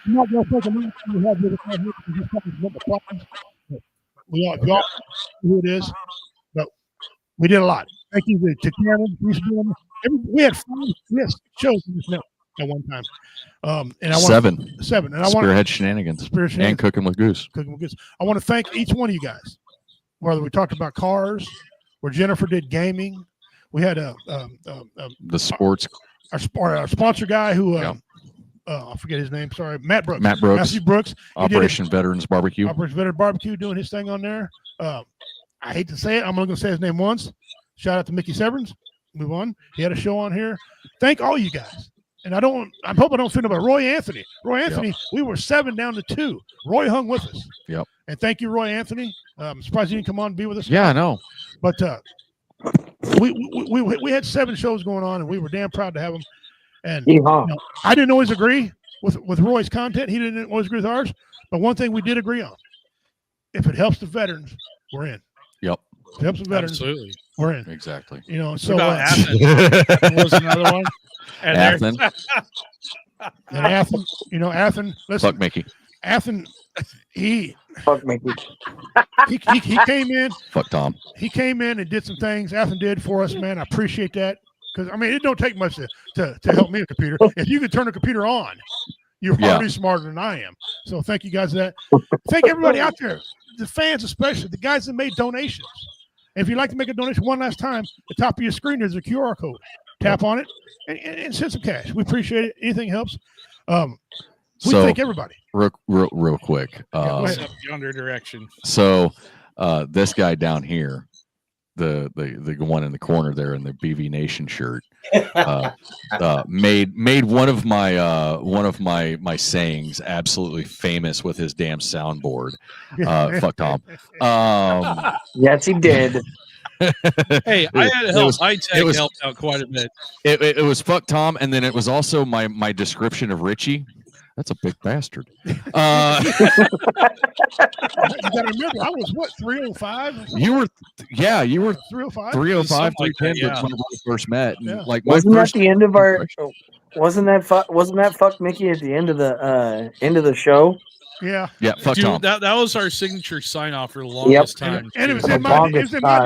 I'm not going to take a minute to have with us right here because he's talking about the problems. We all know who it is, but we did a lot. Thank you to Cameron. We had 6 shows in this network at one time. And I want seven. And I want Spearhead Shenanigans. And Cooking with Goose. I want to thank each one of you guys. Whether we talked about cars, where Jennifer did gaming, we had the sports. Our sponsor guy who I forget his name. Sorry, Matt Brooks. Matthew Brooks. Operation Veterans Barbecue. Operation Veterans Barbecue doing his thing on there. I hate to say it. I'm only going to say his name once. Shout out to Mickey Severns. Move on. He had a show on here. Thank all you guys. And I hope I don't feel about Roy Anthony. Roy Anthony, we were 7 down to 2. Roy hung with us. Yep. And thank you, Roy Anthony. I'm surprised you didn't come on and be with us. Yeah, I know. But we had 7 shows going on, and we were damn proud to have them. And I didn't always agree with Roy's content. He didn't always agree with ours. But one thing we did agree on: if it helps the veterans, we're in. Yep. If it helps the veterans, absolutely, we're in. Exactly. So Athens. Athens was another one. And Athens. And Athens, Athens. Listen, fuck Mickey. Athens, fuck Mickey. He came in. Fuck Tom. He came in and did some things. Athens did for us, man. I appreciate that. Because it don't take much to help me a computer. If you can turn a computer on, you're already smarter than I am. So thank you guys for that. Thank everybody out there, the fans especially, the guys that made donations. And if you'd like to make a donation one last time, the top of your screen there's a QR code. Tap on it and send some cash. We appreciate it. Anything helps. We thank everybody. Real quick. Yonder direction. So this guy down here, the one in the corner there in the BV Nation shirt, made one of my sayings absolutely famous with his damn soundboard. Fuck Tom. Yes, he did. Hey, I had help. I helped out quite a bit. It was fuck Tom, and then it was also my description of Richie. That's a big bastard. You got to remember, I was what, 305? You were 305, 305, 310 when we first met. And wasn't that the end of our? Wasn't that fuck Mickey at the end of the show? Yeah. Yeah. Fuck Dude, Tom. That was our signature sign off for the longest time. And it was in my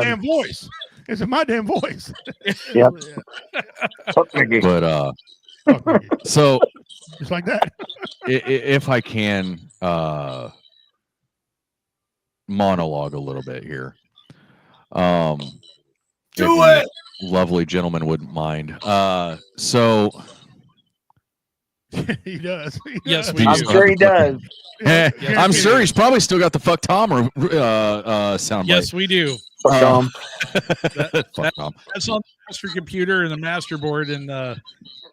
damn voice. It's in my damn voice. Yep. Fuck Mickey. But so. Just like that. If I can monologue a little bit here. Do it. Lovely gentleman wouldn't mind. So he does. Yes, I'm sure he does. I'm sure he's probably still got the fuck Tom soundbite. Yes, we do. Fuck Tom. Fuck Tom. That's on the master computer and the master board and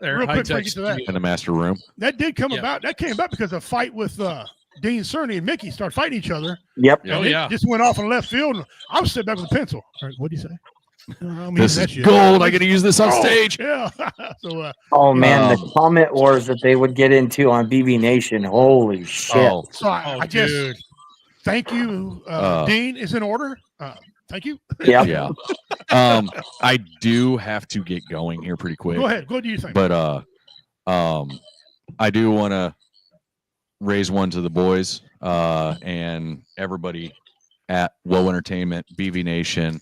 their Real high quick, tech break it to that. In the master room. That did come about. That came about because of a fight with Dean Cerny and Mickey started fighting each other. Yep. And it just went off in left field. And I was sitting back with a pencil. All right, what do you say? This is gold. I got to use this on stage. Yeah. So. Oh man, the comment wars that they would get into on BB Nation. Holy shit! So I guess. Thank you. Dean is in order. Thank you. Yeah. I do have to get going here pretty quick. Go ahead. What do you think? But I do want to raise one to the boys and everybody at Woe Entertainment, BV Nation,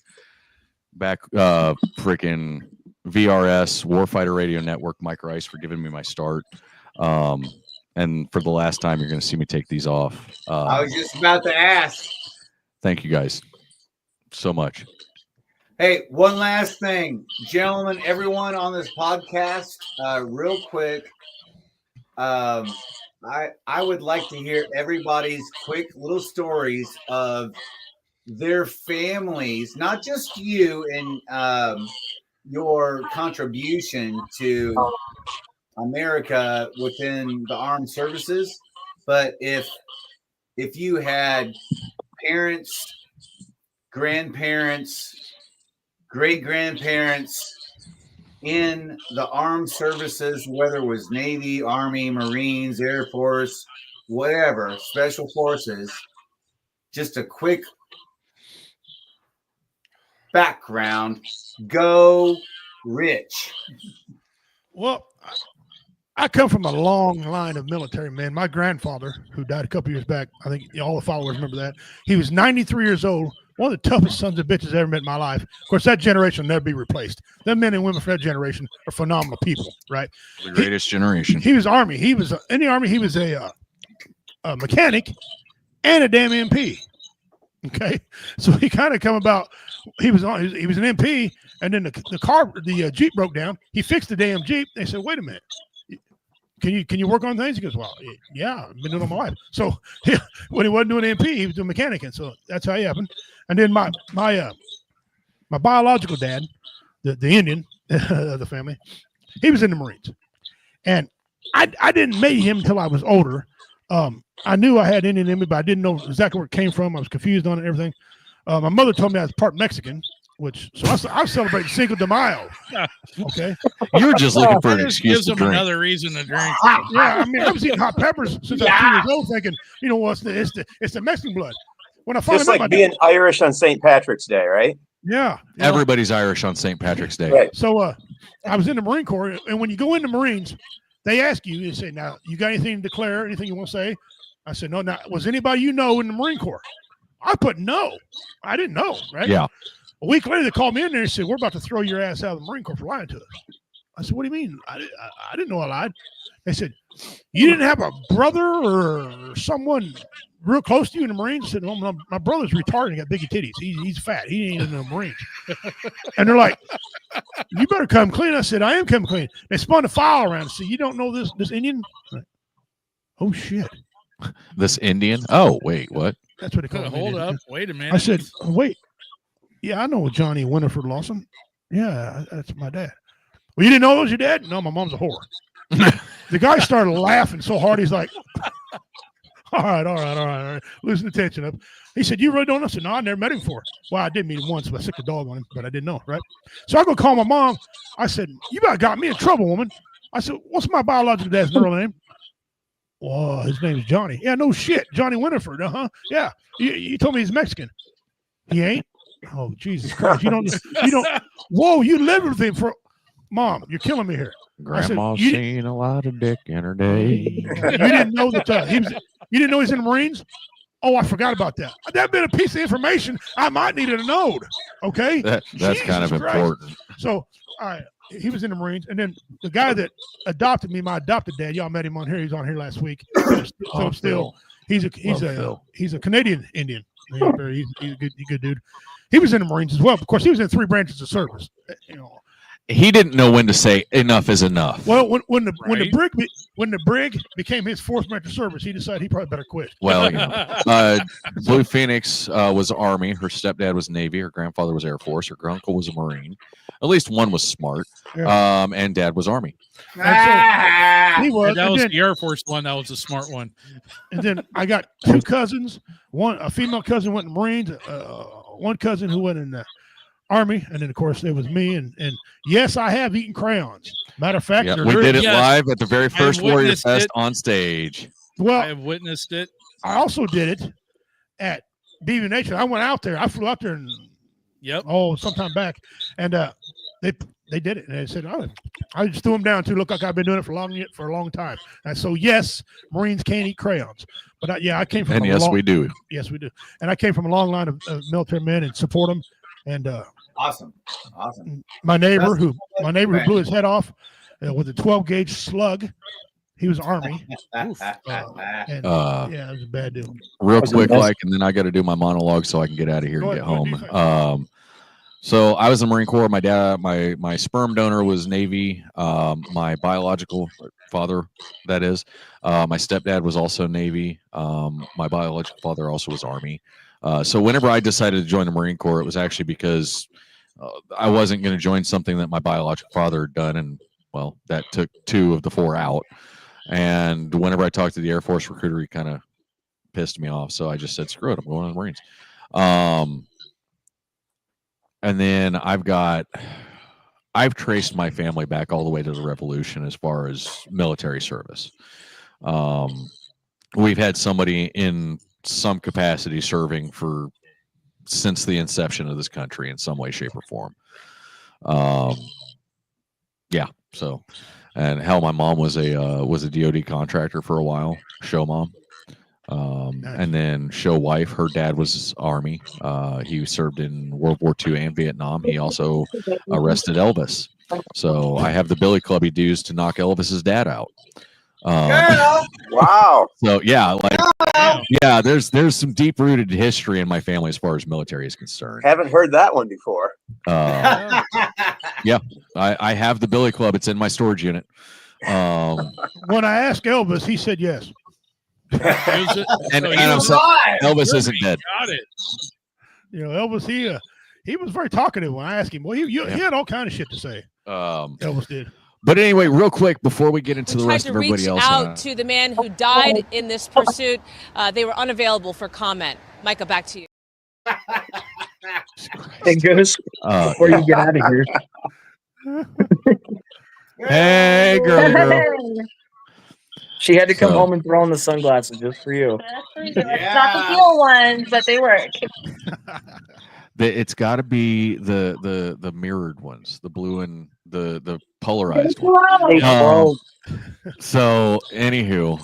back freaking VRS, Warfighter Radio Network, Mike Rice for giving me my start. And for the last time, you're going to see me take these off. I was just about to ask. Thank you guys so much. Hey, one last thing, gentlemen, everyone on this podcast, real quick. I would like to hear everybody's quick little stories of their families, not just you and your contribution to America within the armed services, but if you had parents, grandparents, great-grandparents in the armed services, whether it was Navy, Army, Marines, Air Force, whatever, Special Forces, just a quick background. Go Rich. Well, I come from a long line of military men. My grandfather, who died a couple years back, I think all the followers remember that. He was 93 years old, one of the toughest sons of bitches I ever met in my life. Of course, that generation will never be replaced. Them men and women from that generation are phenomenal people, right? The greatest generation. He was Army. He was in the Army. He was a mechanic and a damn MP. Okay, so he kind of come about. He was an MP, and then the Jeep broke down. He fixed the damn Jeep. They said, "Wait a minute, can you work on things?" He goes, "Well, yeah, I've been doing it all my life." So when he wasn't doing MP, he was doing mechanic, and so that's how he happened. And then my biological dad, the Indian of the family, he was in the Marines, and I didn't meet him until I was older. I knew I had Indian in me, but I didn't know exactly where it came from. I was confused on it and everything. My mother told me I was part Mexican, so I celebrate Cinco de Mayo. Okay, you're just looking for an excuse gives to them drink. another reason to drink. Yeah, I mean, I was eating hot peppers since I was 2 years old, thinking, it's the Mexican blood. When I found Just out like being Irish on St. Patrick's Day, right? Yeah, Everybody's Irish on St. Patrick's Day. Right. So I was in the Marine Corps, and when you go in the Marines, they ask you, they say, "Now, you got anything to declare? Anything you want to say?" I said, "No." Now, was anybody you know in the Marine Corps? I put no. I didn't know, right? Yeah. A week later, they called me in there and said, "We're about to throw your ass out of the Marine Corps for lying to us." I said, "What do you mean? I didn't know I lied." They said, "You didn't have a brother or someone real close to you in the Marines?" I said, "No, my brother's retarded and got biggie titties. He's fat. He ain't in the Marines." And they're like, "You better come clean." I said, "I am coming clean." They spun the file around and said, "You don't know this Indian?" Like, oh, shit. This Indian? Oh, wait, what? That's what they call it. Hold up. Wait a minute. I said, "Wait. Yeah, I know Johnny Winifred Lawson. Yeah, that's my dad." "Well, you didn't know it was your dad?" "No, my mom's a whore." The guy started laughing so hard, he's like, all right. Losing the tension up. He said, "You really don't know?" I said, "No, I never met him before." "Well, I did meet him once, but I sicked a dog on him, but I didn't know, right?" So I go call my mom. I said, "You about got me in trouble, woman." I said, "What's my biological dad's middle name?" "Well, his name's Johnny." "Yeah, no shit. Johnny Winifred, yeah. You told me he's Mexican." "He ain't?" "Oh, Jesus Christ. You don't, whoa, you lived with him for, Mom, you're killing me here." Grandma's seen a lot of dick in her day. You didn't know that you didn't know he's in the Marines? "Oh, I forgot about that. That'd been a piece of information I might need to know." Okay. That's kind of Jesus Christ. important. So, all right, he was in the Marines, and then the guy that adopted me, my adopted dad, y'all met him on here. He was on here last week. So he's a Canadian Indian. He's a good dude. He was in the Marines as well. Of course, he was in 3 branches of service. He didn't know when to say enough is enough. Well, when the brig became his 4th branch of service, he decided he probably better quit. Well, Blue Phoenix was Army. Her stepdad was Navy. Her grandfather was Air Force. Her uncle was a Marine. At least one was smart. Yeah. And Dad was Army. He was. That was the Air Force one. That was a smart one. And then I got 2 cousins. A female cousin went in the Marines. One cousin who went in the Army, and then of course there was me. And yes, I have eaten crayons. Matter of fact, we did it live at the very first Warrior Fest on stage. Well, I have witnessed it. I also did it at BB Nation. I went out there. I flew out there and sometime back, and they did it, and they said, "Oh, I just threw them down too. Look like I've been doing it for a long time." And so yes, Marines can't eat crayons, but I came from we do. Yes, we do, and I came from a long line of military men and support them. And awesome. My neighbor who blew his head off with a 12 gauge slug. He was Army. And, yeah, it was a bad deal. Real quick, like, and then I got to do my monologue so I can get out of here and get home. So I was in the Marine Corps. My dad, my sperm donor was Navy. My biological father, that is, my stepdad was also Navy. My biological father also was Army. So whenever I decided to join the Marine Corps, it was actually because I wasn't going to join something that my biological father had done, and well, that took 2 of the 4 out. And whenever I talked to the Air Force recruiter, he kind of pissed me off. So I just said, screw it, I'm going to the Marines. And then I've traced my family back all the way to the Revolution as far as military service. We've had somebody in some capacity serving since the inception of this country in some way, shape, or form. Yeah. So, and hell, my mom was a DoD contractor for a while, show mom. And then show wife, her dad was Army. He served in World War II and Vietnam. He also arrested Elvis. So I have the Billy Clubby dues to knock Elvis's dad out. Wow. So yeah, yeah, there's some deep rooted history in my family as far as military is concerned. Haven't heard that one before. Yeah, I have the Billy Club. It's in my storage unit. When I asked Elvis, he said yes. And Elvis isn't dead. Got it. You know, Elvis, he was very talkative when I asked him. Well, he had all kind of shit to say. Elvis did. But anyway, real quick before we get into the rest of everybody else, out to the man who died in this pursuit. They were unavailable for comment. Micah, back to you. Hey, Goose, before you get out of here. Hey, girl. She had to come home and throw on the sunglasses just for you. It's not the teal ones, but they work. It's got to be the mirrored ones, the blue and the polarized ones. So, anywho,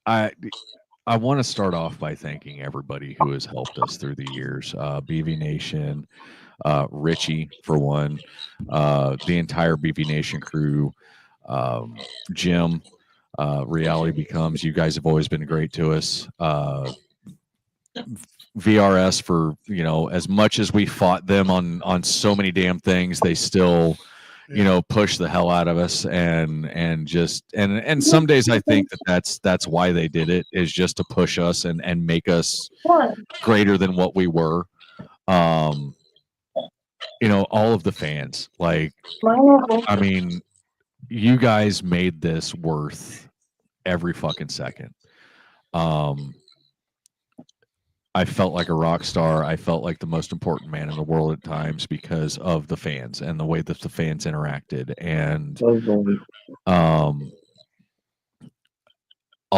I want to start off by thanking everybody who has helped us through the years. BV Nation, Richie for one, the entire BV Nation crew. Jim, Reality Becomes, you guys have always been great to us. VRS, for as much as we fought them on so many damn things, they still push the hell out of us, and some days I think that's why they did it, is just to push us and make us greater than what we were. All of the fans, like, I mean, you guys made this worth every fucking second. I felt like a rock star. I felt like the most important man in the world at times because of the fans and the way that the fans interacted. And I'll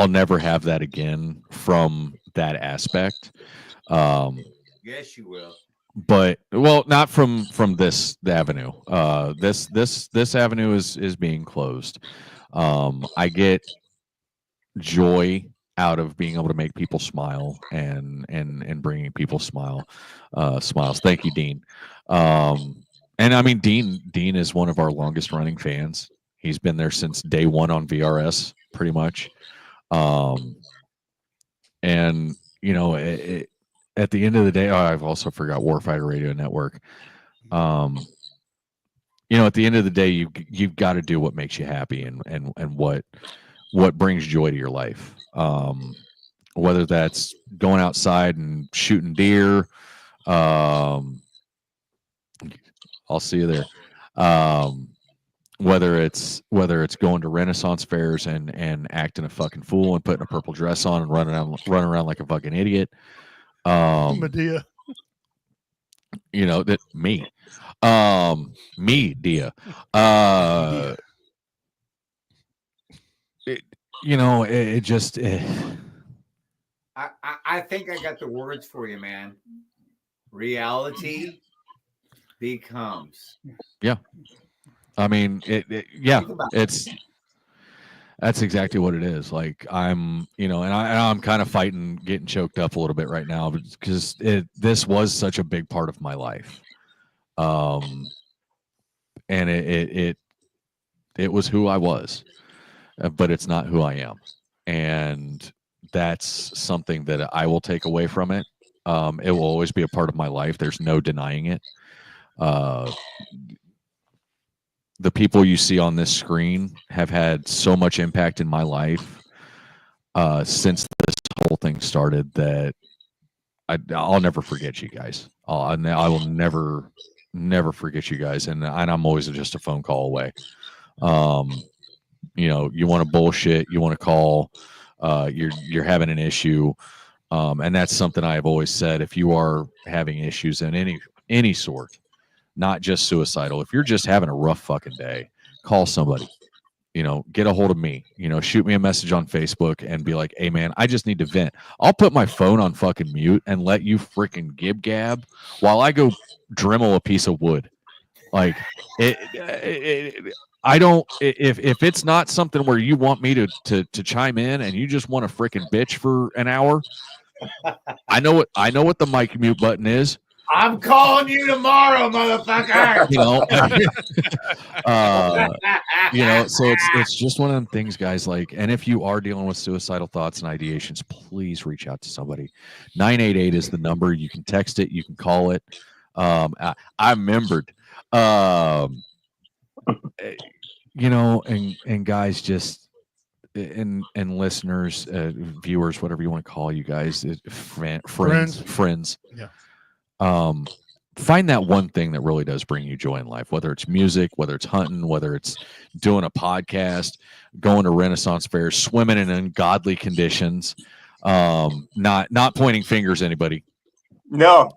never have that again from that aspect. Yes, you will. But not from this avenue. This avenue is being closed. I get joy out of being able to make people smile and bringing people smiles. Thank you, Dean. And I mean, Dean is one of our longest running fans. He's been there since day one on VRS, pretty much. And at the end of the day, I've also forgot Warfighter Radio Network. At the end of the day, you've got to do what makes you happy and what brings joy to your life. Whether that's going outside and shooting deer, I'll see you there. Whether it's going to Renaissance fairs and acting a fucking fool and putting a purple dress on and running around like a fucking idiot. Medea. That me, Dia. I think I got the words for you, man. Reality becomes. Yeah. I mean, that's exactly what it is. Like, I'm, I'm kind of fighting, getting choked up a little bit right now because this was such a big part of my life. And it was who I was. but it's not who I am. And that's something that I will take away from it. It will always be a part of my life. There's no denying it. The people you see on this screen have had so much impact in my life since this whole thing started that I'll never forget you guys. I will never forget you guys. And I'm always just a phone call away. You know, you want to bullshit, you want to call, you're having an issue. And that's something I've always said. If you are having issues in any sort, not just suicidal, if you're just having a rough fucking day, call somebody. You know, get a hold of me. You know, shoot me a message on Facebook and be like, "Hey, man, I just need to vent." I'll put my phone on fucking mute and let you freaking gab while I go Dremel a piece of wood. Like, I don't. If it's not something where you want me to chime in and you just want to freaking bitch for an hour, I know what the mic mute button is. I'm calling you tomorrow, motherfucker. So it's just one of them things, guys. Like, and if you are dealing with suicidal thoughts and ideations, please reach out to somebody. 988 is the number. You can text it, you can call it. I remembered. And guys, just and listeners, viewers, whatever you want to call you guys, friends. Yeah. Find that one thing that really does bring you joy in life, whether it's music, whether it's hunting, whether it's doing a podcast, going to Renaissance fairs, swimming in ungodly conditions, not pointing fingers at anybody. No.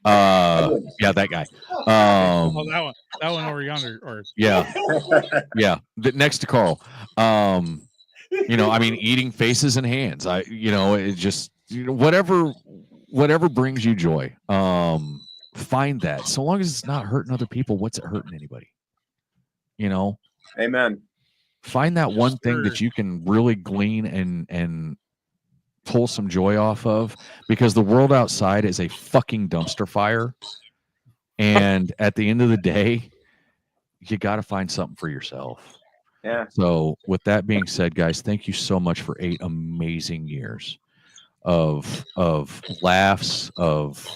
Yeah, that guy. That one over yonder, or yeah. Next to Carl. Eating faces and hands. It just whatever brings you joy. Find that. So long as it's not hurting other people, what's it hurting anybody? Amen. Find that one thing that you can really glean and pull some joy off of, because the world outside is a fucking dumpster fire. And at the end of the day, you got to find something for yourself. Yeah. So with that being said, guys, thank you so much for 8 amazing years of laughs, of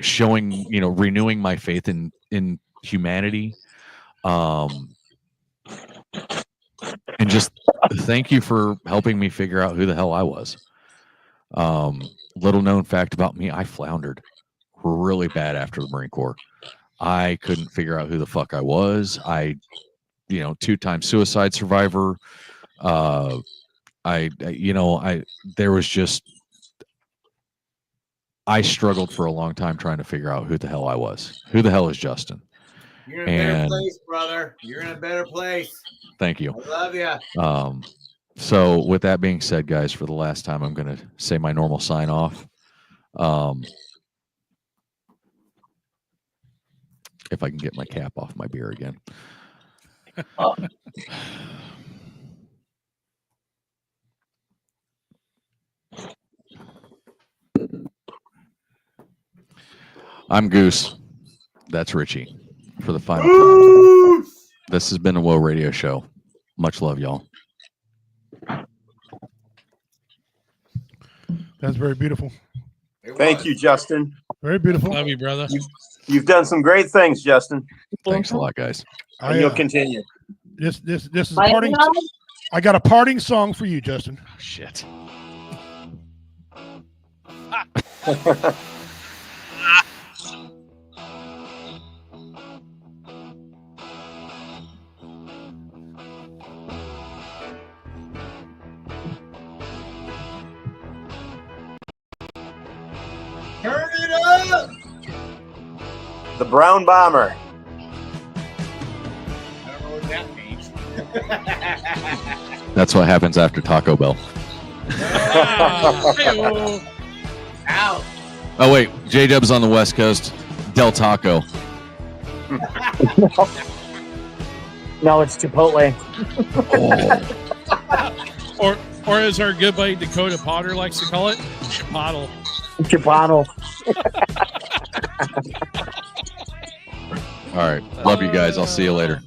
showing, renewing my faith in humanity. And just thank you for helping me figure out who the hell I was. Little known fact about me, I floundered really bad after the Marine Corps. I couldn't figure out who the fuck I was. 2-time suicide survivor. I struggled for a long time trying to figure out who the hell I was. Who the hell is Justin? You're in a better place, brother. You're in a better place. Thank you. I love you. So with that being said, guys, for the last time, I'm going to say my normal sign off. If I can get my cap off my beer again. I'm Goose. That's Richie for the final time. This has been a Woe Radio Show. Much love, y'all. That's very beautiful. Thank you, Justin. Very beautiful. Love you, brother. You've done some great things, Justin. Thanks a lot, guys. And you'll continue. This is a parting. I got a parting song for you, Justin. Oh, shit. Turn it up. The Brown Bomber. I don't know what that means. That's what happens after Taco Bell. Out. Oh, wait. J-Dub's on the West Coast. Del Taco. No, it's Chipotle. Or as our good buddy Dakota Potter likes to call it, Chipotle. Chipotle. All right. Love you guys. I'll see you later.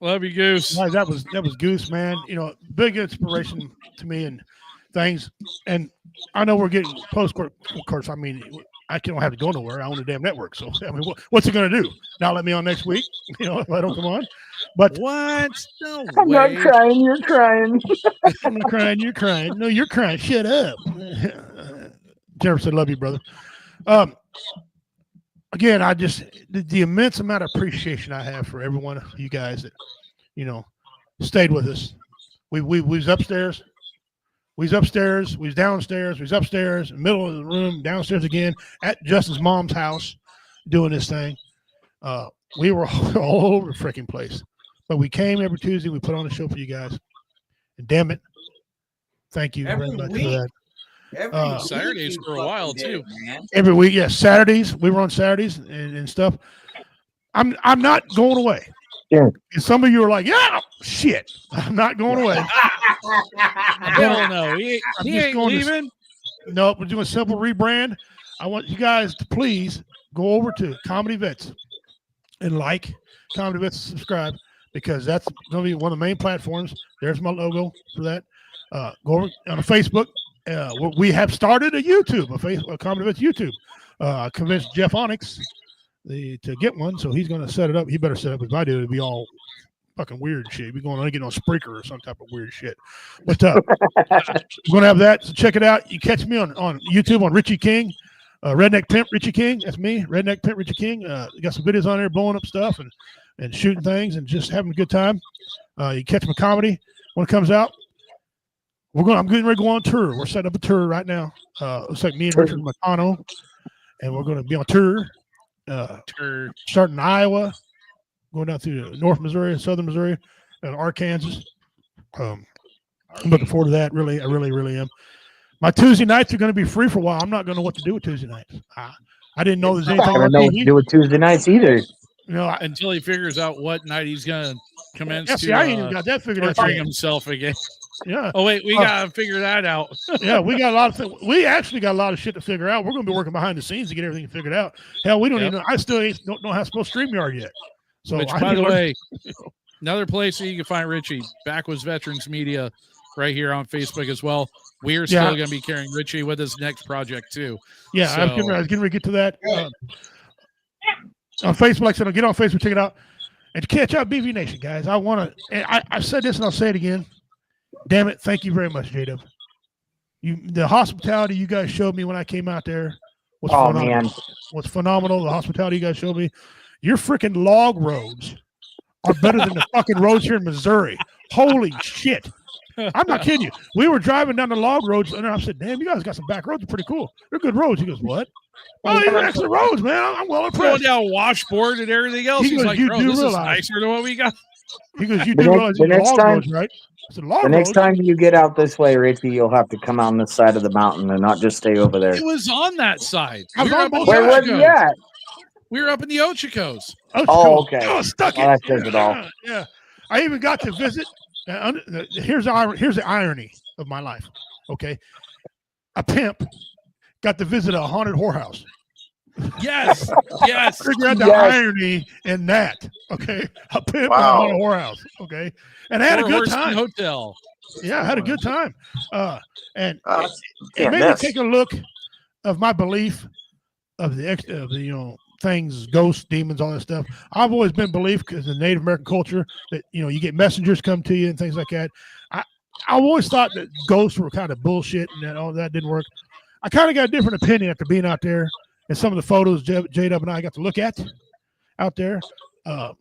Love you, Goose. Guys, that was Goose, man. You know, big inspiration to me and things. And I know we're getting post court. Of course, I mean, I don't have to go nowhere. I own a damn network. So I mean, what's it going to do? Not let me on next week? You know, if I don't come on. But what? No I'm way. not crying. You're crying. I'm not crying. You're crying. No, you're crying. Shut up. Jefferson, love you, brother. Again, I just the immense amount of appreciation I have for every one of you guys that, you know, stayed with us. We was upstairs. We was upstairs. We was downstairs. We was upstairs, middle of the room, downstairs again at Justin's mom's house, doing this thing. We were all over the freaking place, but we came every Tuesday. We put on a show for you guys, and damn it, thank you very much for that. Saturdays for a while too. Every week, yes. Saturdays, we were on Saturdays and stuff. I'm not going away. Yeah. And some of you are like, yeah, shit, I'm not going away. Hell no, he ain't leaving. Nope, we're doing a simple rebrand. I want you guys to please go over to Comedy Vets and like Comedy Vets, subscribe, because that's going to be one of the main platforms. There's my logo for that. Go over on Facebook. We have started a YouTube, a Comedy Vets YouTube. I convinced Jeff Onyx to get one, so he's going to set it up. He better set it up, because if I do, it'll be all fucking weird shit. We're going to get on Spreaker or some type of weird shit. But we're going to have that, so check it out. You catch me on YouTube on Richie King, Redneck Pimp Richie King. That's me, Redneck Pimp Richie King. Got some videos on there blowing up stuff and shooting things and just having a good time. You catch my comedy when it comes out. I'm getting ready to go on tour. We're setting up a tour right now. Looks like me and Richard McConnell, and we're going to be on tour. Starting in Iowa, going down through North Missouri, Southern Missouri, and Arkansas. I'm looking forward to that. Really, I really am. My Tuesday nights are going to be free for a while. I'm not going to know what to do with Tuesday nights. I didn't know there's anything. I don't know what to do with Tuesday nights either. You know, until he figures out what night he's going to commence yeah, to. See, I ain't even got that figured out. Torturing himself again. Yeah. Oh wait, we gotta figure that out. Yeah, we got a lot of we actually got a lot of shit to figure out. We're gonna be working behind the scenes to get everything figured out. Hell, we don't even know. I still don't know how to spell StreamYard yet. So which, by the way, another place that you can find Richie, Backwoods Veterans Media, right here on Facebook as well. We're still gonna be carrying Richie with his next project too. Yeah, so, I was getting ready to get to that. On Facebook, like I said, I'll get on Facebook, check it out, and catch out BV Nation, guys. I've said this and I'll say it again. Damn it! Thank you very much, J-Dub. The hospitality you guys showed me when I came out there was phenomenal. Man, was phenomenal. The hospitality you guys showed me. Your freaking log roads are better than the fucking roads here in Missouri. Holy shit! I'm not kidding you. We were driving down the log roads, and I said, "Damn, you guys got some back roads. They're pretty cool. They're good roads." He goes, "What? Oh, these are excellent roads, man. I'm well impressed." Going down washboard and everything else. He's like, "Bro, this is nicer than what we got." He goes, "You do realize the next time, roads, right?" The next time you get out this way, Richie, you'll have to come on this side of the mountain and not just stay over there. It was on that side. Where was he at? We were up in the Ochicos. Oh, okay. I was stuck that says it all. Yeah, I even got to visit. Here's the irony of my life. Okay, a pimp got to visit a haunted whorehouse. Yes, yes. Figure out the irony in that. Okay, a pimp in a haunted whorehouse. Okay, and I had a good time. Hotel. Yeah, I had a good time. And it can't made me miss. take a look of my belief of the things, ghosts, demons, all that stuff. I've always been belief because in Native American culture that you get messengers come to you and things like that. I always thought that ghosts were kind of bullshit and that all that didn't work. I kind of got a different opinion after being out there and some of the photos J-Dub and I got to look at out there.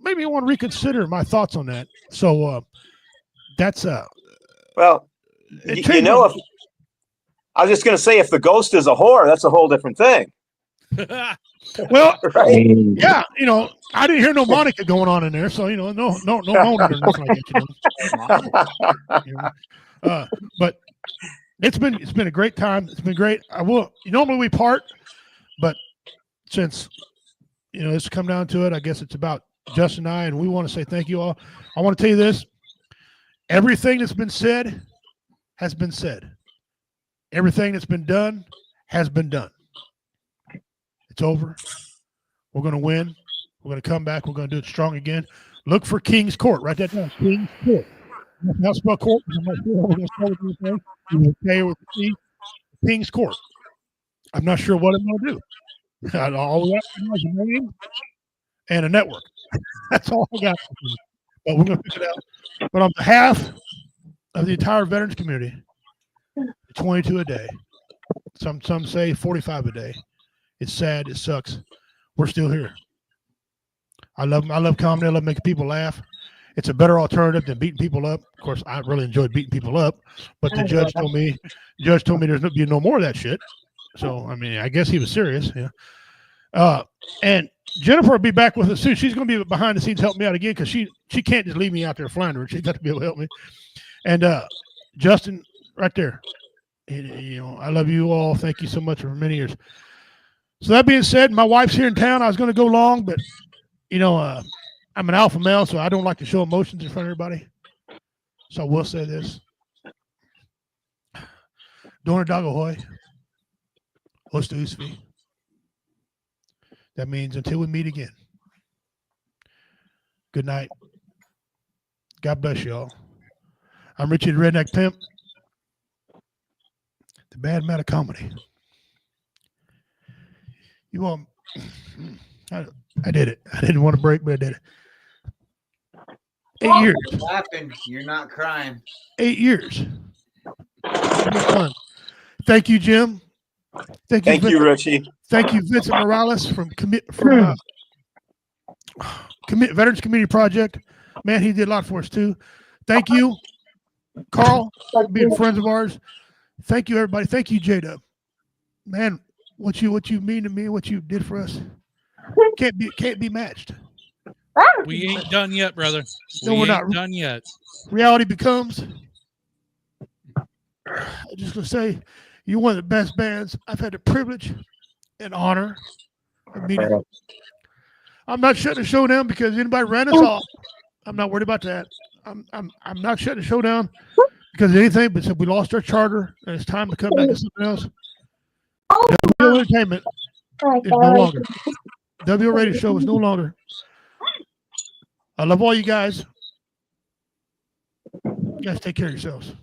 Maybe I want to reconsider my thoughts on that. So that's well, if I was just going to say, if the ghost is a whore, that's a whole different thing. Well, right? Yeah, I didn't hear no Monica going on in there, so no Mona or nothing like that. But it's been a great time. It's been great. Normally we part, but since it's come down to it, I guess it's about Justin and I, and we want to say thank you all. I want to tell you this: everything that's been said has been said. Everything that's been done has been done. It's over. We're going to win. We're going to come back. We're going to do it strong again. Look for King's Court. Write that down. King's Court. Not spell court. I'm not sure how we're going to spell it this way. K with C. King's Court. I'm not sure what I'm going to do. All we got is a name and a network. That's all I got. But we're going to figure it out. But on behalf of the entire veterans community, 22 a day. Some say 45 a day. It's sad. It sucks. We're still here. I love comedy. I love making people laugh. It's a better alternative than beating people up. Of course, I really enjoyed beating people up, but the judge told me there's no more of that shit. So I mean, I guess he was serious. Yeah. And Jennifer will be back with us soon. She's going to be behind the scenes helping me out again because she can't just leave me out there flying her. She's got to be able to help me. And Justin, right there. I love you all. Thank you so much for many years. So that being said, my wife's here in town. I was going to go long, but I'm an alpha male, so I don't like to show emotions in front of everybody. So I will say this. Dona Dagohoy. Ostu. That means until we meet again. Good night. God bless y'all. I'm Richie the Redneck Pimp. The Bad Man of Comedy. You all, I did it. I didn't want to break, but I did it. 8 years. You're laughing. You're not crying. 8 years. Fun. Thank you, Jim. Thank you, Richie. Thank you, Vincent Morales from Veterans Community Project. Man, he did a lot for us too. Thank you, Carl, for being friends of ours. Thank you, everybody. Thank you, J-Dub. Man, what you mean to me, what you did for us, can't be matched. We ain't done yet, brother. No, we're not done yet. Reality Becomes. I'm just gonna say, you're one of the best bands I've had the privilege and honor of meeting. I'm not shutting the show down because anybody ran us off. I'm not worried about that. I'm not shutting the show down because of anything, but since we lost our charter and it's time to come back to something else. WO Entertainment is no longer. WO Radio Show is no longer. I love all you guys. You guys take care of yourselves.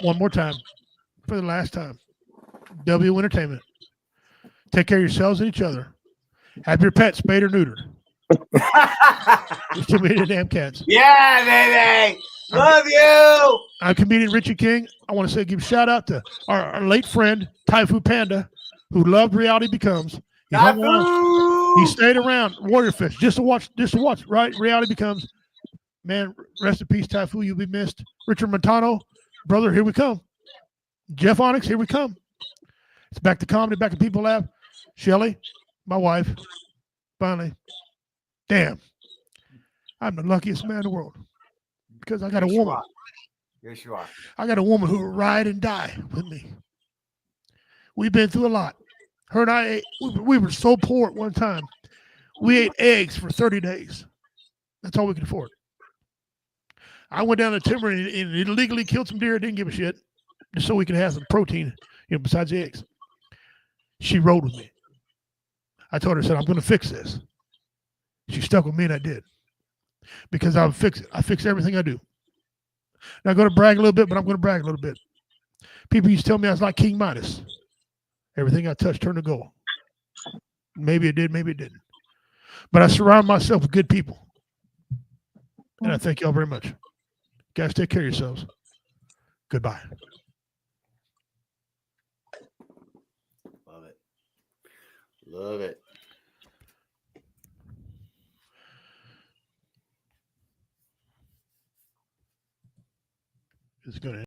One more time. For the last time. WO Entertainment. Take care of yourselves and each other. Have your pets spayed or neutered. There's too many damn cats. Yeah, baby. Love you. I'm comedian Richie King. I want to say give a shout out to our late friend Taifu Panda, who loved Reality Becomes. He stayed around Warrior Fish just to watch, right? Reality Becomes. Man, rest in peace, Taifu. You'll be missed. Richard Montano, brother, here we come. Jeff Onyx, here we come. It's back to comedy, back to People Laugh. Shelly, my wife, finally. Damn. I'm the luckiest man in the world because I got a woman. Yes, you are. I got a woman who will ride and die with me. We've been through a lot. Her and I ate, we were so poor at one time. We ate eggs for 30 days. That's all we could afford. I went down to timber and illegally killed some deer. Didn't give a shit. Just so we could have some protein, besides the eggs. She rode with me. I told her, I said, I'm going to fix this. She stuck with me, and I did. Because I'll fix it. I fix everything I do. Now, I'm going to brag a little bit, but I'm going to brag a little bit. People used to tell me I was like King Midas. Everything I touched turned to gold. Maybe it did, maybe it didn't. But I surround myself with good people. And I thank y'all very much. Guys, take care of yourselves. Goodbye. Love it. Love it. It's going to